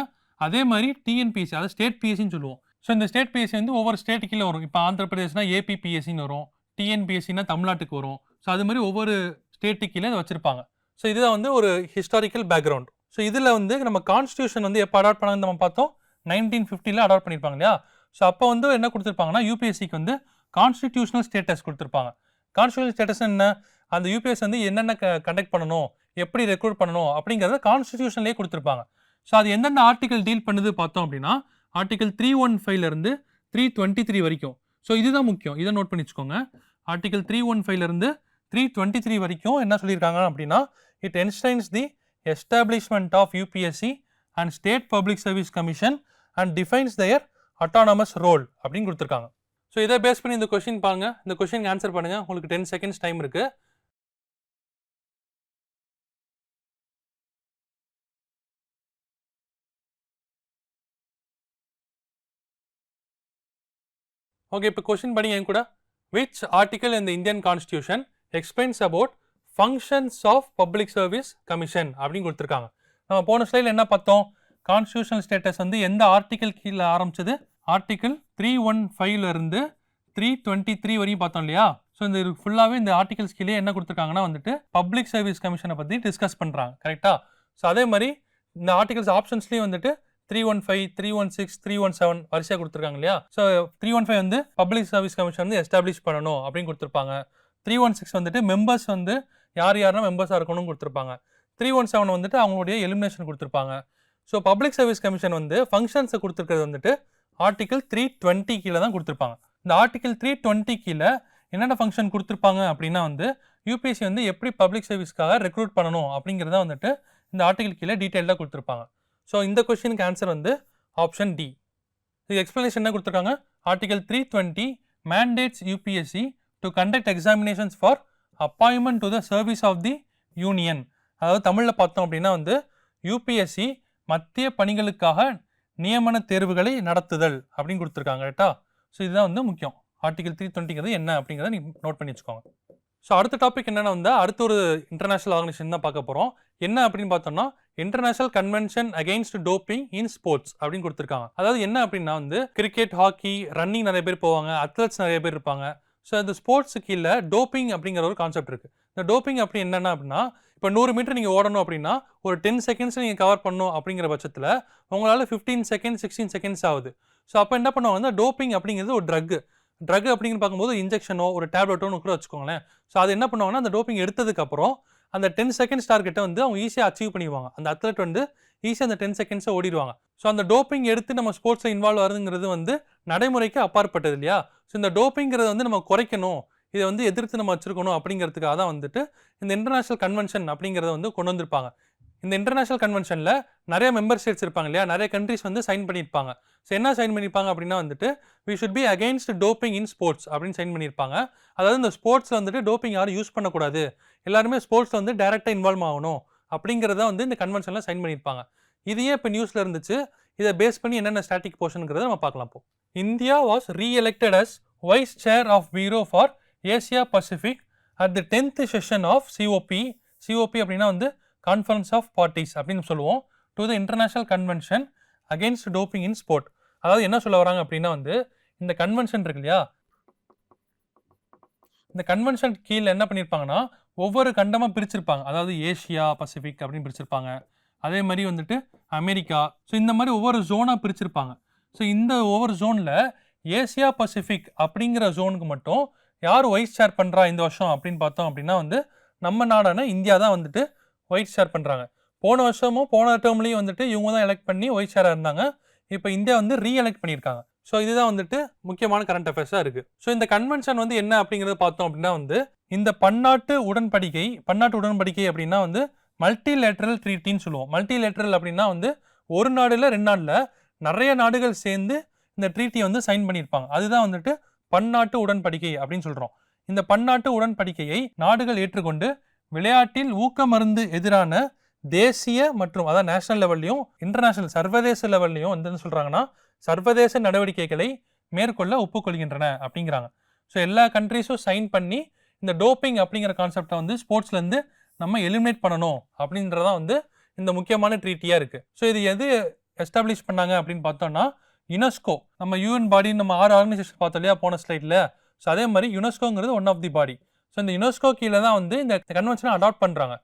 அதே மாதிரி TNPSC, அதாவது ஸ்டேட் PSCன்னு சொல்லுவோம். ஸோ இந்த ஸ்டேட் PSC வந்து ஒவ்வொரு ஸ்டேட்டு கீழே வரும். இப்போ ஆந்திர பிரதேஷ்னா APPSCன்னு வரும், TNPSCனா தமிழ்நாட்டுக்கு வரும். ஸோ அது மாதிரி ஒவ்வொரு ஸ்டேட்டு கீழே இதை வச்சிருப்பாங்க. ஸோ இதுதான் வந்து ஒரு ஹிஸ்டாரிக்கல் பேக்ரவுண்ட். ஸோ இதில் வந்து நம்ம கான்ஸ்டியூஷன் வந்து எப்போ அடாப்ட் பண்ணாங்கன்னு நம்ம பார்த்தோம், 1950 அடாப்ட் பண்ணியிருப்பாங்க இல்லையா. ஸோ அப்போ வந்து என்ன கொடுத்துருப்பாங்கன்னா UPSCக்கு வந்து கான்ஸ்டிடியூஷனல் ஸ்டேட்டஸ் கொடுத்துருப்பாங்க. கான்ஸ்டியூஷனல் ஸ்டேட்டஸ் என்ன, அந்த UPSC வந்து என்னென்ன கண்டக்ட் பண்ணணும், எப்படி ரெக்ரூட் பண்ணணும் அப்படிங்கிறத கான்ஸ்டிடியூஷன்லேயே கொடுத்துருப்பாங்க. ஸோ அது எந்தெந்த ஆர்டிகல் டீல் பண்ணுது பார்த்தோம் அப்படின்னா ஆர்டிகல் 315 323 வரைக்கும். ஸோ இதுதான் முக்கியம், இதை நோட் பண்ணி வச்சுக்கோங்க. ஆர்டிகல் 315 323 வரைக்கும் என்ன சொல்லியிருக்காங்க அப்படின்னா it ensures the establishment of UPSC and state public service commission and defines their autonomous role அப்படின்னு கொடுத்துருக்காங்க. ஸோ இதை பேஸ் பண்ணி இந்த கொஸ்டின் பாருங்க, இந்த கொஸ்டின் ஆன்சர் பண்ணுங்க. உங்களுக்கு 10 seconds டைம் இருக்கு. ஓகே, இப்போ கொஸ்டின் படிங்க என் கூட. Which article in the Indian constitution explains about functions of public service commission அப்படின்னு கொடுத்துருக்காங்க. நம்ம போன ஸ்லைடில் என்ன பார்த்தோம், கான்ஸ்டியூஷனல் ஸ்டேட்டஸ் வந்து எந்த ஆர்டிகல் கீழே ஆரம்பிச்சது, ஆர்டிகிள் 315 இருந்து 323 வரையும் பார்த்தோம் இல்லையா? ஸோ இந்த ஃபுல்லாகவே இந்த ஆர்டிகல்ஸ் கீழே என்ன கொடுத்துருக்காங்கன்னா வந்துட்டு பப்ளிக் சர்வீஸ் கமிஷனை பற்றி டிஸ்கஸ் பண்ணுறாங்க. கரெக்டாக? ஸோ அதே மாதிரி இந்த ஆர்டிகல்ஸ் ஆப்ஷன்ஸ்லேயும் வந்துட்டு 315, 316, 317 வரிசையாக கொடுத்துருக்காங்க இல்லையா? ஸோ 315 வந்து பப்ளிக் சர்வீஸ் கமிஷன் வந்து எஸ்டாப்ளிஷ் பண்ணணும் அப்படின்னு கொடுத்துருப்பாங்க. 316 வந்துட்டு மெம்பர்ஸ் வந்து யாரெல்லாம் மெம்பர்ஸாக இருக்கணும்னு கொடுத்துருப்பாங்க. 317 வந்துட்டு அவங்களுடைய எலிமினேஷன் கொடுத்துருப்பாங்க. ஸோ பப்ளிக் சர்வீஸ் கமிஷன் வந்து ஃபங்க்ஷன்ஸை கொடுத்துருக்கிறது வந்துட்டு ஆர்டிகல் 320 கீழே தான் கொடுத்துருப்பாங்க. இந்த ஆர்டிகல் 320 கீழே என்னென்ன ஃபங்க்ஷன் கொடுத்துருப்பாங்க அப்படின்னா வந்து யூபிஎஸ்சி வந்து எப்படி பப்ளிக் சர்வீஸ்க்காக ரெக்ரூட் பண்ணணும் அப்படிங்கிறத வந்துட்டு இந்த ஆர்டிகல் கீழே டீட்டெயிலாக கொடுத்துருப்பாங்க. ஸோ இந்த கொஸ்டினுக்கு ஆன்சர் வந்து ஆப்ஷன் டி. இது எக்ஸ்பிளனேஷன் என்ன கொடுத்துருக்காங்க? Article 320 mandates UPSC to conduct examinations for appointment to the service of the union. அதாவது தமிழில் பார்த்தோம் அப்படின்னா வந்து யூபிஎஸ்சி மத்திய பணிகளுக்காக நியமன தேர்வுகளை நடத்துதல் அப்படின்னு கொடுத்துருக்காங்க. ரைட்டா? ஸோ இதுதான் வந்து முக்கியம். ஆர்டிகல் 320 என்ன அப்படிங்கிறத நீ நோட் பண்ணி வச்சுக்கோங்க. ஸோ அடுத்த டாபிக் என்னென்னா வந்து அடுத்த ஒரு இன்டர்நேஷனல் ஆர்கனைசேஷன் தான் பார்க்க போகிறோம். என்ன அப்படின்னு பார்த்தோம்னா international convention against doping in sports அப்படின்னு கொடுத்துருக்காங்க. அதாவது என்ன அப்படின்னா வந்து கிரிக்கெட், ஹாக்கி, ரன்னிங் நிறைய பேர் போவாங்க, அத்லெட்ஸ் நிறைய பேர் இருப்பாங்க. ஸோ அந்த ஸ்போர்ட்ஸ் கீழே டோப்பிங் அப்படிங்கிற ஒரு கான்செப்ட் இருக்குது. இந்த டோப்பிங் அப்படி என்னென்னா அப்படின்னா இப்போ 100 மீட்டர் நீங்கள் ஓடணும் அப்படின்னா ஒரு 10 செகண்ட்ஸ் நீங்கள் கவர் பண்ணணும் அப்படிங்கிற பட்சத்தில் உங்களால் 15 செகண்ட்ஸ் 16 செகண்ட்ஸ் ஆகுது. ஸோ அப்போ என்ன பண்ணுவாங்க, டோப்பிங் அப்படிங்கிறது ஒரு ட்ரக் அப்படிங்கிற பார்க்கும்போது இன்ஜெக்ஷனோ ஒரு டேப்லெட்டோன்னு கூட வச்சுக்கோங்களேன். ஸோ அது என்ன பண்ணுவாங்கன்னா அந்த டோப்பிங் எடுத்ததுக்கப்புறம் அந்த 10 செகண்ட்ஸ் டார்கெட்டை வந்து அவங்க ஈஸியாக அச்சீவ் பண்ணிடுவாங்க. அந்த அத்லெட் வந்து ஈஸியாக அந்த 10 செகண்ட்ஸை ஓடிடுவாங்க. ஸோ அந்த டோப்பிங் எடுத்து நம்ம ஸ்போர்ட்ஸில் இன்வால்வ் ஆகுதுங்கிறது வந்து நடைமுறைக்கு அப்பாற்பட்டது இல்லையா? ஸோ இந்த டோப்பிங்கிறத வந்து நம்ம குறைக்கணும், இதை வந்து எதிர்த்து நம்ம வச்சிருக்கணும் அப்படிங்கிறதுக்காக தான் வந்துட்டு இந்த இன்டர்நேஷனல் கன்வென்ஷன் அப்படிங்கிறத வந்து கொண்டு வந்திருப்பாங்க. இந்த இன்டர்நேஷனல் கன்வென்ஷனில் நிறைய மெம்பர் ஸ்டேட்ஸ் இருப்பாங்க இல்லையா? நிறைய கண்ட்ரிஸ் வந்து சைன் பண்ணியிருப்பாங்க. ஸோ என்ன சைன் பண்ணியிருப்பாங்க அப்படின்னா வந்துட்டு we should be against doping in sports அப்படின்னு சைன் பண்ணியிருப்பாங்க. அதாவது இந்த ஸ்போர்ட்ஸில் வந்துட்டு டோப்பிங் யாரும் யூஸ் பண்ணக்கூடாது, எல்லாருமே ஸ்போர்ட்ஸில் வந்து டைரெக்டாக இன்வால்வ் ஆகணும் அப்படிங்கிறத வந்து இந்த கன்வென்ஷனில் சைன் பண்ணியிருப்பாங்க. இதையே இப்போ நியூஸில் இருந்துச்சு. இதை பேஸ் பண்ணி என்னென்ன ஸ்டாட்டிக் போர்ஷனுங்கிறத நம்ம பார்க்கலாம். இப்போ India was reelected as vice chair of bureau for Asia Pacific at the 10th session of COP அப்படின்னா வந்து கான்ஃபரன்ஸ் ஆஃப் பார்ட்டிஸ் அப்படின்னு சொல்லுவோம், to the international convention against doping in sport. அதாவது என்ன சொல்ல வராங்க அப்படின்னா வந்து இந்த கன்வென்ஷன் இருக்கு இல்லையா, இந்த கன்வென்ஷன் கீழே என்ன பண்ணியிருப்பாங்கன்னா ஒவ்வொரு கண்டமாக பிரிச்சிருப்பாங்க. அதாவது ஏஷியா பசிபிக் அப்படின்னு பிரிச்சிருப்பாங்க, அதே மாதிரி வந்துட்டு அமெரிக்கா. ஸோ இந்த மாதிரி ஒவ்வொரு ஜோனாக பிரிச்சிருப்பாங்க. ஸோ இந்த ஒவ்வொரு ஜோனில் ஏசியா பசிபிக் அப்படிங்கிற ஜோனுக்கு மட்டும் யார் வைஸ் சேர் பண்ணுறா இந்த வருஷம் அப்படின்னு பார்த்தோம் அப்படின்னா வந்து நம்ம நாடான இந்தியா தான் வந்துட்டு வைஸ் சேர் பண்ணுறாங்க. போன வருஷமும் போன டேர்ம்லேயும் வந்துட்டு இவங்க தான் எலெக்ட் பண்ணி வைஸ் சேராக இருந்தாங்க. இப்போ இந்தியா வந்து ரீஎலெக்ட் பண்ணியிருக்காங்க. ஸோ இதுதான் வந்துட்டு முக்கியமான கரண்ட் அஃபேர்ஸாக இருக்குது. ஸோ இந்த கன்வென்ஷன் வந்து என்ன அப்படிங்கிறத பார்த்தோம் அப்படின்னா வந்து இந்த பன்னாட்டு உடன்படிக்கை அப்படின்னா வந்து மல்டிலேட்ரல் ட்ரீட்டின்னு சொல்லுவோம். மல்டிலேட்ரல் அப்படின்னா வந்து ஒரு நாடுல 2 நாடுல நிறைய நாடுகள் சேர்ந்து இந்த ட்ரீட்டியை வந்து சைன் பண்ணியிருப்பாங்க. அதுதான் வந்துட்டு பன்னாட்டு உடன்படிக்கை அப்படின்னு சொல்கிறோம். இந்த பன்னாட்டு உடன்படிக்கையை நாடுகள் ஏற்றுக்கொண்டு விளையாட்டில் ஊக்கமருந்து எதிரான தேசிய மற்றும் அதாவது நேஷனல் லெவல்லையும் இன்டர்நேஷனல் சர்வதேச லெவல்லையும் வந்து என்ன சொல்கிறாங்கன்னா சர்வதேச நடவடிக்கைகளை மேற்கொள்ள ஒப்புக்கொள்கின்றன அப்படிங்கிறாங்க. ஸோ எல்லா கண்ட்ரீஸும் சைன் பண்ணி இந்த டோப்பிங் அப்படிங்கிற கான்செப்டை வந்து ஸ்போர்ட்ஸ்லேருந்து நம்ம எலிமினேட் பண்ணணும் அப்படின்றதான் வந்து இந்த முக்கியமான ட்ரீட்டியாக இருக்குது. ஸோ இது எது எஸ்டாப்ளிஷ் பண்ணாங்க அப்படின்னு பார்த்தோம்னா யுனெஸ்கோ, நம்ம யூஎன் பாடி நம்ம 6 ஆர்கனைசேஷன் பார்த்தோம் இல்லையா போன ஸ்லைடில். ஸோ அதே மாதிரி யுனெஸ்கோங்கிறது one of the body. So இந்த யுனெஸ்கோ கீழே தான் வந்து இந்த கன்வென்ஷனை அடாப்ட் பண்ணுறாங்க.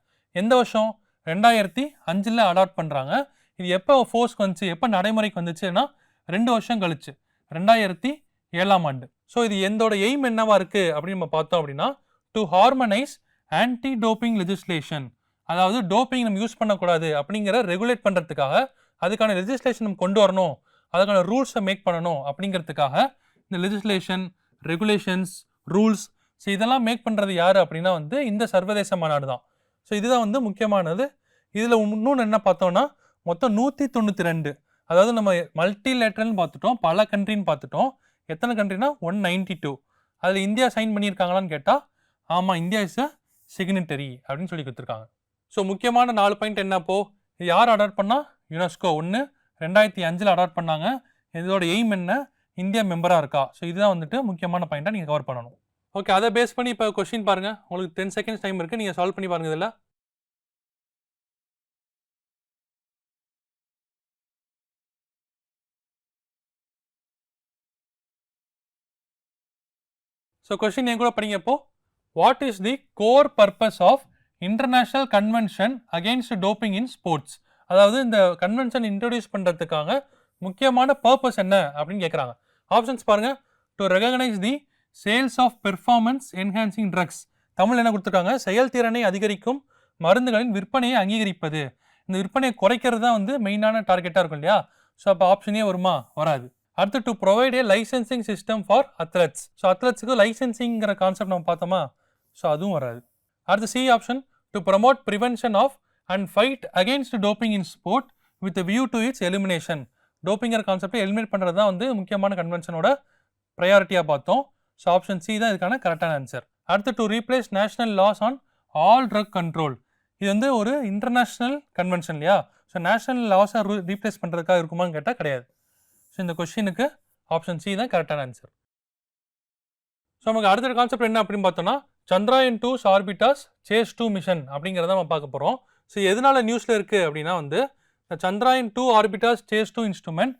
எந்த வருஷம்? 2005 அடாப்ட் பண்ணுறாங்க. இது எப்போ ஃபோர்ஸ்க்கு வந்துச்சு, எப்போ நடைமுறைக்கு வந்துச்சுன்னா 2 வருஷம் கழிச்சு 2007 ஸோ இது எந்தோட எய்ம் என்னவா இருக்குது அப்படின்னு நம்ம பார்த்தோம் அப்படின்னா to harmonise anti doping legislation. அதாவது டோப்பிங் நம்ம யூஸ் பண்ணக்கூடாது அப்படிங்கிற ரெகுலேட் பண்ணுறதுக்காக அதுக்கான லெஜிஸ்லேஷன் நம்ம கொண்டு வரணும், அதுக்கான ரூல்ஸை மேக் பண்ணணும் அப்படிங்கிறதுக்காக இந்த லெஜிஸ்லேஷன், ரெகுலேஷன்ஸ், ரூல்ஸ் ஸோ இதெல்லாம் மேக் பண்ணுறது யார் அப்படின்னா வந்து இந்த சர்வதேச மாநாடு தான். ஸோ இதுதான் வந்து முக்கியமானது. இதில் இன்னொன்று என்ன பார்த்தோம்னா மொத்தம் 192, அதாவது நம்ம மல்டிலேட்ரல்னு பார்த்துட்டோம், பல கண்ட்ரின்னு பார்த்துட்டோம். எத்தனை கண்ட்ரினா 192. அதில் இந்தியா சைன் பண்ணியிருக்காங்களான்னு கேட்டால் ஆமாம், இந்தியா இஸ் அ சிக்னட்டரி அப்படின்னு சொல்லி கொடுத்துருக்காங்க. ஸோ முக்கியமான 4 பாயிண்ட் என்னப்போ, யார் அடாப்ட் பண்ணால் யுனெஸ்கோ 2005 அடாப்ட் பண்ணாங்க. இதோட எய்ம் என்ன, இந்தியா மெம்பராக இருக்கா. ஸோ இதுதான் வந்துட்டு முக்கியமான பாயிண்ட்டாக நீங்கள் கவர் பண்ணணும். ஓகே, அதை பேஸ் பண்ணி இப்போ கொஸ்டின் பாருங்கள். உங்களுக்கு 10 செகண்ட்ஸ் டைம் இருக்குது, நீங்கள் சால்வ் பண்ணி பாருங்கள். இதில் ஸோ கொஸ்டின் என் கூட படிங்கப்போ, what is the core purpose of international convention against doping in sports? அதாவது இந்த கன்வென்ஷன் இன்ட்ரடியூஸ் பண்ணுறதுக்காக முக்கியமான பர்பஸ் என்ன அப்படின்னு கேட்குறாங்க. ஆப்ஷன்ஸ் பாருங்க. To recognize the sales of performance enhancing drugs. Tamil என்ன கொடுத்துருக்காங்க? செயல்திறனை அதிகரிக்கும் மருந்துகளின் விற்பனையை அங்கீகரிப்பது. இந்த விற்பனையை குறைக்கிறது தான் வந்து மெயினான டார்கெட்டாக இருக்கும் இல்லையா? ஸோ அப்போ ஆப்ஷனே வருமா? வராது. அடுத்து to provide a licensing system for athletes. So அத்லெட்ஸுக்கு லைசன்சிங்கிற கான்செப்ட் நம்ம பார்த்தோமா? ஸோ அதுவும் வராது. அடுத்து C option to promote prevention of and fight against doping in sport with view to its elimination. டோப்பிங்கிற கான்செப்டை எலிமினேட் பண்ணுறது தான் வந்து முக்கியமான கன்வென்ஷனோட ப்ரையாரிட்டியாக பார்த்தோம். ஸோ ஆப்ஷன் சி தான் இதுக்கான கரெக்டான ஆன்சர். அடுத்து to replace national laws on all drug control. இது வந்து ஒரு இன்டர்நேஷ்னல் கன்வென்ஷன் இல்லையா? ஸோ நேஷனல் லாஸை ரீப்ளேஸ் பண்ணுறதுக்காக இருக்குமான்னு கேட்டால் கிடையாது. ஸோ இந்த கொஸ்டினுக்கு ஆப்ஷன் சி தான் கரெக்டான ஆன்சர். ஸோ நமக்கு அடுத்த கான்செப்ட் என்ன அப்படின்னு பார்த்தோம்னா, சந்திராயன் 2 ஆர்பிட்டாஸ் சேஸ் 2 மிஷன் அப்படிங்கிறத நம்ம பார்க்க போகிறோம். ஸோ எதனால நியூஸில் இருக்குது அப்படின்னா வந்து, the Chandrayaan 2 Orbitas Chase 2 instrument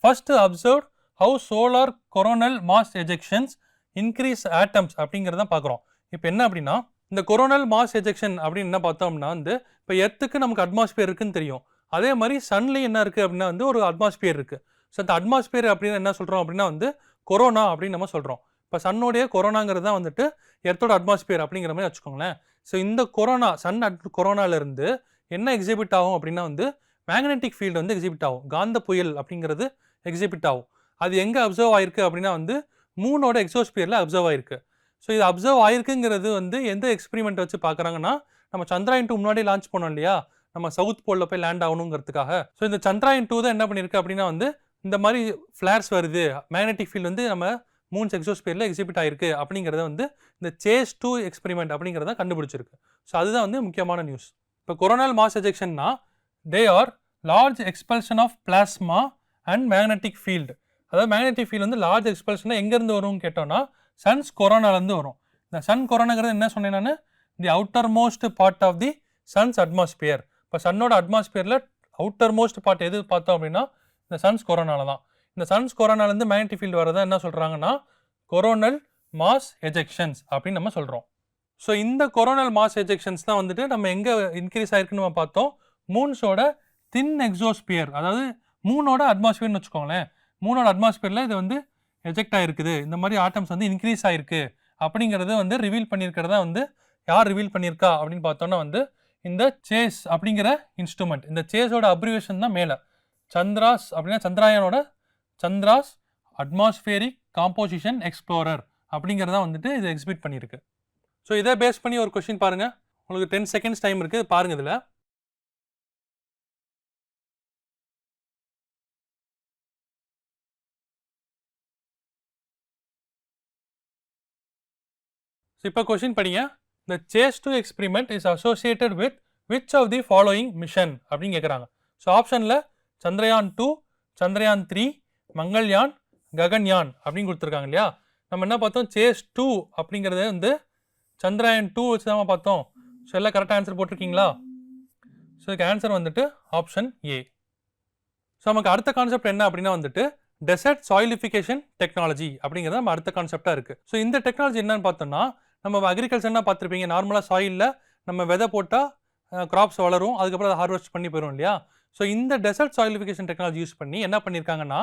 first observed how solar coronal mass ejections increase atoms அப்படிங்கிறத பார்க்குறோம். இப்போ என்ன அப்படின்னா, இந்த கொரோனல் மாஸ் எஜெக்ஷன் அப்படின்னு என்ன பார்த்தோம்னா வந்து, இப்போ எர்த்துக்கு நமக்கு அட்மாஸ்பியர் இருக்குன்னு தெரியும். அதே மாதிரி சன்லேயும் என்ன இருக்குது அப்படின்னா வந்து ஒரு அட்மாஸ்பியர் இருக்குது. ஸோ அந்த அட்மாஸ்பியர் அப்படின்னு என்ன சொல்கிறோம் அப்படின்னா வந்து கொரோனா அப்படின்னு நம்ம சொல்கிறோம். இப்போ சன்னோடைய கொரோனாங்கிறது தான் வந்துட்டு எர்த்தோட அட்மாஸ்பியர் அப்படிங்கிற மாதிரி வச்சுக்கோங்களேன். ஸோ இந்த கொரோனா சன் கொரோனாலேருந்து என்ன எக்ஸிபிட் ஆகும் அப்படின்னா வந்து மேக்னெட்டிக் ஃபீல்டு வந்து எக்ஸிபிட் ஆகும். காந்த புயல் அப்படிங்கிறது எக்ஸிபிட் ஆகும். அது எங்கே அப்சர்வ் ஆயிருக்கு அப்படின்னா வந்து மூனோட எக்ஸோஸ்பியரில் அப்சர்வ் ஆயிருக்கு. ஸோ இது அப்சர்வ் ஆயிருக்குங்கிறது வந்து எந்த எக்ஸ்பெரிமெண்ட் வச்சு பார்க்குறாங்கன்னா, நம்ம சந்திராயன் 2 முன்னாடி லான்ச் பண்ணோம் இல்லையா, நம்ம சவுத் போலில் போய் லேண்ட் ஆகணுங்கிறதுக்காக. ஸோ இந்த சந்திராயன் 2 தான் என்ன பண்ணியிருக்கு அப்படின்னா வந்து இந்த மாதிரி ஃப்ளார்ஸ் வருது, மேக்னெட்டிக் ஃபீல்டு வந்து நம்ம மூன்ஸ் எக்ஸோஸ்பியரில் எக்ஸிபிட் ஆயிருக்கு அப்படிங்கிறத வந்து இந்த சேஸ் 2 எக்ஸ்பெரிமெண்ட் அப்படிங்கிறத கண்டுபிடிச்சிருக்கு. ஸோ அதுதான் வந்து முக்கியமான நியூஸ். இப்போ கொரோனல் மாஸ் எஜெக்ஷன்னா they are large expulsion of plasma and magnetic field. அதாவது மேக்னெட்டிக் ஃபீல்டு வந்து லார்ஜ் எக்ஸ்பல்ஷனாக எங்கேருந்து வரும்னு கேட்டோம்னா சன்ஸ் கொரோனாலேருந்து வரும். இந்த சன் கொரோனாங்கிறது என்ன சொன்னேன் நான்? The outermost part of the sun's atmosphere. இப்போ சன்னோட அட்மாஸ்பியரில் அவுட்டர் மோஸ்ட் பார்ட் எது பார்த்தோம் அப்படின்னா இந்த சன்ஸ் கொரோனால தான். இந்த சன்ஸ் கொரோனாலேருந்து மேக்னெட்டிக் ஃபீல்டு வரதை என்ன சொல்கிறாங்கன்னா கொரோனல் மாஸ் எஜெக்ஷன்ஸ் அப்படின்னு நம்ம சொல்கிறோம். ஸோ இந்த கொரோனல் மாஸ் எஜெக்ஷன்ஸ் தான் வந்துட்டு நம்ம எங்கே இன்க்ரீஸ் ஆயிருக்குன்னு நம்ம பார்த்தோம். மூன்ஸோட தின் எக்ஸோஸ்பியர், அதாவது மூனோட அட்மாஸ்பியர்னு வச்சுக்கோங்களேன். மூனோட அட்மாஸ்பியரில் இது வந்து எஜெக்ட் ஆகிருக்குது, இந்த மாதிரி ஆட்டம்ஸ் வந்து இன்க்ரீஸ் ஆகிருக்கு அப்படிங்கிறத வந்து ரிவீல் பண்ணியிருக்கிறதா வந்து யார் ரிவீல் பண்ணியிருக்கா அப்படின்னு பார்த்தோன்னா வந்து இந்த சேஸ் அப்படிங்கிற இன்ஸ்ட்ருமெண்ட். இந்த சேஸோட அப்ரிவேஷன் தான் மேலே சந்திராஸ் அப்படின்னா சந்திராயனோட சந்திராஸ் அட்மாஸ்பியரிக் காம்போசிஷன் எக்ஸ்ப்ளோரர் அப்படிங்கிறத வந்துட்டு இது எக்ஸிபிட் பண்ணியிருக்கு. ஸோ இதை பேஸ் பண்ணி ஒரு கொஸ்டின் பாருங்கள். உங்களுக்கு 10 செகண்ட்ஸ் டைம் இருக்குது, பாருங்கள். இதில் இப்போ கொஸ்டின் படிங்க. The Chase 2 experiment is associated with which of the following mission அப்படின்னு கேட்குறாங்க. ஸோ ஆப்ஷனில் சந்திரயான் 2, சந்திரயான் 3, மங்கள்யான், ககன்யான் அப்படின்னு கொடுத்துருக்காங்க இல்லையா. நம்ம என்ன பார்த்தோம்? சேஸ் 2 அப்படிங்கிறத வந்து சந்திரயான் 2 வச்சு தான் பார்த்தோம். ஸோ எல்லாம் கரெக்டாக ஆன்சர் போட்டிருக்கீங்களா? ஸோ இதுக்கு ஆன்சர் வந்துட்டு ஆப்ஷன் ஏ. ஸோ நமக்கு அடுத்த கான்செப்ட் என்ன அப்படின்னா வந்துட்டு டெசர்ட் சாயிலிஃபிகேஷன் டெக்னாலஜி அப்படிங்கிறது நம்ம அடுத்த கான்செப்டாக இருக்குது. ஸோ இந்த டெக்னாலஜி என்னன்னு பார்த்தோம்னா, நம்ம அக்ரிகல்ச்சர்னா பார்த்துருப்பீங்க, நார்மலாக சாயிலில் நம்ம விதை போட்டால் கிராப்ஸ் வளரும், அதுக்கப்புறம் அதை ஹார்வெஸ்ட் பண்ணி போயிடும் இல்லையா. ஸோ இந்த டெசர்ட் சாயிலிஃபிகேஷன் டெக்னாலஜி யூஸ் பண்ணி என்ன பண்ணியிருக்காங்கன்னா,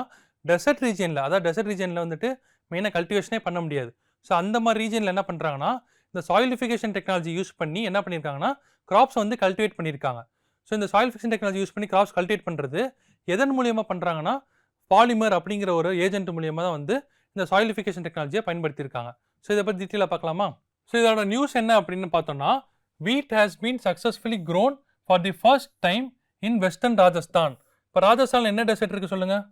டெசர்ட் ரீஜனில், அதாவது டெசர்ட் ரீஜனில் வந்துட்டு மெயினாக கல்டிவேஷனே பண்ண முடியாது. ஸோ அந்த மாதிரி ரீஜனில் என்ன பண்ணுறாங்கன்னா, இந்த சாயிலிஃபிகேஷன் டெக்னாலஜி யூஸ் பண்ணி என்ன பண்ணியிருக்காங்கன்னா கிராப்ஸ் வந்து கல்டிவேட் பண்ணியிருக்காங்க. ஸோ இந்த சாயிலிஃபிகேஷன் டெக்னாலஜி யூஸ் பண்ணி கிராப்ஸ் கல்டிவேட் பண்ணுறது எதன் மூலியமாக பண்ணுறாங்கன்னா, பாலிமர் அப்படிங்கிற ஒரு ஏஜென்ட் மூலியமாக தான் வந்து இந்த சாயிலிஃபிகேஷன் டெக்னாலஜியை பயன்படுத்தியிருக்காங்க. ஸோ இதை பற்றி டீட்டெயிலாக பார்க்கலாமா? ஸோ இதோட நியூஸ் என்ன அப்படின்னு பார்த்தோம்னா, வீட் has been successfully grown for the first time in western Rajasthan. இப்போ ராஜஸ்தானில் என்ன டெசர்ட் இருக்குது சொல்லுங்கள்?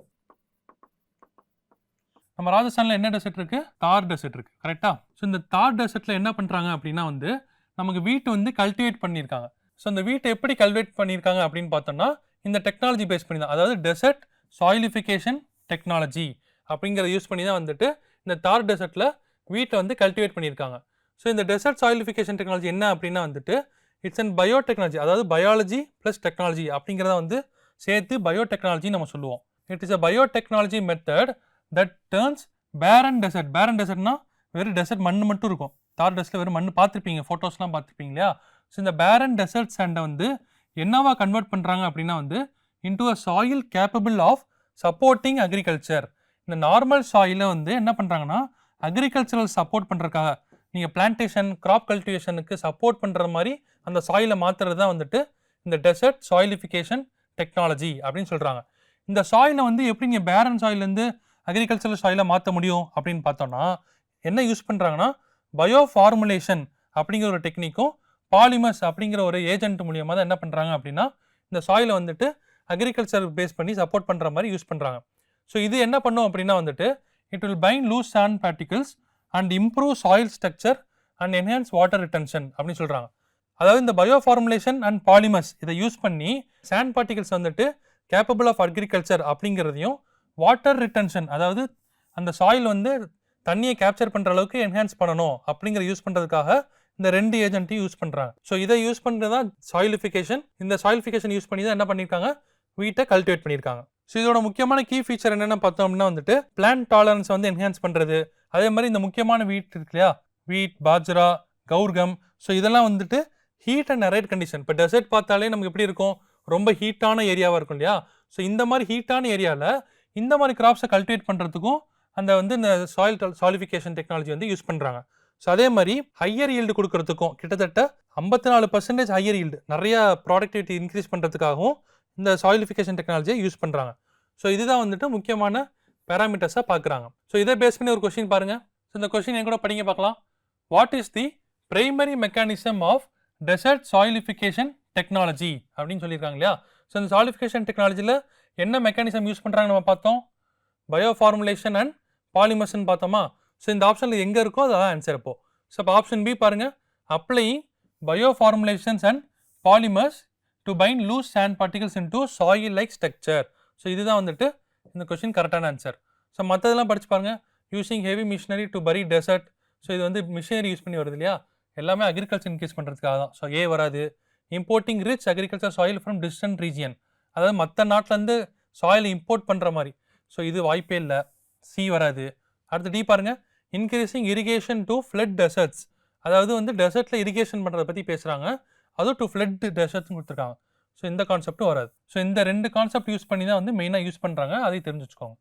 நம்ம ராஜஸ்தானில் என்ன டெசர்ட் இருக்குது? தார் டெசர்ட் இருக்குது, கரெக்டாக? ஸோ இந்த தார் டெசர்ட்டில் என்ன பண்ணுறாங்க அப்படின்னா வந்து நமக்கு வீட் வந்து கல்டிவேட் பண்ணியிருக்காங்க. ஸோ இந்த வீட்டை எப்படி கல்டிவேட் பண்ணியிருக்காங்க அப்படின்னு பார்த்தோம்னா இந்த டெக்னாலஜி பேஸ் பண்ணி தான், அதாவது டெசர்ட் சாயிலிஃபிகேஷன் டெக்னாலஜி அப்படிங்கிறத யூஸ் பண்ணி தான் வந்துட்டு இந்த தார் டெசர்ட்டில் வீட்டை வந்து கல்டிவேட் பண்ணியிருக்காங்க. ஸோ இந்த டெசர்ட் சாயிலிஃபிகேஷன் டெக்னாலஜி என்ன அப்படின்னா வந்துட்டு இட்ஸ் அண்ட் பயோடெக்னாலஜி, அதாவது பயாலஜி ப்ளஸ் டெக்னாலஜி அப்படிங்கிறத வந்து சேர்த்து பயோடெக்னாலஜி நம்ம சொல்லுவோம். It is a biotechnology method that turns பேரன் டெசர்ட், பேரன் டெசர்ட்னா வெறும் டெசர்ட் மண் மட்டும் இருக்கும். தார் டெசர்ட்டில் வெறும் மண் பார்த்துருப்பீங்க, ஃபோட்டோஸ்லாம் பார்த்துருப்பீங்க இல்லையா? ஸோ இந்த பேரன் டெசர்ட் சாண்டை வந்து என்னவா கன்வெர்ட் பண்ணுறாங்க அப்படின்னா வந்து into a soil capable of supporting agriculture. இந்த நார்மல் சாயிலை வந்து என்ன பண்ணுறாங்கன்னா அக்ரிகல்ச்சரல் சப்போர்ட் பண்ணுறதுக்காக நீங்கள் பிளான்டேஷன் கிராப் கல்டிவேஷனுக்கு சப்போர்ட் பண்ணுற மாதிரி அந்த சாயிலை மாற்றுறது தான் வந்துட்டு இந்த டெசர்ட் சாயிலிஃபிகேஷன் டெக்னாலஜி அப்படின்னு சொல்கிறாங்க. இந்த சாயிலை வந்து எப்படி நீங்கள் பேரன் சாயிலேருந்து அக்ரிகல்ச்சரல் சாயிலை மாற்ற முடியும் அப்படின்னு பார்த்தோன்னா என்ன யூஸ் பண்ணுறாங்கன்னா பயோ ஃபார்முலேஷன் அப்படிங்கிற ஒரு டெக்னிக்கும் பாலிமர்ஸ் அப்படிங்கிற ஒரு ஏஜென்ட் மூலியமாக தான் என்ன பண்ணுறாங்க அப்படின்னா இந்த சாயிலை வந்துட்டு அக்ரிகல்ச்சர் பேஸ் பண்ணி சப்போர்ட் பண்ணுற மாதிரி யூஸ் பண்ணுறாங்க. ஸோ இது என்ன பண்ணும் அப்படின்னா வந்துட்டு it will bind loose sand particles and improve soil structure and enhance water retention அப்படின்னு சொல்கிறாங்க. அதாவது இந்த பயோ ஃபார்முலேஷன் அண்ட் பாலிமர்ஸ் இதை யூஸ் பண்ணி சாண்ட் பார்ட்டிகல்ஸ் வந்துட்டு கேப்பபிள் ஆஃப் அக்ரிகல்ச்சர் அப்படிங்கிறதையும் வாட்டர் ரிட்டன்ஷன் அதாவது அந்த சாயில் வந்து தண்ணியை கேப்சர் பண்ணுற அளவுக்கு என்ஹான்ஸ் பண்ணணும் அப்படிங்கிற யூஸ் பண்ணுறதுக்காக இந்த ரெண்டு ஏஜென்ட்டையும் யூஸ் பண்ணுறாங்க. ஸோ இதை யூஸ் பண்ணுறது தான் சாயிலிஃபிகேஷன். இந்த சாயிலிஃபிகேஷன் யூஸ் பண்ணி தான் என்ன பண்ணியிருக்காங்க வீட்டை கல்டிவேட் பண்ணியிருக்காங்க. ஸோ இதோட முக்கியமான கீ ஃபீச்சர் என்னென்ன பார்த்தோம் அப்படின்னா வந்துட்டு பிளான்ட் டாலரன்ஸ் வந்து என்ஹான்ஸ் பண்ணுறது. அதே மாதிரி இந்த முக்கியமான வீட் இருக்கு இல்லையா, வீட், பாஜ்ரா, கௌர்கம், ஸோ இதெல்லாம் வந்துட்டு ஹீட் அண்ட் அரைட் கண்டிஷன். இப்போ டெசர்ட் பார்த்தாலே நமக்கு எப்படி இருக்கும், ரொம்ப ஹீட்டான ஏரியாவாக இருக்கும் இல்லையா. ஸோ இந்த மாதிரி ஹீட்டான ஏரியாவில் இந்த மாதிரி கிராப்ஸை கல்டிவேட் பண்ணுறதுக்கும் அந்த வந்து இந்த சாயிலிஃபிகேஷன் டெக்னாலஜி வந்து யூஸ் பண்ணுறாங்க. ஸோ அதே மாதிரி ஹையர் ஈல்டு கொடுக்கறதுக்கும் கிட்டத்தட்ட 54% ஹையர் ஈல்டு நிறைய ப்ராடக்டிவிட்டி இன்க்ரீஸ் பண்ணுறதுக்காகவும் இந்த சாயிலிஃபிகேஷன் டெக்னாலஜியை யூஸ் பண்ணுறாங்க. ஸோ இதுதான் வந்துட்டு முக்கியமான பேராமீட்டர்ஸாக பார்க்குறாங்க. ஸோ இதை பேஸ் பண்ணி ஒரு கொஸ்டின் பாருங்கள். ஸோ இந்த கொஸ்டின் என் கூட படிங்க பார்க்கலாம். What is the primary mechanism of desert soilification technology அப்படின்னு சொல்லியிருக்காங்க இல்லையா. ஸோ இந்த சாயிலிஃபிகேஷன் டெக்னாலஜியில் என்ன மெக்கானிசம் யூஸ் பண்ணுறாங்க நம்ம பார்த்தோம், பயோ ஃபார்முலேஷன் அண்ட் பாலிமர்ஸ்ன்னு பார்த்தோமா. ஸோ இந்த ஆப்ஷனில் எங்கே இருக்கோ அதான் ஆன்சர். இப்போ ஸோ இப்போ ஆப்ஷன் பி பாருங்கள், applying bio formulations and polymers to bind loose sand particles into soil like structure. So இதுதான் வந்துட்டு இந்த கொஸ்டின் கரெக்டான ஆன்சர். ஸோ மற்றதெல்லாம் படிச்சு பாருங்கள். Using heavy machinery to bury desert. So இது வந்து மிஷினரி யூஸ் பண்ணி வருது இல்லையா, எல்லாமே அக்ரிகல்ச்சர் இன்க்ரீஸ் பண்ணுறதுக்காக தான். ஸோ ஏ வராது. Importing rich agriculture soil from distant region, அதாவது மற்ற நாட்டிலேருந்து சாயில் இம்போர்ட் பண்ணுற மாதிரி. ஸோ இது வாய்ப்பே இல்லை. சி வராது. அடுத்து டி பாருங்கள், increasing irrigation to flood desserts, அதாவது வந்து டெசர்ட்டில் இரிகேஷன் பண்ணுறதை பற்றி பேசுகிறாங்க, அதுவும் டு ஃப்ளட் டெசர்ட்ஸ்னு கொடுத்துருக்காங்க. ஸோ இந்த கான்செப்ட்டும் வராது. ஸோ இந்த ரெண்டு கான்செப்ட் யூஸ் பண்ணி தான் வந்து மெயினாக யூஸ் பண்ணுறாங்க, அதை தெரிஞ்சு வச்சுக்கோங்க.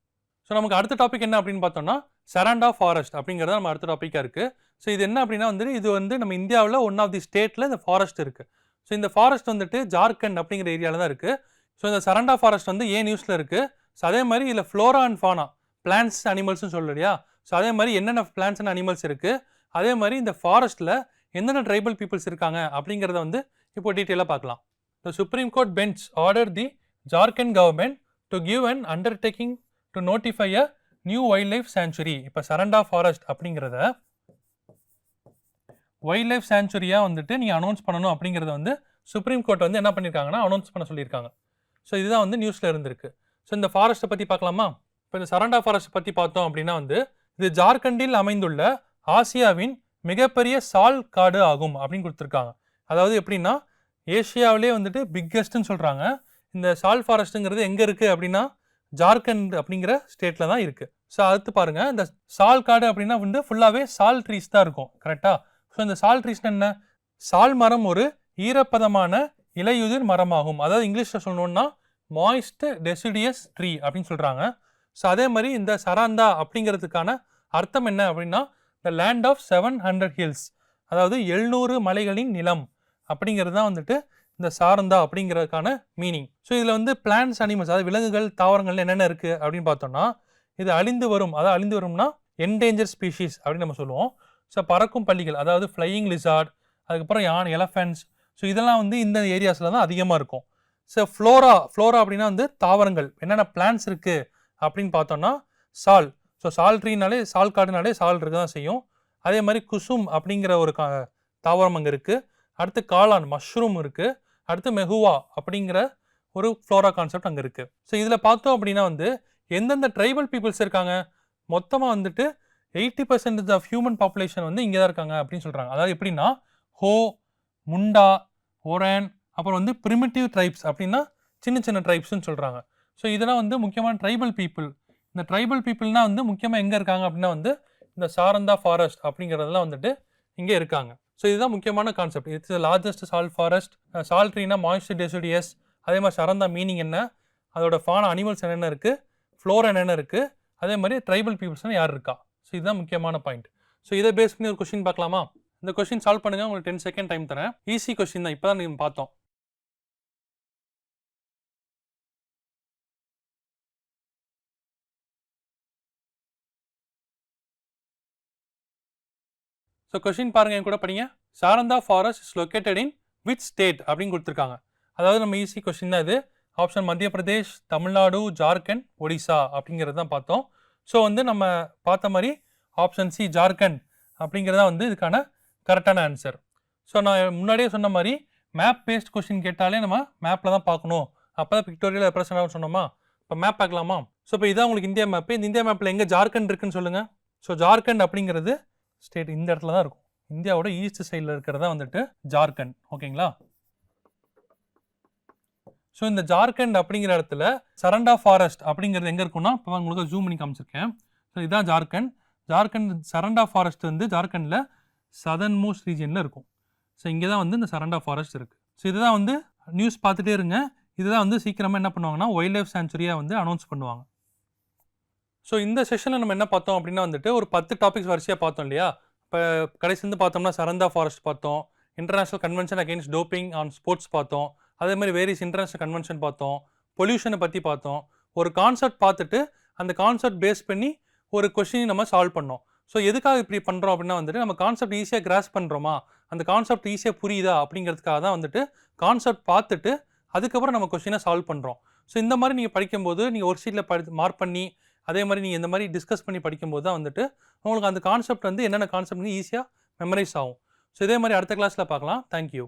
ஸோ நமக்கு அடுத்த டாபிக் என்ன அப்படின்னு பார்த்தோம்னா சராண்டா ஃபாரஸ்ட் அப்படிங்கிறது நம்ம அடுத்த டாப்பிக்காக இருக்குது. ஸோ இது என்ன அப்படின்னா வந்து இது வந்து நம்ம இந்தியாவில் ஒன் ஆஃப் தி ஸ்டேட்டில் இந்த ஃபாரஸ்ட் இருக்குது. ஸோ இந்த ஃபாரஸ்ட் வந்துட்டு ஜார்க்கண்ட் அப்படிங்கிற ஏரியாவில் தான் இருக்குது. ஸோ இந்த சராண்டா ஃபாரஸ்ட் வந்து ஏன் நியூஸில் இருக்குது. ஸோ அதே மாதிரி இதில் ஃப்ளோரா அண்ட் ஃபானா, பிளான்ஸ் அனிமல்ஸ்னு சொல்லலையா. ஸோ அதே மாதிரி என்னென்ன பிளான்ஸ் அண்ட் அனிமல்ஸ் இருக்குது, அதே மாதிரி இந்த ஃபாரஸ்ட்டில் எந்தெந்த ட்ரைபல் பீப்புள்ஸ் இருக்காங்க அப்படிங்கிறத வந்து இப்போ டீட்டெயிலாக பார்க்கலாம். The supreme court bench order the Jharkhand government to give an undertaking to notify a new wild life sanctuary. இப்போ சரண்டா ஃபாரஸ்ட் அப்படிங்கிறத வைல்ட் லைஃப் சாங்சுரியாக வந்துட்டு நீங்கள் அனௌன்ஸ் பண்ணணும் அப்படிங்கிறத வந்து சுப்ரீம் கோர்ட் வந்து என்ன பண்ணியிருக்காங்கன்னா அனௌன்ஸ் பண்ண சொல்லியிருக்காங்க. ஸோ இதுதான் வந்து நியூஸில் இருந்திருக்கு. ஸோ இந்த ஃபாரஸ்ட்டை பற்றி பார்க்கலாமா. இப்போ இந்த சரண்டா ஃபாரஸ்ட் பற்றி பார்த்தோம் அப்படின்னா வந்து இது ஜார்க்கண்டில் அமைந்துள்ள ஆசியாவின் மிகப்பெரிய சால் காடு ஆகும் அப்படின்னு கொடுத்துருக்காங்க. அதாவது எப்படின்னா ஏஷியாவிலே வந்துட்டு பிக்கெஸ்ட்னு சொல்கிறாங்க. இந்த சால் ஃபாரஸ்ட்டுங்கிறது எங்கே இருக்குது அப்படின்னா ஜார்க்கண்ட் அப்படிங்கிற ஸ்டேட்டில் தான் இருக்குது. ஸோ அடுத்து பாருங்கள், இந்த சால் காடு அப்படின்னா வந்து ஃபுல்லாகவே சால் ட்ரீஸ் தான் இருக்கும், கரெக்டாக. ஸோ இந்த சால் ட்ரீஸ்னு என்ன, சால் மரம் ஒரு ஈரப்பதமான இலையுதிர் மரமாகும். அதாவது இங்கிலீஷில் சொல்லணுன்னா மாய்ஸ்ட் டெசிடியஸ் ட்ரீ அப்படின்னு சொல்கிறாங்க. ஸோ அதே மாதிரி இந்த சராந்தா அப்படிங்கிறதுக்கான அர்த்தம் என்ன அப்படின்னா த லேண்ட் ஆஃப் 700 ஹில்ஸ், அதாவது 700 மலைகளின் நிலம் அப்படிங்கிறது தான் வந்துட்டு இந்த சாரந்தா அப்படிங்கிறதுக்கான மீனிங். ஸோ இதில் வந்து பிளான்ஸ் அனிமல்ஸ், அதாவது விலங்குகள் தாவரங்கள் என்னென்ன இருக்குது அப்படின்னு பார்த்தோம்னா இது அழிந்து வரும், அதாவது அழிந்து வரும்னா என்டேஞ்சர் ஸ்பீஷீஸ் அப்படின்னு நம்ம சொல்லுவோம். ஸோ பறக்கும் பள்ளிகள், அதாவது ஃப்ளையிங் லிசார்ட், அதுக்கப்புறம் யான், எலஃபென்ட்ஸ், ஸோ இதெல்லாம் வந்து இந்த ஏரியாஸில் தான் அதிகமாக இருக்கும். ஸோ ஃப்ளோரா அப்படின்னா வந்து தாவரங்கள், என்னென்ன பிளான்ஸ் இருக்குது அப்படின்னு பார்த்தோம்னா சால். ஸோ சால் ட்ரீனாலே, சால் காடுனாலே சால் இருக்க தான் செய்யும். அதே மாதிரி குசும் அப்படிங்கிற ஒரு தாவரம் அங்கே இருக்குது. அடுத்து காளான், மஷ்ரூம் இருக்குது. அடுத்து மெஹுவா அப்படிங்கிற ஒரு ஃப்ளோரா கான்செப்ட் அங்கே இருக்குது. ஸோ இதில் பார்த்தோம் அப்படின்னா வந்து எந்தெந்த ட்ரைபல் பீப்புள்ஸ் இருக்காங்க, மொத்தமாக வந்துட்டு 80% ஆஃப் ஹியூமன் பாப்புலேஷன் வந்து இங்கே தான் இருக்காங்க அப்படின்னு சொல்கிறாங்க. அதாவது எப்படின்னா ஹோ, முண்டா, ஒரேன், அப்புறம் வந்து பிரிமிட்டிவ் ட்ரைப்ஸ் அப்படின்னா சின்ன சின்ன ட்ரைப்ஸ்ன்னு சொல்கிறாங்க. ஸோ இதெல்லாம் வந்து முக்கியமான ட்ரைபல் பீப்புள். இந்த ட்ரைபல் பீப்புள்னால் வந்து முக்கியமாக எங்கே இருக்காங்க அப்படின்னா வந்து இந்த சாரந்தா ஃபாரஸ்ட் அப்படிங்கிறதெல்லாம் வந்துட்டு இங்கே இருக்காங்க. ஸோ இதுதான் முக்கியமான concept. It's largest salt forest. Salt ட்ரீனா மாய்ஸ்சர் டெசிடியஸ். அதே மாதிரி சரந்தா மீனிங் என்ன, அதோட ஃபான அனிமல்ஸ் என்னென்ன இருக்குது, ஃப்ளோர் என்னென்ன இருக்குது, அதே மாதிரி ட்ரைபல் பீப்புள்ஸ்னு யார் இருக்கா. ஸோ இதுதான் முக்கியமான பாயிண்ட். ஸோ இதை பேஸ் பண்ணி ஒரு கொஸ்டின் பார்க்கலாமா? இந்த கொஸ்டின் சால்வ் பண்ணுங்கள். உங்களுக்கு 10 செகண்ட் டைம் தரேன். ஈஸி கொஸ்டின் தான், இப்போ தான் நீங்கள் பார்த்தோம். ஸோ கொஸ்டின் பாருங்கள், என் கூட படிங்க. Saranda forest is located in which state அப்படின்னு கொடுத்துருக்காங்க. அதாவது நம்ம ஈஸி கொஸ்டின் தான் இது. ஆப்ஷன் மத்திய பிரதேஷ், தமிழ்நாடு, ஜார்க்கண்ட், ஒடிசா அப்படிங்கிறது தான் பார்த்தோம். ஸோ வந்து நம்ம பார்த்த மாதிரி ஆப்ஷன் சி ஜார்க்கண்ட் அப்படிங்கிறது தான் வந்து இதுக்கான கரெக்டான ஆன்சர். ஸோ நான் முன்னாடியே சொன்ன மாதிரி மேப் பேஸ்ட் கொஸ்டின் கேட்டாலே நம்ம மேப்பில் தான் பார்க்கணும். அப்போ தான் பிக்டோரியல் ரெப்ரசன்ட் ஆகும் சொன்னோமா. இப்போ மேப் பார்க்கலாமா? ஸோ இப்போ இதான் உங்களுக்கு இந்தியா மேப்பு. இந்த இந்தியா மேப்பில் எங்கே ஜார்க்கண்ட் இருக்குன்னு சொல்லுங்கள். ஸோ ஜார்க்கண்ட் அப்படிங்கிறது ஸ்டேட் இந்த இடத்துல தான் இருக்கும். இந்தியாவோட ஈஸ்ட் சைடில் இருக்கிறதா வந்துட்டு ஜார்க்கண்ட். ஓகேங்களா? ஸோ இந்த ஜார்க்கண்ட் அப்படிங்கிற இடத்துல சரண்டா ஃபாரஸ்ட் அப்படிங்கிறது எங்கே இருக்குன்னா, இப்போ உங்களுக்கு ஜூம் பண்ணி காமிச்சிருக்கேன். ஸோ இதுதான் ஜார்க்கண்ட். ஜார்க்கண்ட் சரண்டா ஃபாரஸ்ட் வந்து ஜார்க்கண்டில் சதர்ன் மோஸ்ட் ரீஜனில் இருக்கும். ஸோ இங்கே தான் வந்து இந்த சரண்டா ஃபாரஸ்ட் இருக்குது. ஸோ இதுதான் வந்து நியூஸ் பார்த்துட்டே இருங்க. இதுதான் வந்து சீக்கிரமாக என்ன பண்ணுவாங்கன்னா வைல்ட் லைஃப் சாங்சுரியாக வந்து அனௌன்ஸ் பண்ணுவாங்க. ஸோ இந்த செஷனில் நம்ம என்ன பார்த்தோம் அப்படின்னா வந்துட்டு ஒரு 10 டாபிக்ஸ் வரிசையாக பார்த்தோம் இல்லையா. இப்போ கடைசிலேருந்து பார்த்தோம்னா சரந்தா ஃபாரஸ்ட் பார்த்தோம், international convention against doping on sports பார்த்தோம், அதே மாதிரி வேரியஸ் இன்டர்நேஷனல் கன்வென்ஷன் பார்த்தோம், பொல்யூஷனை பற்றி பார்த்தோம். ஒரு கான்செப்ட் பார்த்துட்டு அந்த கான்செப்ட் பேஸ் பண்ணி ஒரு கொஸ்டின் நம்ம சால்வ் பண்ணோம். ஸோ எதுக்காக இப்படி பண்ணுறோம் அப்படின்னா வந்துட்டு நம்ம கான்செப்ட் ஈஸியாக கிராஸ் பண்ணுறோமா, அந்த கான்செப்ட் ஈஸியாக புரியுதா அப்படிங்கிறதுக்காக தான் வந்துட்டு கான்செப்ட் பார்த்துட்டு அதுக்கப்புறம் நம்ம கொஸ்டினை சால்வ் பண்ணுறோம். ஸோ இந்த மாதிரி நீங்கள் படிக்கும்போது நீங்கள் ஒரு ஷீட்டில் மார்க் பண்ணி அதே மாதிரி நீங்கள் இந்த மாதிரி டிஸ்கஸ் பண்ணி படிக்கும்போது தான் வந்துட்டு உங்களுக்கு அந்த கான்செப்ட் வந்து என்னென்ன கான்செப்ட்னு ஈஸியாக மெமரைஸ் ஆகும். ஸோ இதே மாதிரி அடுத்த கிளாஸில் பார்க்கலாம். தேங்க்யூ.